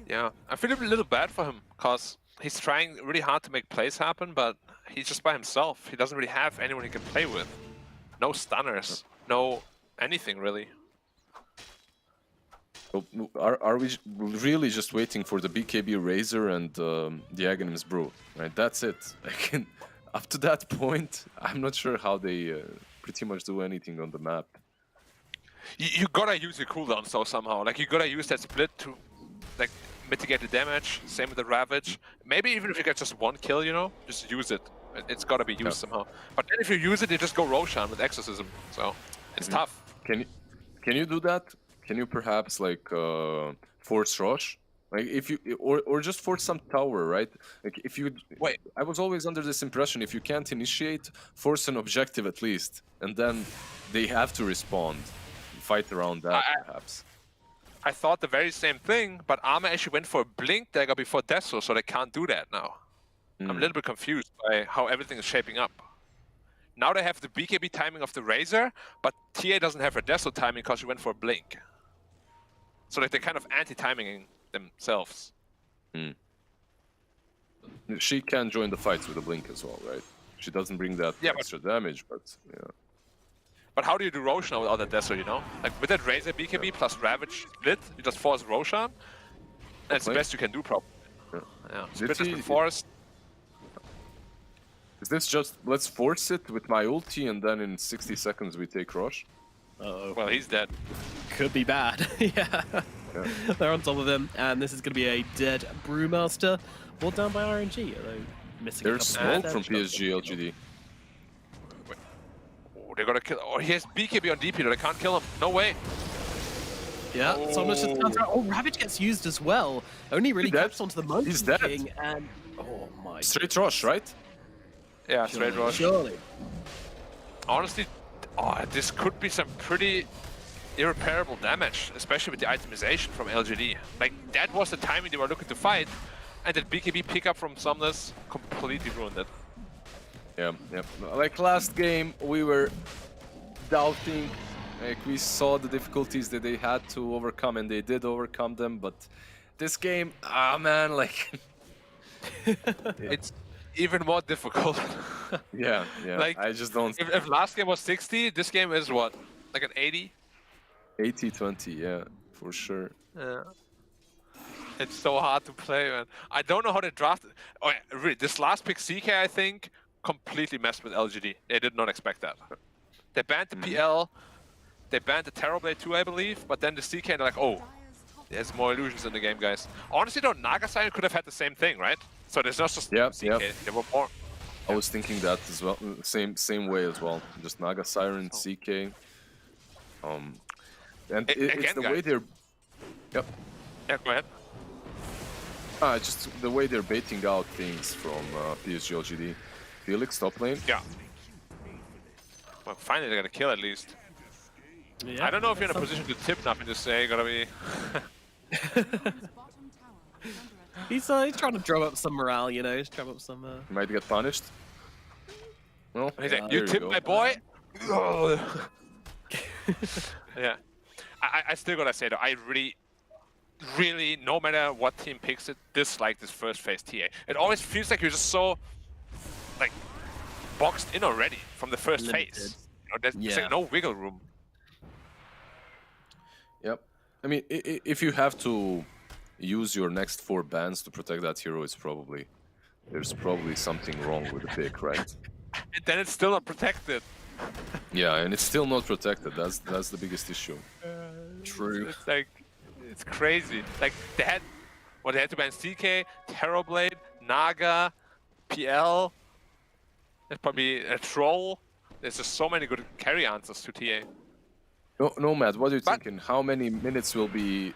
Speaker 3: Yeah, I feel a little bad for him, because he's trying really hard to make plays happen, but he's just by himself. He doesn't really have anyone he can play with. No stunners, no anything really.
Speaker 1: So, are we really just waiting for the BKB Razor and the Aghanim's Brew? Right, that's it. Like, up to that point, I'm not sure how they pretty much do anything on the map.
Speaker 3: You gotta use your cooldown so somehow. Like, you gotta use that split to like mitigate the damage. Same with the Ravage. Maybe even if you get just one kill, you know, just use it. It's gotta be used somehow. But then if you use it, you just go Roshan with Exorcism. So it's tough.
Speaker 1: Can you do that? Can you perhaps like force rush? Like if you or just force some tower, right? Like if you
Speaker 3: Wait.
Speaker 1: I was always under this impression, if you can't initiate, force an objective at least, and then they have to respond. Fight around that perhaps.
Speaker 3: I thought the very same thing, but Arma actually went for a Blink Dagger before Deso, so they can't do that now. I'm a little bit confused by how everything is shaping up. Now they have the BKB timing of the Razor, but TA doesn't have her Deso timing because she went for a Blink. So like they're kind of anti-timing themselves.
Speaker 1: She can join the fights with a blink as well, right? She doesn't bring that extra damage, but yeah.
Speaker 3: But how do you do Roshan without that Deso, you know? Like with that Razor BKB plus Ravage split, you just force Roshan. That's the best you can do, probably. Yeah. Split has been forced.
Speaker 1: Is this just, let's force it with my ulti and then in 60 seconds we take Rosh?
Speaker 2: Uh-oh.
Speaker 3: Well, he's dead.
Speaker 2: Could be bad. Yeah. They're on top of him, and this is going to be a dead Brewmaster. Brought down by RNG, although missing
Speaker 1: There's
Speaker 2: a
Speaker 1: smoke
Speaker 2: couple
Speaker 1: from PSG.LGD.
Speaker 3: Oh, they're gonna kill. Oh, he has BKB on DP, though. They can't kill him. No way.
Speaker 2: Yeah, so much just counter. Oh, Ravage gets used as well. Only really
Speaker 1: dead.
Speaker 2: catches onto the Monkey
Speaker 1: He's dead.
Speaker 2: King, and oh my.
Speaker 1: Straight rush, right?
Speaker 3: Yeah, straight rush.
Speaker 2: Surely.
Speaker 3: Honestly, this could be some pretty irreparable damage, especially with the itemization from LGD. Like, that was the timing they were looking to fight, and that BKB pickup from Sumnus completely ruined it.
Speaker 1: Yeah, yeah. Like last game, we were doubting. Like we saw the difficulties that they had to overcome, and they did overcome them. But this game, man, like
Speaker 3: It's even more difficult.
Speaker 1: yeah, yeah.
Speaker 3: Like,
Speaker 1: I just don't.
Speaker 3: If last game was 60, this game is what? Like an 80?
Speaker 1: 80-20, yeah, for sure.
Speaker 3: Yeah. It's so hard to play, man. I don't know how they drafted. Oh, yeah, really, this last pick, CK, I think, completely messed with LGD. They did not expect that. They banned the PL, they banned the Terrorblade too, I believe, but then the CK, they're like, oh, there's more illusions in the game, guys. Honestly, though, Naga Siren could have had the same thing, right? So there's not just
Speaker 1: Yeah,
Speaker 3: CK,
Speaker 1: yeah.
Speaker 3: there were more.
Speaker 1: I was thinking that as well. Same way as well. Just Naga Siren, CK. And it's
Speaker 3: again,
Speaker 1: the
Speaker 3: guys.
Speaker 1: way they're. Yep.
Speaker 3: Yeah, go ahead.
Speaker 1: Just the way they're baiting out things from PSG.LGD. Felix top lane.
Speaker 3: Yeah. Well, finally, they got a kill at least.
Speaker 2: Yeah,
Speaker 3: I don't know if you're in a position to tip nothing to say. Gotta be.
Speaker 2: He's trying to drum up some morale, you know, just drum up some.
Speaker 1: Might get punished. No.
Speaker 3: He's like,
Speaker 1: there
Speaker 3: you tip
Speaker 1: go.
Speaker 3: my boy. Yeah. I still gotta say though, I really, no matter what team picks it, dislike this first phase TA. It always feels like you're just so, like, boxed in already from the first
Speaker 2: Limited.
Speaker 3: phase. You know, there's
Speaker 2: Yeah.
Speaker 3: like no wiggle room.
Speaker 1: Yep. I mean, if you have to use your next 4 bans to protect that hero, there's probably something wrong with the pick, right?
Speaker 3: And then it's still not protected.
Speaker 1: Yeah, and it's still not protected. That's the biggest issue. True.
Speaker 3: It's like, it's crazy. Like, they had to ban CK, Terrorblade, Naga, PL. There's probably a Troll. There's just so many good carry answers to TA.
Speaker 1: No, Matt. What are you
Speaker 3: But-
Speaker 1: thinking? How many minutes will we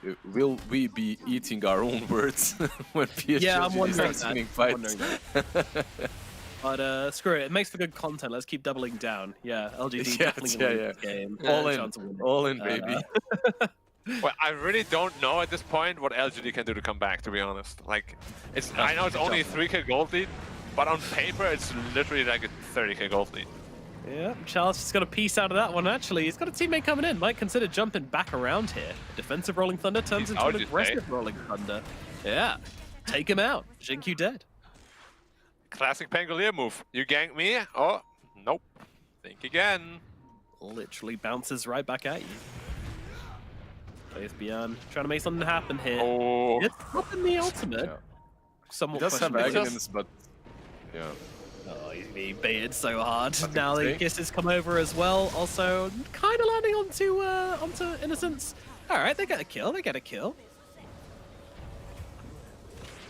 Speaker 1: be eating our own words when PSG
Speaker 2: Yeah, I'm wondering
Speaker 1: starts
Speaker 2: that.
Speaker 1: winning
Speaker 2: I'm
Speaker 1: fights?
Speaker 2: wondering But screw it, it makes for good content. Let's keep doubling down. Yeah, LGD
Speaker 1: Yeah,
Speaker 2: definitely gonna
Speaker 1: yeah,
Speaker 2: win this game.
Speaker 1: All
Speaker 2: No
Speaker 1: in,
Speaker 2: chance of winning.
Speaker 1: all in, baby.
Speaker 3: Well, I really don't know at this point what LGD can do to come back, to be honest. Like, I know it's only a 3k gold lead, but on paper it's literally like a 30k gold lead.
Speaker 2: Yeah, Charles just got a piece out of that one, actually. He's got a teammate coming in. Might consider jumping back around here. Defensive Rolling Thunder turns
Speaker 3: He's
Speaker 2: into
Speaker 3: out,
Speaker 2: an
Speaker 3: you say?
Speaker 2: aggressive Rolling Thunder. Yeah, take him out. Jinkyu dead.
Speaker 3: Classic Pangolier move. You gank me? Oh, nope. Think again.
Speaker 2: Literally bounces right back at you. Plays beyond. Trying to make something happen here.
Speaker 3: Oh,
Speaker 2: It's not in the ultimate.
Speaker 1: Yeah.
Speaker 2: Somewhat
Speaker 1: He does have
Speaker 2: questionable.
Speaker 1: Aghanims, but yeah.
Speaker 2: Oh, he's being baited so hard.
Speaker 1: Nothing
Speaker 2: Now
Speaker 1: to
Speaker 2: the
Speaker 1: say.
Speaker 2: kisses come over as well. Also, kind of landing onto Innocence. All right, they get a kill. They get a kill.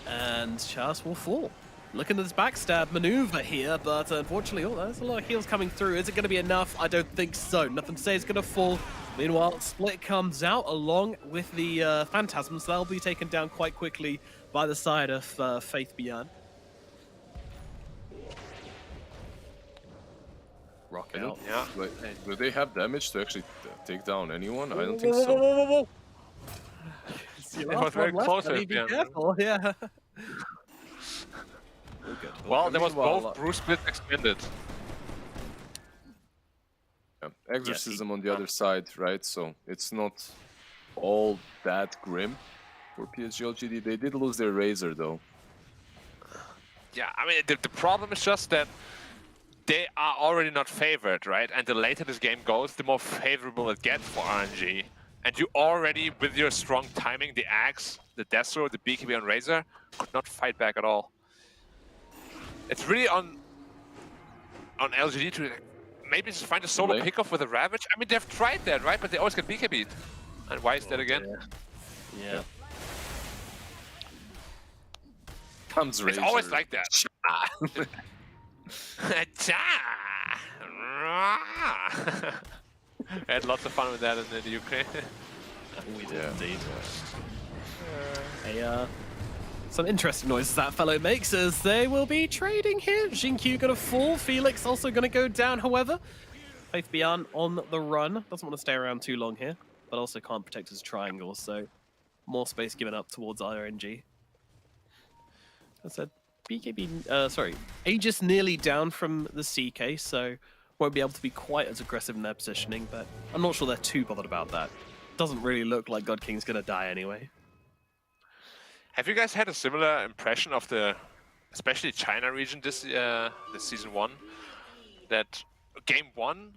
Speaker 2: And Charles will fall. Looking at this backstab maneuver here, but unfortunately, there's a lot of heals coming through. Is it going to be enough? I don't think so. Nothing to say it's going to fall. Meanwhile, Split comes out along with the Phantasms. They'll be taken down quite quickly by the side of Faith Beyond. Rock
Speaker 1: I
Speaker 2: out.
Speaker 1: don't,
Speaker 3: yeah.
Speaker 1: like, do they have damage to actually take down anyone? I don't think so.
Speaker 2: It's your
Speaker 3: It
Speaker 2: last
Speaker 3: was very
Speaker 2: one left,
Speaker 3: close
Speaker 2: buddy,
Speaker 3: at
Speaker 2: be
Speaker 3: the end.
Speaker 2: careful, yeah.
Speaker 3: Well, there was
Speaker 1: Meanwhile,
Speaker 3: both Bruce Split expended.
Speaker 1: Yeah. Exorcism on the other side, right? So it's not all that grim for PSG.LGD. They did lose their Razor though.
Speaker 3: Yeah, I mean, the problem is just that they are already not favored, right? And the later this game goes, the more favorable it gets for RNG. And you already, with your strong timing, the Axe, the Death Sword, the BKB on Razor, could not fight back at all. It's really on LGD to maybe just find a solo
Speaker 1: Really?
Speaker 3: pickoff with a Ravage. I mean, they've tried that, right? But they always get BKB'd. And why is that again?
Speaker 2: Yeah.
Speaker 1: Comes
Speaker 3: It's
Speaker 1: Razor.
Speaker 3: always like that. I had lots of fun with that in the UK.
Speaker 2: We did
Speaker 1: Yeah.
Speaker 2: indeed. Some interesting noises that fellow makes as they will be trading here. Xingqiu gonna fall. Felix also gonna go down, however. Faith Beyond on the run. Doesn't want to stay around too long here, but also can't protect his triangle, so more space given up towards RNG. As I said, Aegis nearly down from the CK, so won't be able to be quite as aggressive in their positioning, but I'm not sure they're too bothered about that. Doesn't really look like God King's gonna die anyway.
Speaker 3: Have you guys had a similar impression of the, especially China region this season 1, that game 1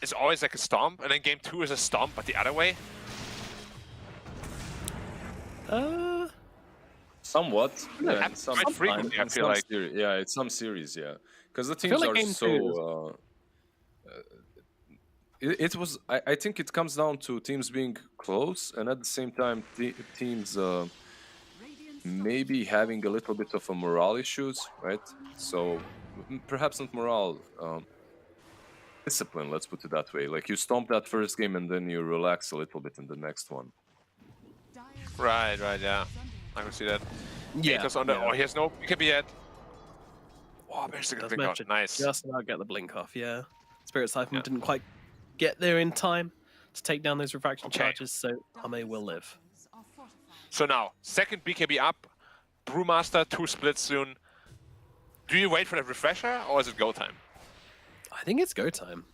Speaker 3: is always like a stomp, and then game 2 is a stomp, but the other way?
Speaker 1: Somewhat.
Speaker 2: No,
Speaker 1: Yeah,
Speaker 3: happens quite frequently, I feel like.
Speaker 1: Yeah, it's some series, yeah. Because the
Speaker 2: feel
Speaker 1: teams
Speaker 2: like
Speaker 1: are
Speaker 2: game
Speaker 1: so... it was... I think it comes down to teams being close, and at the same time, teams maybe having a little bit of a morale issues, right? So, perhaps not morale, discipline, let's put it that way. Like, you stomp that first game, and then you relax a little bit in the next one.
Speaker 3: Right, yeah. I can see that.
Speaker 2: Yeah.
Speaker 3: Atos on the, oh, he has no BKB yet. Oh, managed to get the
Speaker 2: Does
Speaker 3: blink out.
Speaker 2: manage
Speaker 3: Nice.
Speaker 2: Just about get the blink off, yeah. Spirit Siphon didn't quite get there in time to take down those refraction charges, so Ame will live.
Speaker 3: So now, second BKB up, Brewmaster, 2 splits soon. Do you wait for the refresher, or is it go time?
Speaker 2: I think it's go time.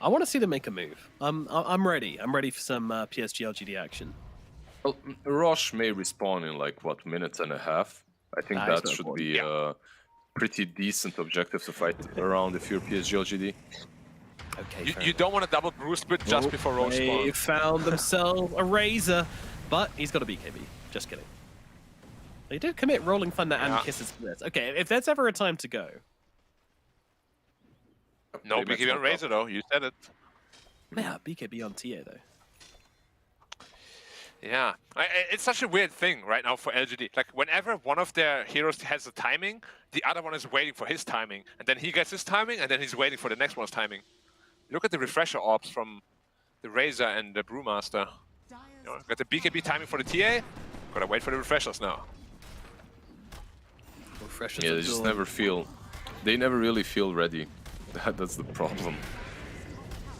Speaker 2: I want to see them make a move. I'm ready. I'm ready for some PSG.LGD action.
Speaker 1: Well, Roche may respawn in like, what, minutes and a half? I think that
Speaker 2: it's
Speaker 1: should
Speaker 2: not
Speaker 1: be a pretty decent objective to fight around if you're PSG.LGD.
Speaker 2: Okay,
Speaker 3: You don't want a double brew split just before Roche
Speaker 2: They
Speaker 3: spawns.
Speaker 2: found themselves a Razor, but he's got a BKB. Just kidding. They did commit Rolling Thunder and Kisses for this. Okay, if there's ever a time to go.
Speaker 3: No
Speaker 1: They
Speaker 3: BKB on
Speaker 1: match up.
Speaker 3: Razor though, you said it.
Speaker 2: Yeah, BKB on TA though.
Speaker 3: Yeah, it's such a weird thing right now for LGD. Like, whenever one of their heroes has the timing, the other one is waiting for his timing. And then he gets his timing, and then he's waiting for the next one's timing. Look at the refresher orbs from the Razor and the Brewmaster. You know, got the BKB timing for the TA, gotta wait for the refreshers now.
Speaker 2: Refreshers
Speaker 1: Yeah, they
Speaker 2: at
Speaker 1: just
Speaker 2: dawn.
Speaker 1: never feel... They never really feel ready. That's the problem.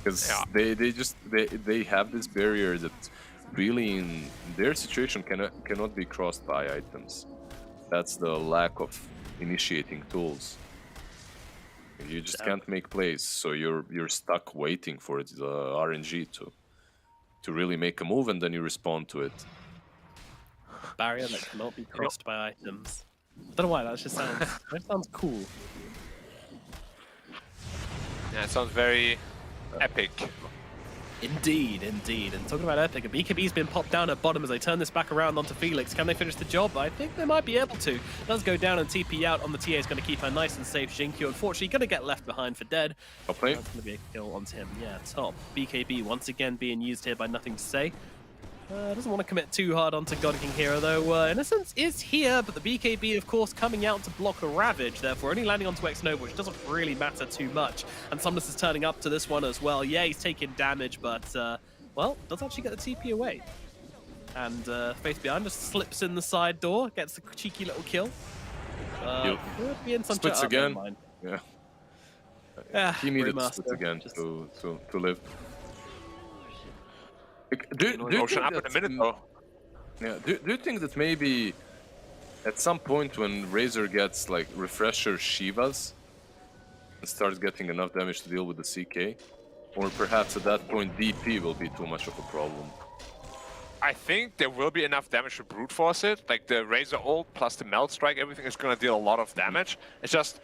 Speaker 1: Because they have this barrier that really in their situation cannot be crossed by items. That's the lack of initiating tools. You just can't make plays, so you're stuck waiting for the RNG to really make a move, and then you respond to it.
Speaker 2: Barrier that cannot be crossed by items. I don't know why, that just sounds that sounds cool.
Speaker 3: Yeah, it sounds very epic.
Speaker 2: Indeed. And talking about epic, a BKB's been popped down at bottom as they turn this back around onto Felix. Can they finish the job? I think they might be able to. Does go down and TP out on the TA is going to keep her nice and safe. Xingqiu, unfortunately, going to get left behind for dead.
Speaker 1: Top lane.
Speaker 2: That's going to be a kill onto him. Yeah, top. BKB once again being used here by Nothing to Say. Doesn't want to commit too hard onto God King Hero though. Innocence is here, but the BKB of course coming out to block a Ravage, therefore only landing onto X-Nova, which doesn't really matter too much. And Sumnus is turning up to this one as well. Yeah, he's taking damage, but well, does actually get the TP away. And Faith Behind just slips in the side door, gets the cheeky little kill. Could be in some
Speaker 1: Splits again. Yeah. He needed to split again to live. Do you
Speaker 3: Ocean
Speaker 1: think
Speaker 3: up in a minute though.
Speaker 1: Yeah. Do you think that maybe at some point when Razor gets like refresher Shivas and starts getting enough damage to deal with the CK, or perhaps at that point DP will be too much of a problem?
Speaker 3: I think there will be enough damage to brute force it. Like the Razor ult plus the Melt Strike, everything is gonna deal a lot of damage. It's just,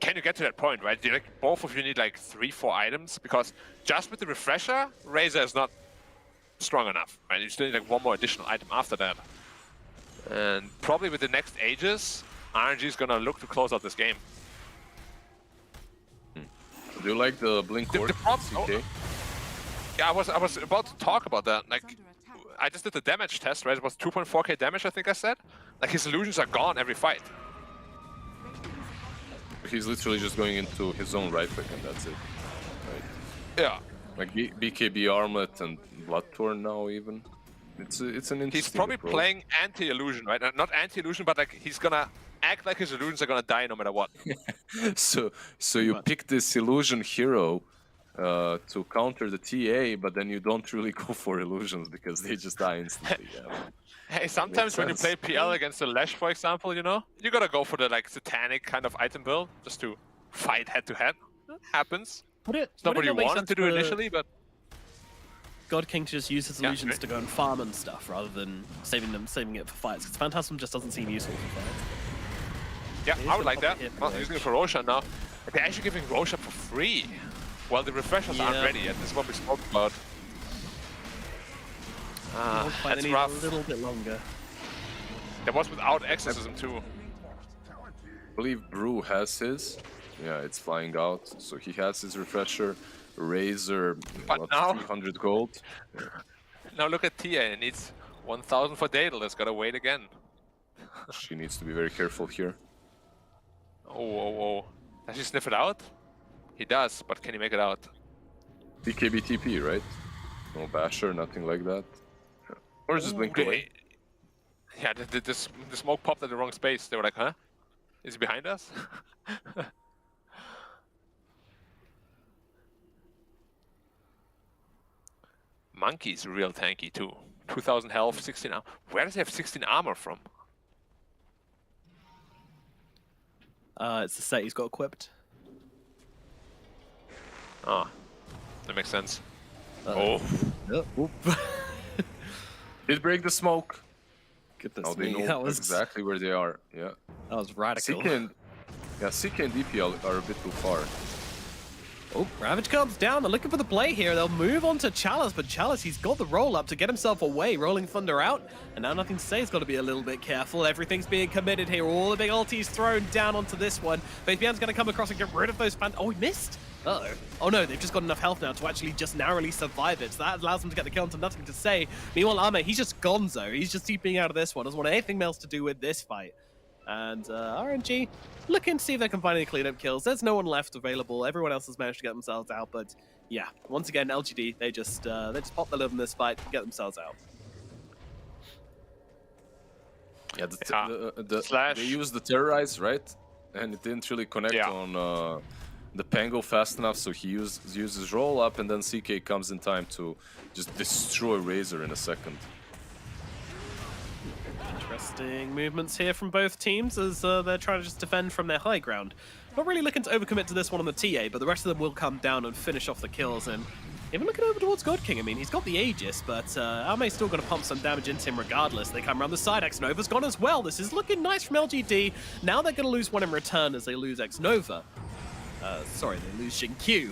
Speaker 3: can you get to that point, right? Like both of you need like 3-4 items, because just with the refresher, Razor is not strong enough, right? You still need like one more additional item after that. And probably with the next Aegis, RNG is gonna look to close out this game.
Speaker 1: Do you like the Blink Ward CK?
Speaker 3: Yeah, I was about to talk about that. Like, I just did the damage test, right? It was 2.4k damage, I think I said. Like, his illusions are gone every fight.
Speaker 1: He's literally just going into his own right click and that's it. Right.
Speaker 3: Yeah.
Speaker 1: Like BKB Armlet and Bloodthorn now even. It's an interesting
Speaker 3: He's probably
Speaker 1: approach.
Speaker 3: playing anti-illusion, right? Not anti-illusion, but like he's gonna act like his illusions are gonna die no matter what.
Speaker 1: So you
Speaker 2: much.
Speaker 1: pick this illusion hero to counter the TA, but then you don't really go for illusions because they just die instantly. Yeah.
Speaker 3: Hey, sometimes when you play
Speaker 1: sense.
Speaker 3: PL against the Lash, for example, you know, you gotta go for the like satanic kind of item build just to fight head to head. Happens. It's not what you wanted to do initially, but
Speaker 2: God King to just use his illusions
Speaker 3: right.
Speaker 2: to go and farm and stuff rather than saving it for fights. Because Phantasm just doesn't seem useful for fights.
Speaker 3: yeah,
Speaker 2: He's
Speaker 3: I would
Speaker 2: gonna
Speaker 3: like
Speaker 2: pop
Speaker 3: that.
Speaker 2: a hit
Speaker 3: Well,
Speaker 2: for
Speaker 3: using it
Speaker 2: Roche.
Speaker 3: for Roshan now. They're actually giving Roshan for free. Well, the refreshers aren't
Speaker 2: Yeah.
Speaker 3: ready yet. This is what we spoke about.
Speaker 2: We'll fight
Speaker 3: That's
Speaker 2: they need
Speaker 3: rough.
Speaker 2: a little bit longer.
Speaker 3: That was without exorcism too.
Speaker 1: I believe Brew has his. Yeah, it's flying out. So he has his refresher. Razor,
Speaker 3: But
Speaker 1: what,
Speaker 3: now-
Speaker 1: 300 gold.
Speaker 3: Now look at Tia. It needs 1,000 for Daedal. It's gotta wait again.
Speaker 1: She needs to be very careful here.
Speaker 3: Oh. Does he sniff it out? He does, but can he make it out?
Speaker 1: BKB TP, right? No basher, nothing like that. Or just blink away.
Speaker 3: Yeah, the smoke popped at the wrong space. They were like, huh? Is he behind us? Monkey's real tanky too. 2,000 health, 16 armor. Where does he have 16 armor from?
Speaker 2: It's the set he's got equipped.
Speaker 3: Ah, that makes sense.
Speaker 2: Uh-oh.
Speaker 3: Oh,
Speaker 1: Did break the smoke.
Speaker 2: Goodness
Speaker 1: Now they
Speaker 2: me,
Speaker 1: know
Speaker 2: that was
Speaker 1: exactly where they are. Yeah.
Speaker 2: that was radical.
Speaker 1: CK and DP are a bit too far.
Speaker 2: Oh, Ravage comes down. They're looking for the play here. They'll move on to Chalice, but Chalice, he's got the roll up to get himself away. Rolling Thunder out, and now nothing to say. He's got to be a little bit careful. Everything's being committed here. All the big ultis thrown down onto this one. Faithbian's going to come across and get rid of those Oh, he missed. Uh-oh. Oh no, they've just got enough health now to actually just narrowly survive it. So that allows them to get the kill onto nothing to say. Meanwhile, Ame, he's just gonzo. He's just keeping out of this one. Doesn't want anything else to do with this fight. And RNG looking to see if they can find any cleanup kills. There's no one left available. Everyone else has managed to get themselves out. But yeah, once again, LGD, they just pop the lid in this fight, get themselves out.
Speaker 1: Yeah,
Speaker 3: Slash.
Speaker 1: they used the terrorize, right? And it didn't really connect on the Pango fast enough, so he uses roll up, and then CK comes in time to just destroy Razor in a second.
Speaker 2: Interesting movements here from both teams as they're trying to just defend from their high ground. Not really looking to overcommit to this one on the TA, but the rest of them will come down and finish off the kills. And even looking over towards God King, I mean, he's got the Aegis, but Ame's still going to pump some damage into him regardless. They come around the side. X-Nova's gone as well. This is looking nice from LGD. Now they're going to lose one in return as they lose X-Nova. Sorry, they lose Xinkyu.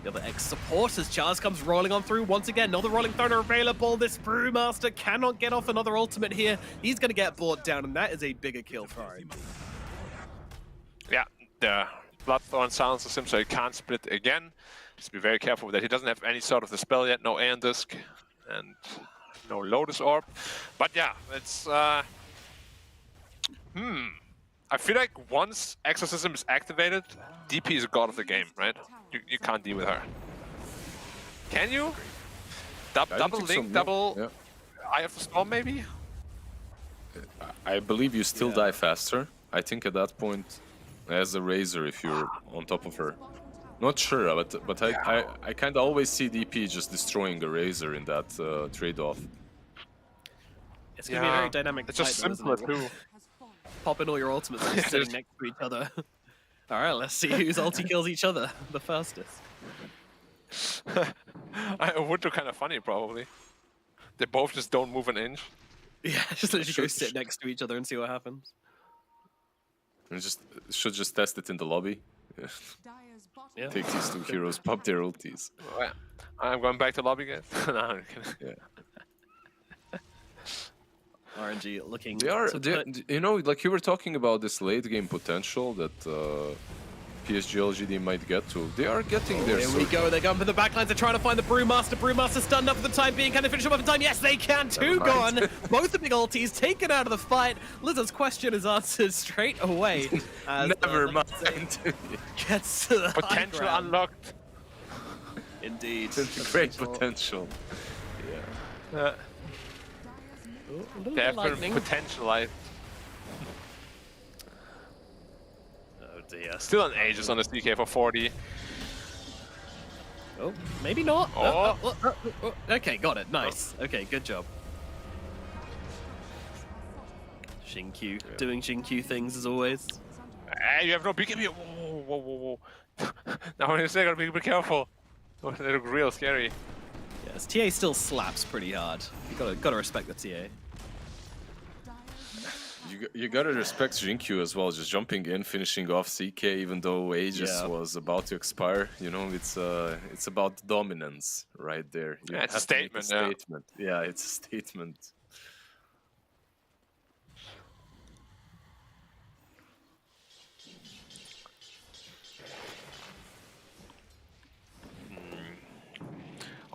Speaker 2: The other ex-support as Charles comes rolling on through once again. Another Rolling Thunder available. This Brewmaster cannot get off another ultimate here. He's going to get brought down, and that is a bigger kill for RNG.
Speaker 3: Yeah, the Bloodthorn silences him, so he can't split again. Just be very careful with that. He doesn't have any sort of the spell yet. No Aeon Disc and no Lotus Orb. But yeah, it's I feel like once Exorcism is activated, DP is a god of the game, right? You can't deal with her. Can you? Double
Speaker 1: think so,
Speaker 3: Link,
Speaker 1: no.
Speaker 3: double
Speaker 1: Yeah.
Speaker 3: Eye of the Storm, maybe?
Speaker 1: I believe you still die faster. I think at that point, as a Razor, if you're on top of her. Not sure, but I kind of always see DP just destroying a Razor in that trade-off.
Speaker 2: It's going to be a very dynamic
Speaker 3: It's just
Speaker 2: fight, though,
Speaker 3: simpler
Speaker 2: isn't it?
Speaker 3: too.
Speaker 2: Pop in all your ultimates and just sitting next to each other. Alright, let's see whose ulti kills each other the fastest.
Speaker 3: It would look kind of funny, probably. They both just don't move an inch.
Speaker 2: Yeah, just literally go sit next to each other and see what happens.
Speaker 1: And should just test it in the lobby. Yeah.
Speaker 4: Dire's bottom
Speaker 2: Yeah.
Speaker 1: Take these two heroes, pop their ultis.
Speaker 3: Well, I'm going back to lobby, guys. No, I'm kidding.
Speaker 1: Yeah.
Speaker 2: RNG looking
Speaker 1: They are,
Speaker 2: to put...
Speaker 1: you know, like you were talking about this late game potential that PSG.LGD might get to. They are getting there.
Speaker 2: Here we go, they're going for the backlines, they're trying to find the Brewmaster. Brewmaster stunned up for the time being. Can they finish him up in time? Yes, they can. Two gone. Both the big ultis taken out of the fight. Lizard's question is answered straight away. As,
Speaker 1: Never
Speaker 2: like I
Speaker 1: mind.
Speaker 2: say, gets to the high
Speaker 3: Potential
Speaker 2: ground.
Speaker 3: unlocked.
Speaker 2: Indeed.
Speaker 1: Great potential. Yeah.
Speaker 3: Uh,
Speaker 2: Oh, a little bit
Speaker 3: definite
Speaker 2: lightning.
Speaker 3: potential.
Speaker 2: Oh dear.
Speaker 3: Still an Aegis on the CK for 40.
Speaker 2: Oh, maybe not.
Speaker 3: Oh.
Speaker 2: Okay, got it. Nice. Okay, good job. Xinkyu doing Xinkyu things as always.
Speaker 3: Hey, you have no BKB. Whoa, whoa, whoa, whoa. Now when you say, gotta be careful. They look real scary.
Speaker 2: Yes, TA still slaps pretty hard. You gotta respect the TA.
Speaker 1: You gotta respect Jinkyu as well, just jumping in, finishing off CK, even though Aegis was about to expire. You know, it's about dominance right there. You
Speaker 3: Yeah, it's a
Speaker 1: have to make
Speaker 3: statement, yeah.
Speaker 1: statement. Yeah, it's a statement.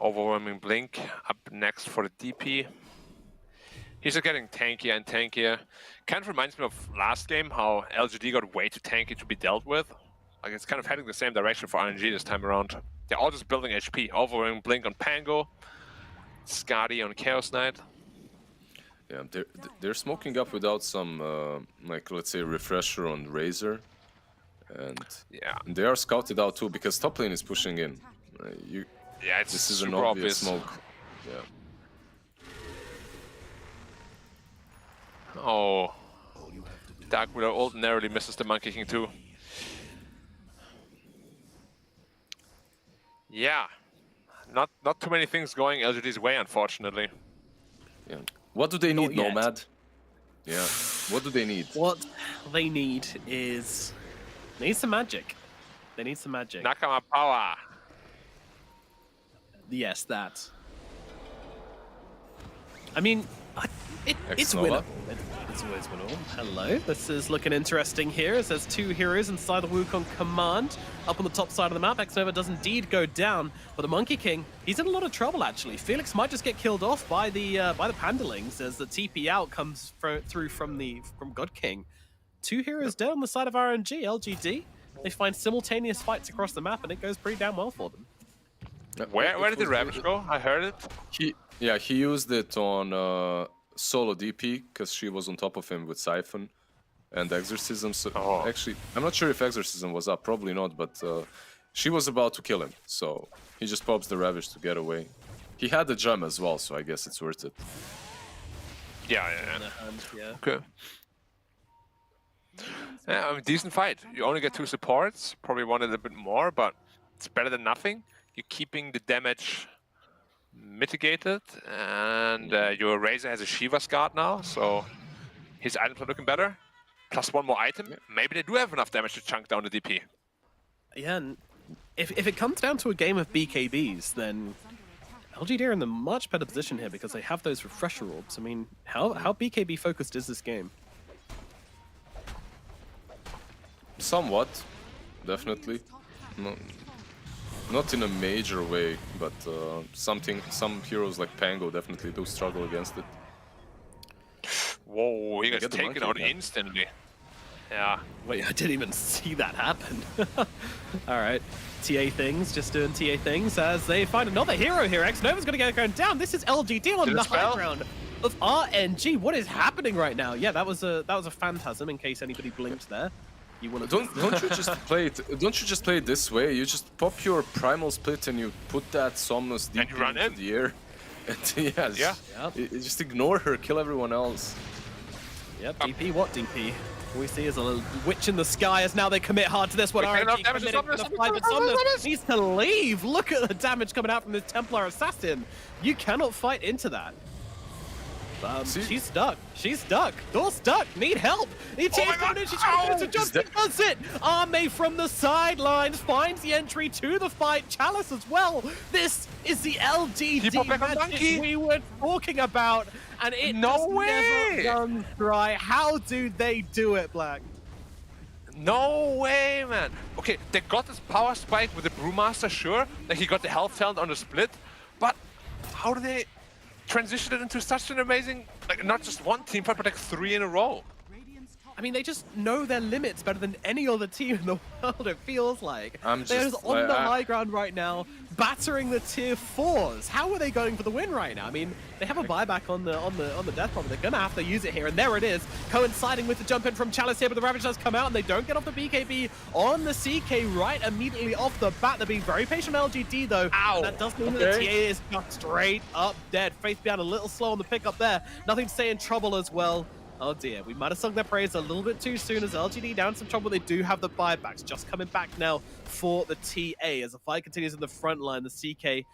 Speaker 3: Overwhelming Blink up next for the DP. He's just getting tankier and tankier. Kind of reminds me of last game, how LGD got way too tanky to be dealt with. Like, it's kind of heading the same direction for RNG this time around. They're all just building HP. Overwhelming Blink on Pango, Skadi on Chaos Knight.
Speaker 1: Yeah, they're smoking up without some, like, let's say, refresher on Razor. And
Speaker 3: Yeah,
Speaker 1: they are scouted out too, because top lane is pushing in.
Speaker 3: yeah, it's
Speaker 1: This is an
Speaker 3: super
Speaker 1: obvious
Speaker 3: obvious.
Speaker 1: smoke. Yeah.
Speaker 3: Oh, Dark Widow ordinarily misses the Monkey King too. Yeah, not too many things going LGD's way, unfortunately.
Speaker 1: Yeah. What do they need,
Speaker 2: Not yet.
Speaker 1: Nomad? Yeah. What do they need?
Speaker 2: What they need is some magic. They need some magic.
Speaker 3: Nakama power.
Speaker 2: Yes, that. I mean, it's
Speaker 1: Ex-Nova?
Speaker 2: winnable. It's always winnable. Hello, this is looking interesting here. It says 2 heroes inside the Wukong command. Up on the top side of the map, Ex-Nova does indeed go down, but the Monkey King, he's in a lot of trouble actually. Felix might just get killed off by the Pandalings as the TP out comes through from God King. 2 heroes dead on the side of RNG, LGD. They find simultaneous fights across the map, and it goes pretty damn well for them.
Speaker 3: Where did the Ravage go? I heard it.
Speaker 1: He used it on solo DP because she was on top of him with Siphon and Exorcism. So actually, I'm not sure if Exorcism was up, probably not, but she was about to kill him. So he just pops the Ravage to get away. He had the gem as well, so I guess it's worth it.
Speaker 3: Yeah.
Speaker 2: Yeah.
Speaker 3: Okay. Yeah, I mean, decent fight. You only get 2 supports. Probably wanted a bit more, but it's better than nothing. You're keeping the damage mitigated, and your Razor has a Shiva's Guard now, so his items are looking better. Plus 1 more item. Maybe they do have enough damage to chunk down the DP.
Speaker 2: Yeah, and if it comes down to a game of BKBs, then LGD are in a much better position here because they have those refresher orbs. I mean, how BKB focused is this game?
Speaker 1: Somewhat, definitely. Not in a major way, but some heroes like Pango definitely do struggle against it.
Speaker 3: Whoa, he gets
Speaker 1: get the
Speaker 3: taken
Speaker 1: monkey
Speaker 3: out
Speaker 1: again.
Speaker 3: instantly. Yeah.
Speaker 2: Wait, I didn't even see that happen. All right, TA things, just doing TA things as they find another hero here. Ex-Nova's gonna get going down. This is LGD on
Speaker 3: Did it
Speaker 2: the high
Speaker 3: spell?
Speaker 2: ground of RNG. What is happening right now? Yeah, that was a phantasm. In case anybody blinked there, you want to
Speaker 1: Don't you just play it? Don't you just play it this way? You just pop your primal split and you put that Somnus
Speaker 3: And
Speaker 1: deep
Speaker 3: you run
Speaker 1: into
Speaker 3: in.
Speaker 1: the air. And
Speaker 3: Yeah.
Speaker 1: you just ignore her, kill everyone else.
Speaker 2: Yep, DP, what DP? All we see is a little witch in the sky as now they commit hard to this one.
Speaker 3: Wait,
Speaker 2: RNG
Speaker 3: damage to
Speaker 2: committing to
Speaker 3: Somnus,
Speaker 2: the fight, but Somnus needs to leave. Look at the damage coming out from this Templar Assassin. You cannot fight into that. She's stuck. She's stuck. Door stuck. Need help. Need
Speaker 3: Oh my
Speaker 2: coming
Speaker 3: God.
Speaker 2: in. She's trying to jump. She
Speaker 1: dead.
Speaker 2: does it. Arme from the sidelines finds the entry to the fight. Chalice as well. This is the
Speaker 3: Keep up
Speaker 2: LGD
Speaker 3: back on
Speaker 2: magic
Speaker 3: Monkey.
Speaker 2: we were talking about, and it
Speaker 3: No
Speaker 2: just
Speaker 3: way.
Speaker 2: never runs dry. How do they do it, Black?
Speaker 3: No way, man. Okay, they got this power spike with the Brewmaster, sure. Like, he got the health talent on the split. But how do they transition it into such an amazing, like, not just one team fight, but like 3 in a row?
Speaker 2: I mean, they just know their limits better than any other team in the world, it feels like.
Speaker 1: I'm
Speaker 2: They're
Speaker 1: just
Speaker 2: just on the high ground right now, battering the tier 4s. How are they going for the win right now? I mean, they have a buyback on the death bomb. They're gonna have to use it here, and there it is, coinciding with the jump in from Chalice here, but the Ravage does come out, and they don't get off the BKB on the CK right immediately off the bat. They're being very patient on LGD though.
Speaker 3: Ow.
Speaker 2: And that does mean that the TA is just straight up dead. Faith Beyond a little slow on the pickup there. Nothing to say in trouble as well. Oh dear, we might have sung their praise a little bit too soon as LGD down some trouble. They do have the buybacks just coming back now for the TA as the fight continues in the front line. The CK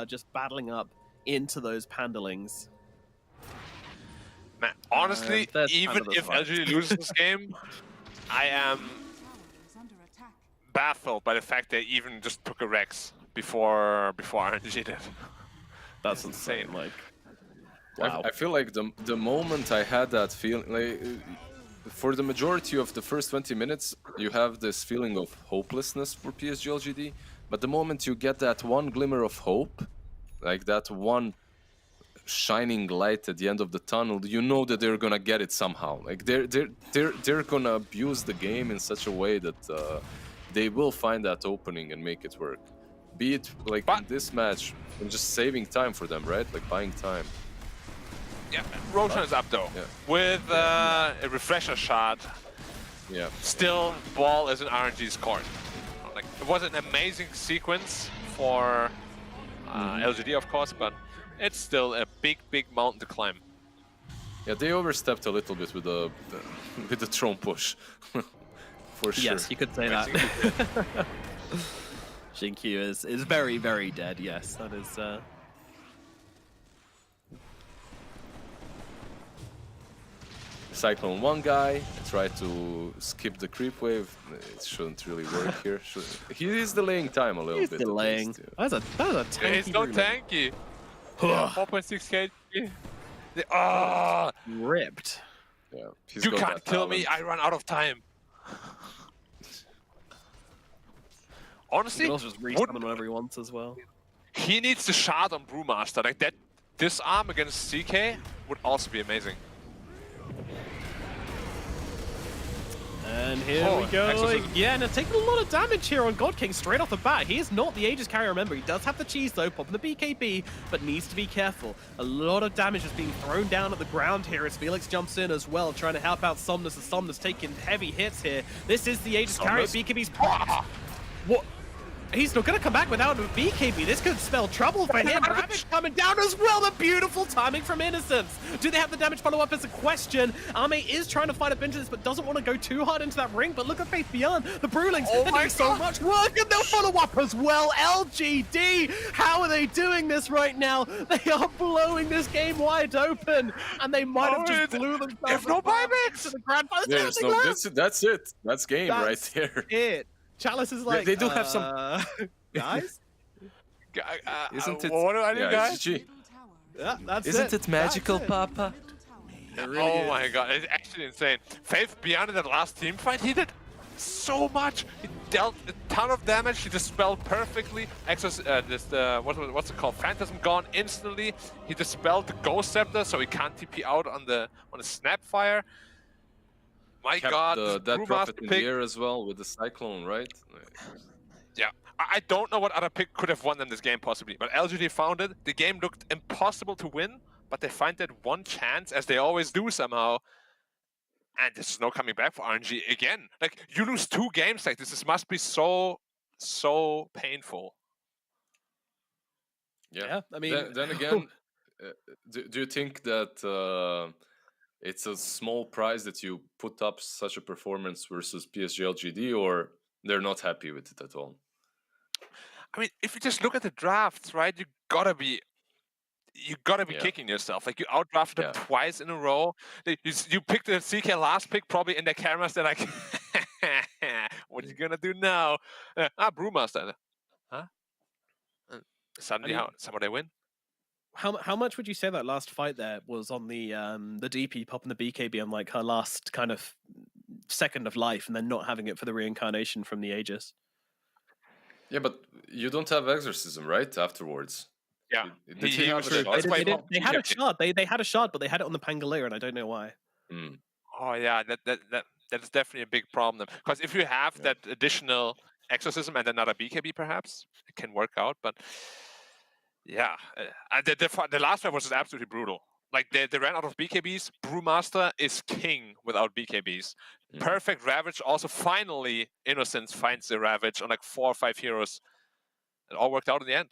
Speaker 2: just battling up into those Pandalings.
Speaker 3: Man, honestly,
Speaker 2: that's
Speaker 3: even
Speaker 2: kind of the
Speaker 3: if
Speaker 2: vibe.
Speaker 3: LGD loses this game, I am
Speaker 4: Tower is under attack.
Speaker 3: baffled by the fact they even just took a Rex before RNG did.
Speaker 2: That's insane. Like,
Speaker 1: I,
Speaker 2: wow.
Speaker 1: I feel like the moment I had that feeling, like for the majority of the first 20 minutes, you have this feeling of hopelessness for PSG.LGD. But the moment you get that one glimmer of hope, like that one shining light at the end of the tunnel, you know that they're gonna get it somehow. Like they're gonna abuse the game in such a way that they will find that opening and make it work. Be it like in this match, and just saving time for them, right? Like buying time.
Speaker 3: Yeah, Roshan is up though.
Speaker 1: Yeah.
Speaker 3: With a refresher shot,
Speaker 1: Yeah.
Speaker 3: still ball is in RNG's court. Like, it was an amazing sequence for LGD, of course, but it's still a big mountain to climb.
Speaker 1: Yeah, they overstepped a little bit with the with the throne push, for sure.
Speaker 2: Yes, you could say that. Shinkyu is very, very dead. Yes, that is.
Speaker 1: Cyclone one guy tried to skip the creep wave. It shouldn't really work here. He is delaying time a little
Speaker 2: He's
Speaker 1: bit. at
Speaker 2: delaying.
Speaker 1: least, yeah.
Speaker 2: That was a tanky.
Speaker 3: It's not
Speaker 2: room.
Speaker 3: tanky. Yeah, 4.6 kg. Ah,
Speaker 2: Ripped.
Speaker 1: Yeah, he's
Speaker 3: you
Speaker 1: got
Speaker 3: can't
Speaker 1: that
Speaker 3: kill me.
Speaker 1: talent.
Speaker 3: I run out of time.
Speaker 2: He
Speaker 3: Honestly,
Speaker 2: can also just resummon whenever he wants as well.
Speaker 3: he needs the shot on Brewmaster. Like that, disarm against CK would also be amazing.
Speaker 2: And here
Speaker 3: Oh,
Speaker 2: we go
Speaker 3: exorcism.
Speaker 2: again, and taking a lot of damage here on God King straight off the bat. He is not the Aegis carrier, remember. He does have the cheese though, popping the BKB, but needs to be careful. A lot of damage is being thrown down at the ground here as Felix jumps in as well, trying to help out Somnus, as Somnus taking heavy hits here. This is the Aegis carrier,
Speaker 1: Somnus?
Speaker 2: BKB's popped. What? He's not going to come back without a BKB. This could spell trouble for him. Ravage coming down as well. The beautiful timing from Innocence. Do they have the damage follow-up is a question. Ame is trying to fight up into this, but doesn't want to go too hard into that ring. But look at Faith Beyond. The Brewlings, they're doing so much work, and they'll follow up as well. LGD, how are they doing this right now? They are blowing this game wide open, and they might have just blew themselves
Speaker 3: There's no
Speaker 2: apart
Speaker 3: buybacks!
Speaker 2: into the grand final.
Speaker 1: There's no. That's it. That's game
Speaker 2: That's
Speaker 1: right there.
Speaker 2: it. Chalice is like,
Speaker 1: They do have some-
Speaker 2: guys?
Speaker 1: Isn't it?
Speaker 3: What do I do,
Speaker 1: Yeah,
Speaker 3: guys?
Speaker 1: GG.
Speaker 4: Middle tower.
Speaker 2: Yeah, that's
Speaker 1: Isn't it magical,
Speaker 2: That's it.
Speaker 1: Papa?
Speaker 4: Middle tower.
Speaker 3: Oh my god, it's actually insane. Faith Beyond in that last team fight, he did so much. He dealt a ton of damage. He dispelled perfectly. What's it called? Phantasm gone instantly. He dispelled the Ghost Scepter, so he can't TP out on the Snapfire. My
Speaker 1: Kept
Speaker 3: god,
Speaker 1: that
Speaker 3: this
Speaker 1: prophet
Speaker 3: Brewmaster
Speaker 1: in
Speaker 3: pick.
Speaker 1: the air as well with the cyclone, right?
Speaker 3: Yeah, I don't know what other pick could have won in this game possibly, but LGD found it. The game looked impossible to win, but they find that one chance, as they always do somehow. And there's no coming back for RNG again. Like, you lose 2 games like this. This must be so painful.
Speaker 2: Yeah, I mean,
Speaker 1: Then again, do you think that it's a small prize that you put up such a performance versus PSG.LGD, or they're not happy with it at all?
Speaker 3: I mean, if you just look at the drafts, right, you gotta be
Speaker 1: Yeah.
Speaker 3: kicking yourself. Like, you outdrafted them
Speaker 1: Yeah.
Speaker 3: twice in a row. You picked the CK last pick, probably in the cameras. They're like, what are you gonna do now? Brewmaster. Huh? Suddenly,
Speaker 2: I mean-
Speaker 3: somebody win?
Speaker 2: how much would you say that last fight there was on the DP popping the BKB on like her last kind of second of life, and then not having it for the reincarnation from the Aegis?
Speaker 1: Yeah, but you don't have exorcism, right? Afterwards.
Speaker 3: Yeah.
Speaker 1: Did he have
Speaker 3: was
Speaker 1: a
Speaker 3: sure-
Speaker 1: shot?
Speaker 3: that's why
Speaker 2: They
Speaker 3: he
Speaker 2: had a
Speaker 3: kept it.
Speaker 2: shot. They had a shot, but they had it on the Pangolier, and I don't know why.
Speaker 1: Mm.
Speaker 3: Oh yeah, that's definitely a big problem. Because if you have
Speaker 1: Yeah.
Speaker 3: that additional exorcism and another BKB, perhaps it can work out. But yeah, the last one was just absolutely brutal. Like they ran out of BKBs. Brewmaster is king without BKBs.
Speaker 1: Mhm.
Speaker 3: Perfect Ravage. Also, finally, Innocence finds the Ravage on like 4 or 5 heroes. It all worked out in the end.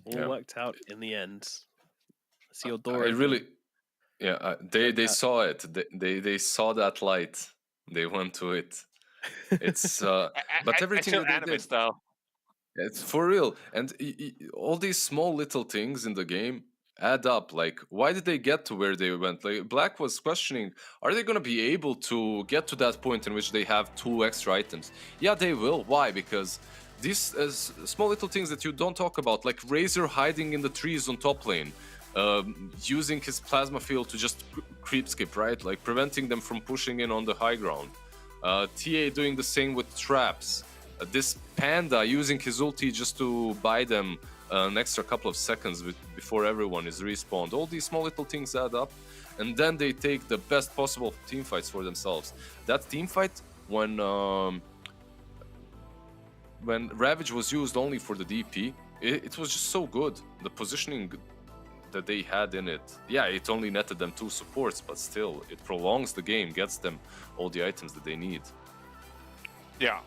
Speaker 2: All
Speaker 1: Yeah.
Speaker 2: worked out in the end. I see your
Speaker 1: I
Speaker 2: door open.
Speaker 1: really, they
Speaker 2: Look at-
Speaker 1: saw it. They saw that light. They went to it. It's but everything
Speaker 3: Actual
Speaker 1: that they
Speaker 3: anime
Speaker 1: did,
Speaker 3: style.
Speaker 1: it's for real. And all these small little things in the game add up. Like, why did they get to where they went? Like, Black was questioning, are they going to be able to get to that point in which they have 2 extra items? Yeah, they will. Why? Because these small little things that you don't talk about, like Razor hiding in the trees on top lane, using his plasma field to just creep skip, right? Like, preventing them from pushing in on the high ground. TA doing the same with traps. This Panda using his ulti just to buy them an extra couple of seconds before everyone is respawned. All these small little things add up, and then they take the best possible team fights for themselves. That team fight, when Ravage was used only for the DP, it was just so good. The positioning that they had in it, yeah, it only netted them 2 supports, but still, it prolongs the game, gets them all the items that they need.
Speaker 3: Yeah,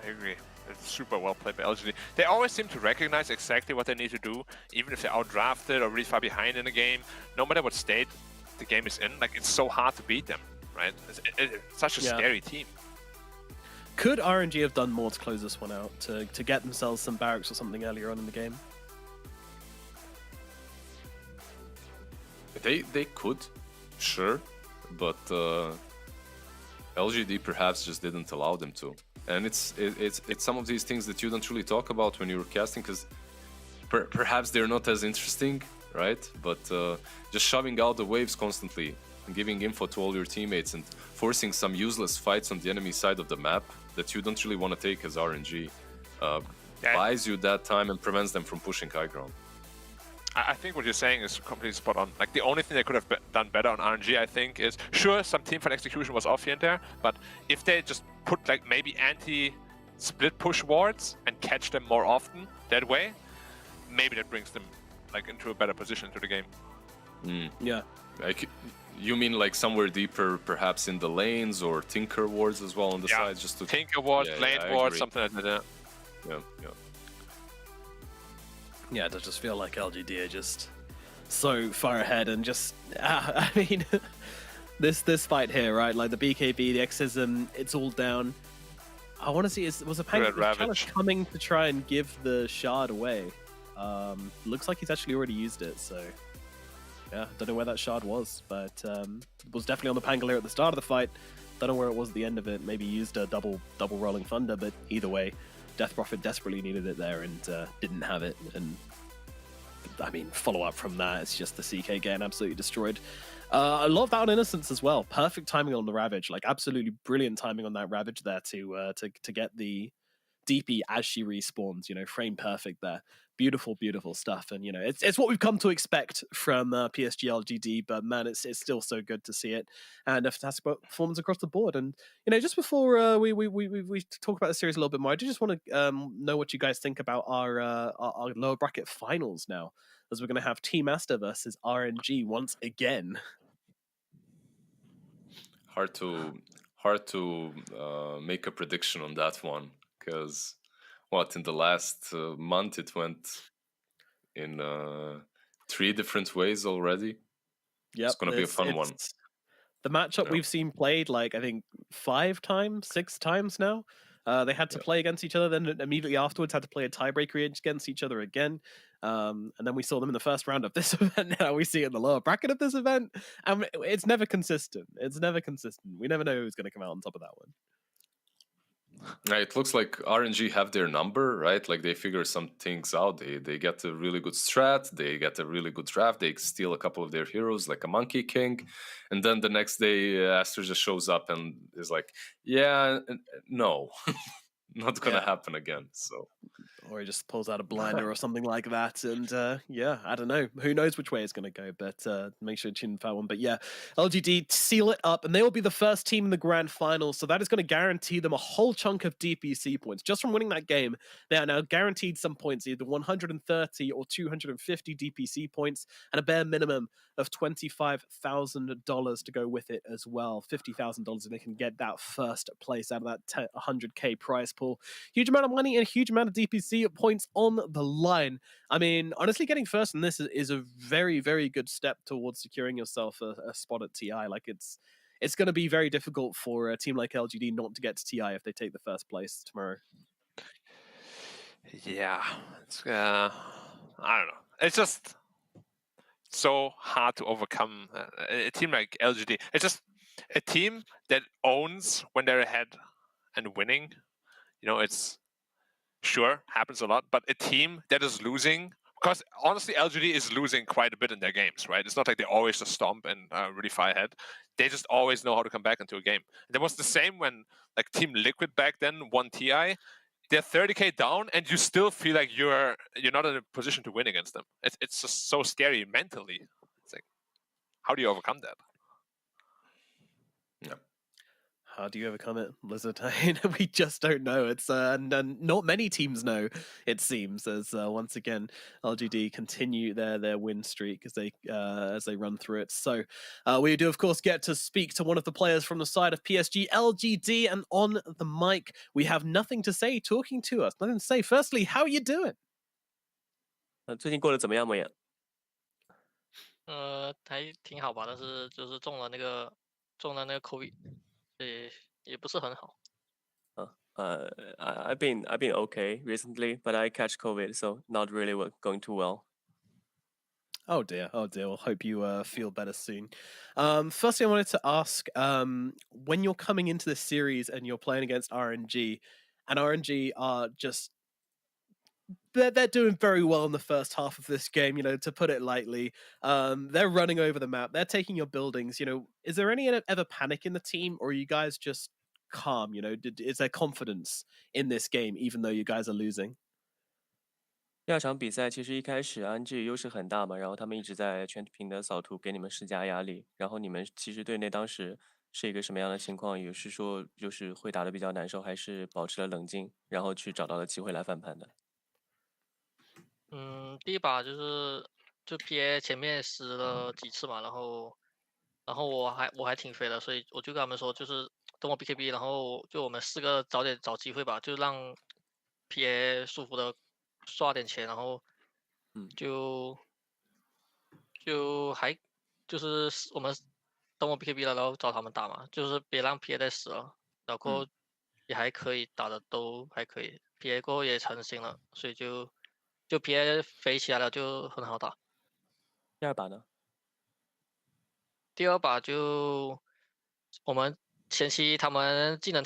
Speaker 3: I agree. It's super well played by LGD. They always seem to recognize exactly what they need to do, even if they're outdrafted or really far behind in the game. No matter what state the game is in, like, it's so hard to beat them, right? It's such a scary team.
Speaker 2: Could RNG have done more to close this one out, to get themselves some barracks or something earlier on in the game?
Speaker 1: They could, sure, but LGD perhaps just didn't allow them to. And it's some of these things that you don't really talk about when you're casting, because perhaps they're not as interesting, right? But just shoving out the waves constantly and giving info to all your teammates and forcing some useless fights on the enemy side of the map that you don't really want to take as RNG buys you that time and prevents them from pushing high ground.
Speaker 3: I think what you're saying is completely spot on. Like, the only thing they could have done better on RNG, I think, is, sure, some teamfight execution was off here and there, but if they just put, like, maybe anti-split push wards and catch them more often that way, maybe that brings them, like, into a better position to the game.
Speaker 2: Yeah.
Speaker 1: Like, you mean like somewhere deeper, perhaps in the lanes, or Tinker wards as well on the sides, just to
Speaker 3: Tinker wards, lane wards, something like that.
Speaker 1: Yeah.
Speaker 2: Yeah, it does just feel like LGD are just so far ahead, and just I mean, this fight here, right? Like the BKB, the Exism, it's all down. I want to see, was a Chalice coming to try and give the shard away? Looks like he's actually already used it, so yeah, don't know where that shard was, but it was definitely on the Pangolier at the start of the fight. Don't know where it was at the end of it. Maybe used a double rolling thunder, but either way, Death Prophet desperately needed it there and didn't have it. And I mean, follow up from that, it's just the CK getting absolutely destroyed. I love that on Innocence as well. Perfect timing on the Ravage, like absolutely brilliant timing on that Ravage there to get the DP as she respawns. You know, frame perfect there. Beautiful, beautiful stuff. And you know, it's what we've come to expect from PSG.LGD. But man, it's still so good to see it, and a fantastic performance across the board. And you know, just before we talk about the series a little bit more, I do just want to know what you guys think about our lower bracket finals now, as we're going to have Team Aster versus RNG once again.
Speaker 1: Hard to make a prediction on that one, because in the last month it went in 3 different ways already.
Speaker 2: Yep,
Speaker 1: it's gonna be a fun one.
Speaker 2: The matchup we've seen played, like, I think 5 times, 6 times now. They had to play against each other, then immediately afterwards had to play a tiebreaker against each other again. And then we saw them in the first round of this event. Now we see it in the lower bracket of this event. And it's never consistent. It's never consistent. We never know who's going to come out on top of that one.
Speaker 1: It looks like RNG have their number, right? Like, they figure some things out. They get a really good strat, they get a really good draft, they steal a couple of their heroes, like a Monkey King, and then the next day Aster just shows up and is like, yeah, no. not gonna
Speaker 2: Yeah.
Speaker 1: happen again. So
Speaker 2: Or he just pulls out a blinder or something like that. And yeah, I don't know. Who knows which way it's going to go, but make sure to tune in for that one. But yeah, LGD seal it up, and they will be the first team in the grand final. So that is going to guarantee them a whole chunk of DPC points. Just from winning that game, they are now guaranteed some points, either 130 or 250 DPC points, and a bare minimum of $25,000 to go with it as well. $50,000 if they can get that first place out of that 100K prize pool. Huge amount of money and a huge amount of DPC points on the line. I mean, honestly, getting first in this is a very, very good step towards securing yourself a spot at TI. Like it's going to be very difficult for a team like LGD not to get to TI if they take the first place tomorrow.
Speaker 3: Yeah, it's I don't know. It's just so hard to overcome a team like LGD. It's just a team that owns when they're ahead and winning. You know, it's sure happens a lot, but a team that is losing, because honestly, LGD is losing quite a bit in their games, right? It's not like they always just stomp and really far ahead. They just always know how to come back into a game. That was the same when like Team Liquid back then won TI. They're 30k down, and you still feel like you're not in a position to win against them. It's just so scary mentally. It's like, how do you overcome that?
Speaker 1: yeah.
Speaker 2: How do you overcome it, Blizzard? We just don't know. It's and not many teams know. It seems as once again LGD continue their win streak as they run through it. So we do of course get to speak to one of the players from the side of PSG.LGD, and on the mic we have nothing to say, talking to us. Nothing to say. Firstly, how are you doing?
Speaker 5: 最近过得怎么样，莫言？
Speaker 6: 还挺好吧，但是就是中了那个COVID，所以也不是很好。
Speaker 5: I've been okay recently, but I catch COVID, so not really going too well.
Speaker 2: Oh dear. Well, hope you feel better soon. Firstly, I wanted to ask, when you're coming into this series and you're playing against RNG, and RNG are just they're doing very well in the first half of this game, to put it lightly. They're running over the map, they're taking your buildings. Is there any ever panic in the team, or are you guys just calm? Is there confidence in this game even though you guys are losing?
Speaker 5: 第二场比赛其实一开始 RNG 优势很大嘛，然后他们一直在全屏的扫图给你们施加压力，然后你们其实队内当时是一个什么样的情况？也是说就是会打得比较难受，还是保持了冷静，然后去找到了机会来翻盘的？
Speaker 6: 第一把就 PA 前面死了几次嘛，然后我还挺肥的，所以我就跟他们说，就是等我 BKB，然后就我们4个早点找机会吧，就让 PA 舒服的刷点钱，然后就还就是我们等我 BKB 了，然后找他们打嘛，就是别让 PA 再死了，然后也还可以打的都还可以，PA 过后也成型了，所以就 PA 飞起来了，就很好打。
Speaker 5: 第二把呢？
Speaker 6: 第二把就我们前期他们技能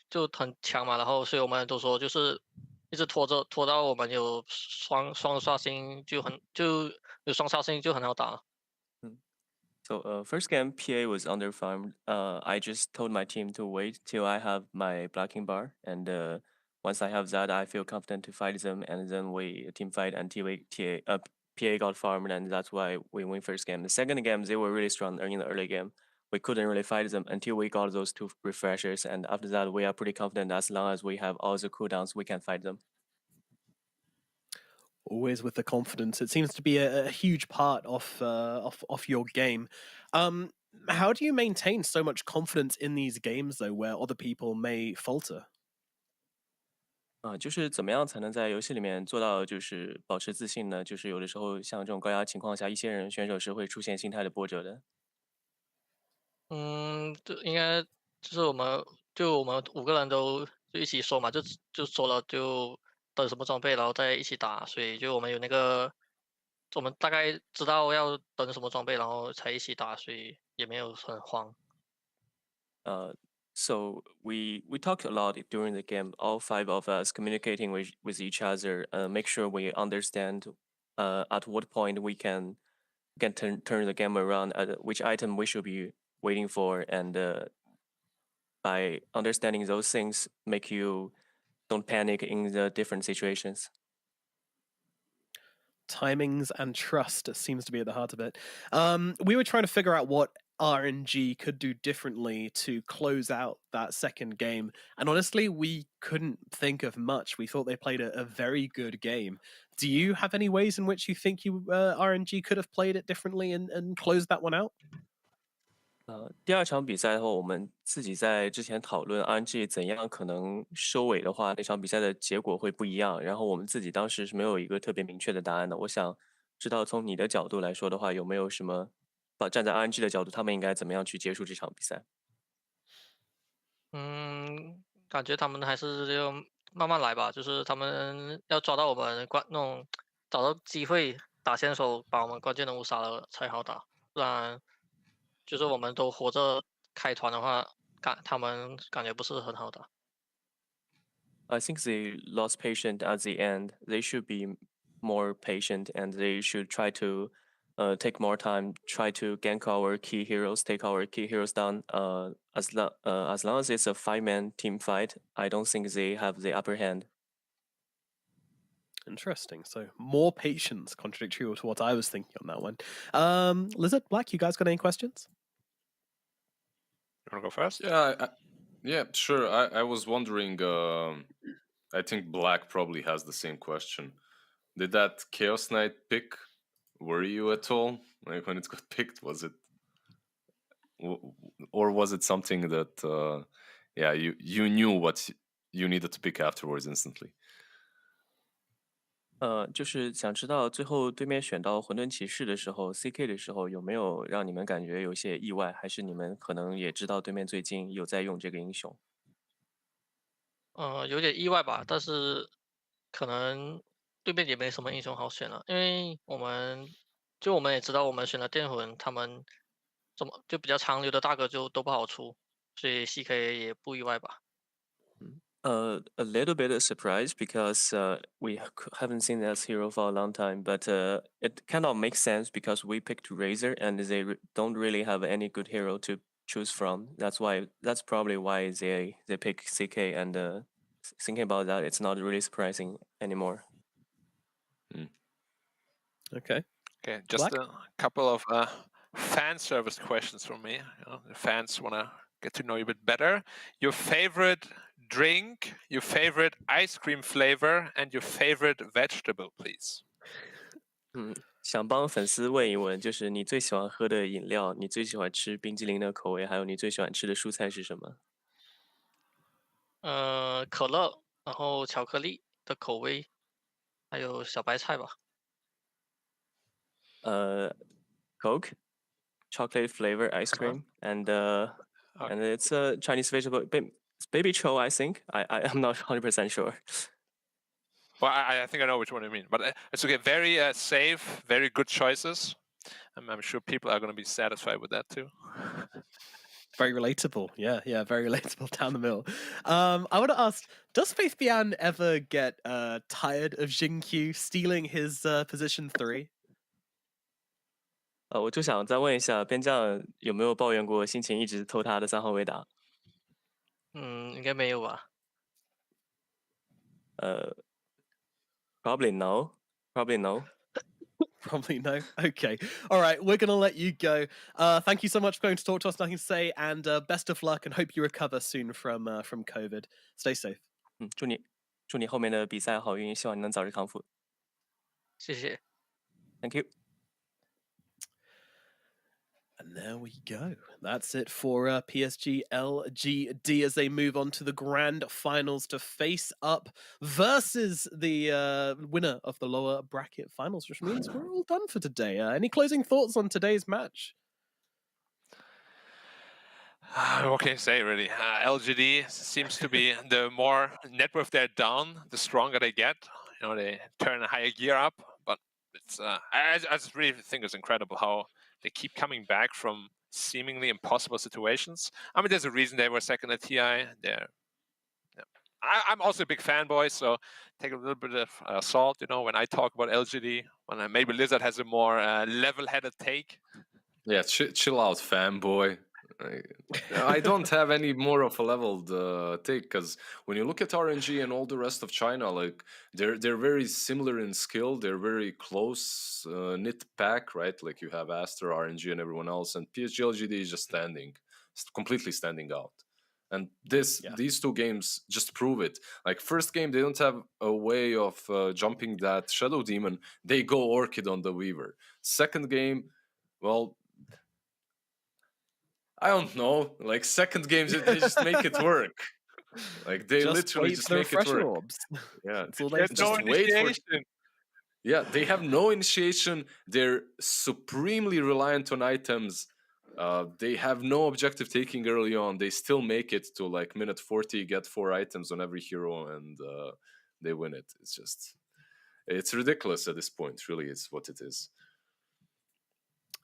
Speaker 6: 就很强嘛，然后所以我们都说就是一直拖到我们有双刷新就有双刷新就很好打了。
Speaker 5: So first game PA was underfarmed. I just told my team to wait till I have my blocking bar, and once I have that, I feel confident to fight them, and then we team fight until PA got farmed, and that's why we win first game. The second game they were really strong in the early game. We couldn't really fight them until we got those 2 refreshers, and after that we are pretty confident as long as we have all the cooldowns we can fight them.
Speaker 2: Always with the confidence. It seems to be a huge part of your game. How do you maintain so much confidence in these games though, where other people may falter?
Speaker 5: 就是怎么样才能在游戏里面做到就是保持自信呢？就是有的时候像这种高压情况下，一些人选手是会出现心态的波折的。
Speaker 6: 就应该就是我们5个人都就一起说嘛，就说了就等什么装备，然后再一起打，所以就我们有那个我们大概知道要等什么装备，然后才一起打，所以也没有很慌。
Speaker 5: So we talked a lot during the game. All 5 of us communicating with each other, make sure we understand at what point we can turn the game around, which item we should be waiting for, and by understanding those things, make you don't panic in the different situations.
Speaker 2: Timings and trust seems to be at the heart of it. We were trying to figure out what RNG could do differently to close out that second game, and honestly, we couldn't think of much. We thought they played a very good game. Do you have any ways in which you think RNG could have played it differently and closed that one out?
Speaker 5: 第二场比赛后，我们自己在之前讨论 RNG 怎样可能收尾的话，那场比赛的结果会不一样。然后我们自己当时是没有一个特别明确的答案的。我想知道从你的角度来说的话，有没有什么站在 RNG 的角度，他们应该怎么样去结束这场比赛？
Speaker 6: 感觉他们还是就慢慢来吧，就是他们要抓到我们那种找到机会打先手，把我们关键人物杀了才好打，不然就是我们都活着开团的话，他们感觉不是很好打。
Speaker 5: I think they lost patience at the end. They should be more patient and they should try to take more time, try to gank our key heroes, take our key heroes down. As long as it's a 5-man team fight, I don't think they have the upper hand.
Speaker 2: Interesting. So more patience, contradictory to what I was thinking on that one. Lizard, Black, you guys got any questions?
Speaker 3: You want to go first?
Speaker 1: Yeah, sure. I was wondering. I think Black probably has the same question. Did that Chaos Knight pick worry you at all? Like when it got picked, was it, or was it something that, you knew what you needed to pick afterwards instantly?
Speaker 5: 就是想知道最后对面选到混沌骑士的时候 ，CK 的时候有没有让你们感觉有些意外，还是你们可能也知道对面最近有在用这个英雄？
Speaker 6: 有点意外吧，但是可能对面也没什么英雄好选了，因为我们也知道我们选了电魂，他们就比较长流的大哥就都不好出，所以 CK 也不意外吧。
Speaker 5: A little bit of surprise because we haven't seen that hero for a long time, but it kind of makes sense because we picked Razor and they don't really have any good hero to choose from. That's probably why they pick CK, and thinking about that, it's not really surprising anymore.
Speaker 2: Okay.
Speaker 3: Okay, just
Speaker 2: Black?
Speaker 3: a couple of fan service questions from me. The fans want to get to know you a bit better. Your favorite drink, your favorite ice cream flavor, and your favorite vegetable, please.
Speaker 5: 想帮粉丝问一问，就是你最喜欢喝的饮料，你最喜欢吃冰激凌的口味，还有你最喜欢吃的蔬菜是什么？
Speaker 6: 可乐，然后巧克力的口味，还有小白菜吧。
Speaker 5: Coke, chocolate flavor ice cream, and it's a Chinese vegetable, baby cho, I think. I'm not 100% sure.
Speaker 3: Well, I think I know which one you mean, but it's okay. Very safe, very good choices. I'm sure people are going to be satisfied with that too.
Speaker 2: Very relatable. Yeah, very relatable down the middle. I want to ask, does Faith Bian ever get tired of Xingqiu stealing his position 3?
Speaker 5: 我就想再问一下，边将有没有抱怨过心情一直偷他的3号位打？
Speaker 6: 应该没有吧。
Speaker 5: Probably no. Probably no.
Speaker 2: Probably no. Okay. All right. We're going to let you go. Thank you so much for going to talk to us. Nothing to say. And best of luck and hope you recover soon from COVID. Stay safe.
Speaker 5: 祝你后面的比赛好运，希望你能早日康复。
Speaker 6: 谢谢。
Speaker 5: Thank you.
Speaker 2: And there we go. That's it for PSG.LGD as they move on to the grand finals to face up versus the winner of the lower bracket finals, which means we're all done for today. Any closing thoughts on today's match?
Speaker 3: What can you say, really? LGD seems to be the more net worth they're down, the stronger they get. They turn a higher gear up, but it's I just really think it's incredible how they keep coming back from seemingly impossible situations. I mean, there's a reason they were second at TI. I'm also a big fanboy, so take a little bit of salt, when I talk about LGD. When maybe Lizard has a more level-headed take.
Speaker 1: Yeah, chill out, fanboy. I don't have any more of a leveled take, because when you look at RNG and all the rest of China, like they're very similar in skill. They're very close knit pack, right? Like you have Aster, RNG, and everyone else, and PSG.LGD is just completely standing out. And these two games just prove it. Like first game, they don't have a way of jumping that Shadow Demon. They go Orchid on the Weaver. Second game, well, I don't know. Like second games, they just make it work. Like they
Speaker 2: Just
Speaker 1: literally
Speaker 2: wait
Speaker 1: just
Speaker 2: for the
Speaker 1: make it
Speaker 2: refresher
Speaker 1: work.
Speaker 2: orbs.
Speaker 1: Yeah,
Speaker 2: That's all they
Speaker 3: There's
Speaker 2: do.
Speaker 3: no
Speaker 1: just wait for.
Speaker 3: initiation.
Speaker 1: Yeah, they have no initiation. They're supremely reliant on items. They have no objective taking early on. They still make it to like minute 40, get 4 items on every hero, and they win it. It's ridiculous at this point. Really, it's what it is.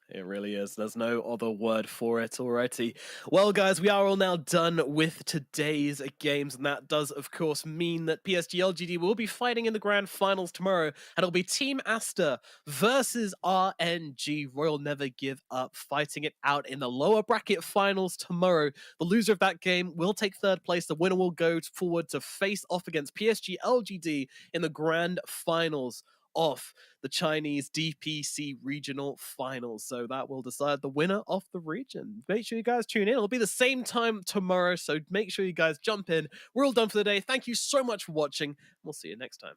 Speaker 2: It really is. There's no other word for it. Alrighty. Well, guys, we are all now done with today's games, and that does, of course, mean that PSG.LGD will be fighting in the grand finals tomorrow, and it'll be Team Aster versus RNG. Royal Never Give Up, fighting it out in the lower bracket finals tomorrow. The loser of that game will take third place. The winner will go forward to face off against PSG.LGD in the grand finals of the Chinese DPC regional finals. So that will decide the winner of the region. Make sure you guys tune in. It'll be the same time tomorrow, so make sure you guys jump in. We're all done for the day. Thank you so much for watching. We'll see you next time.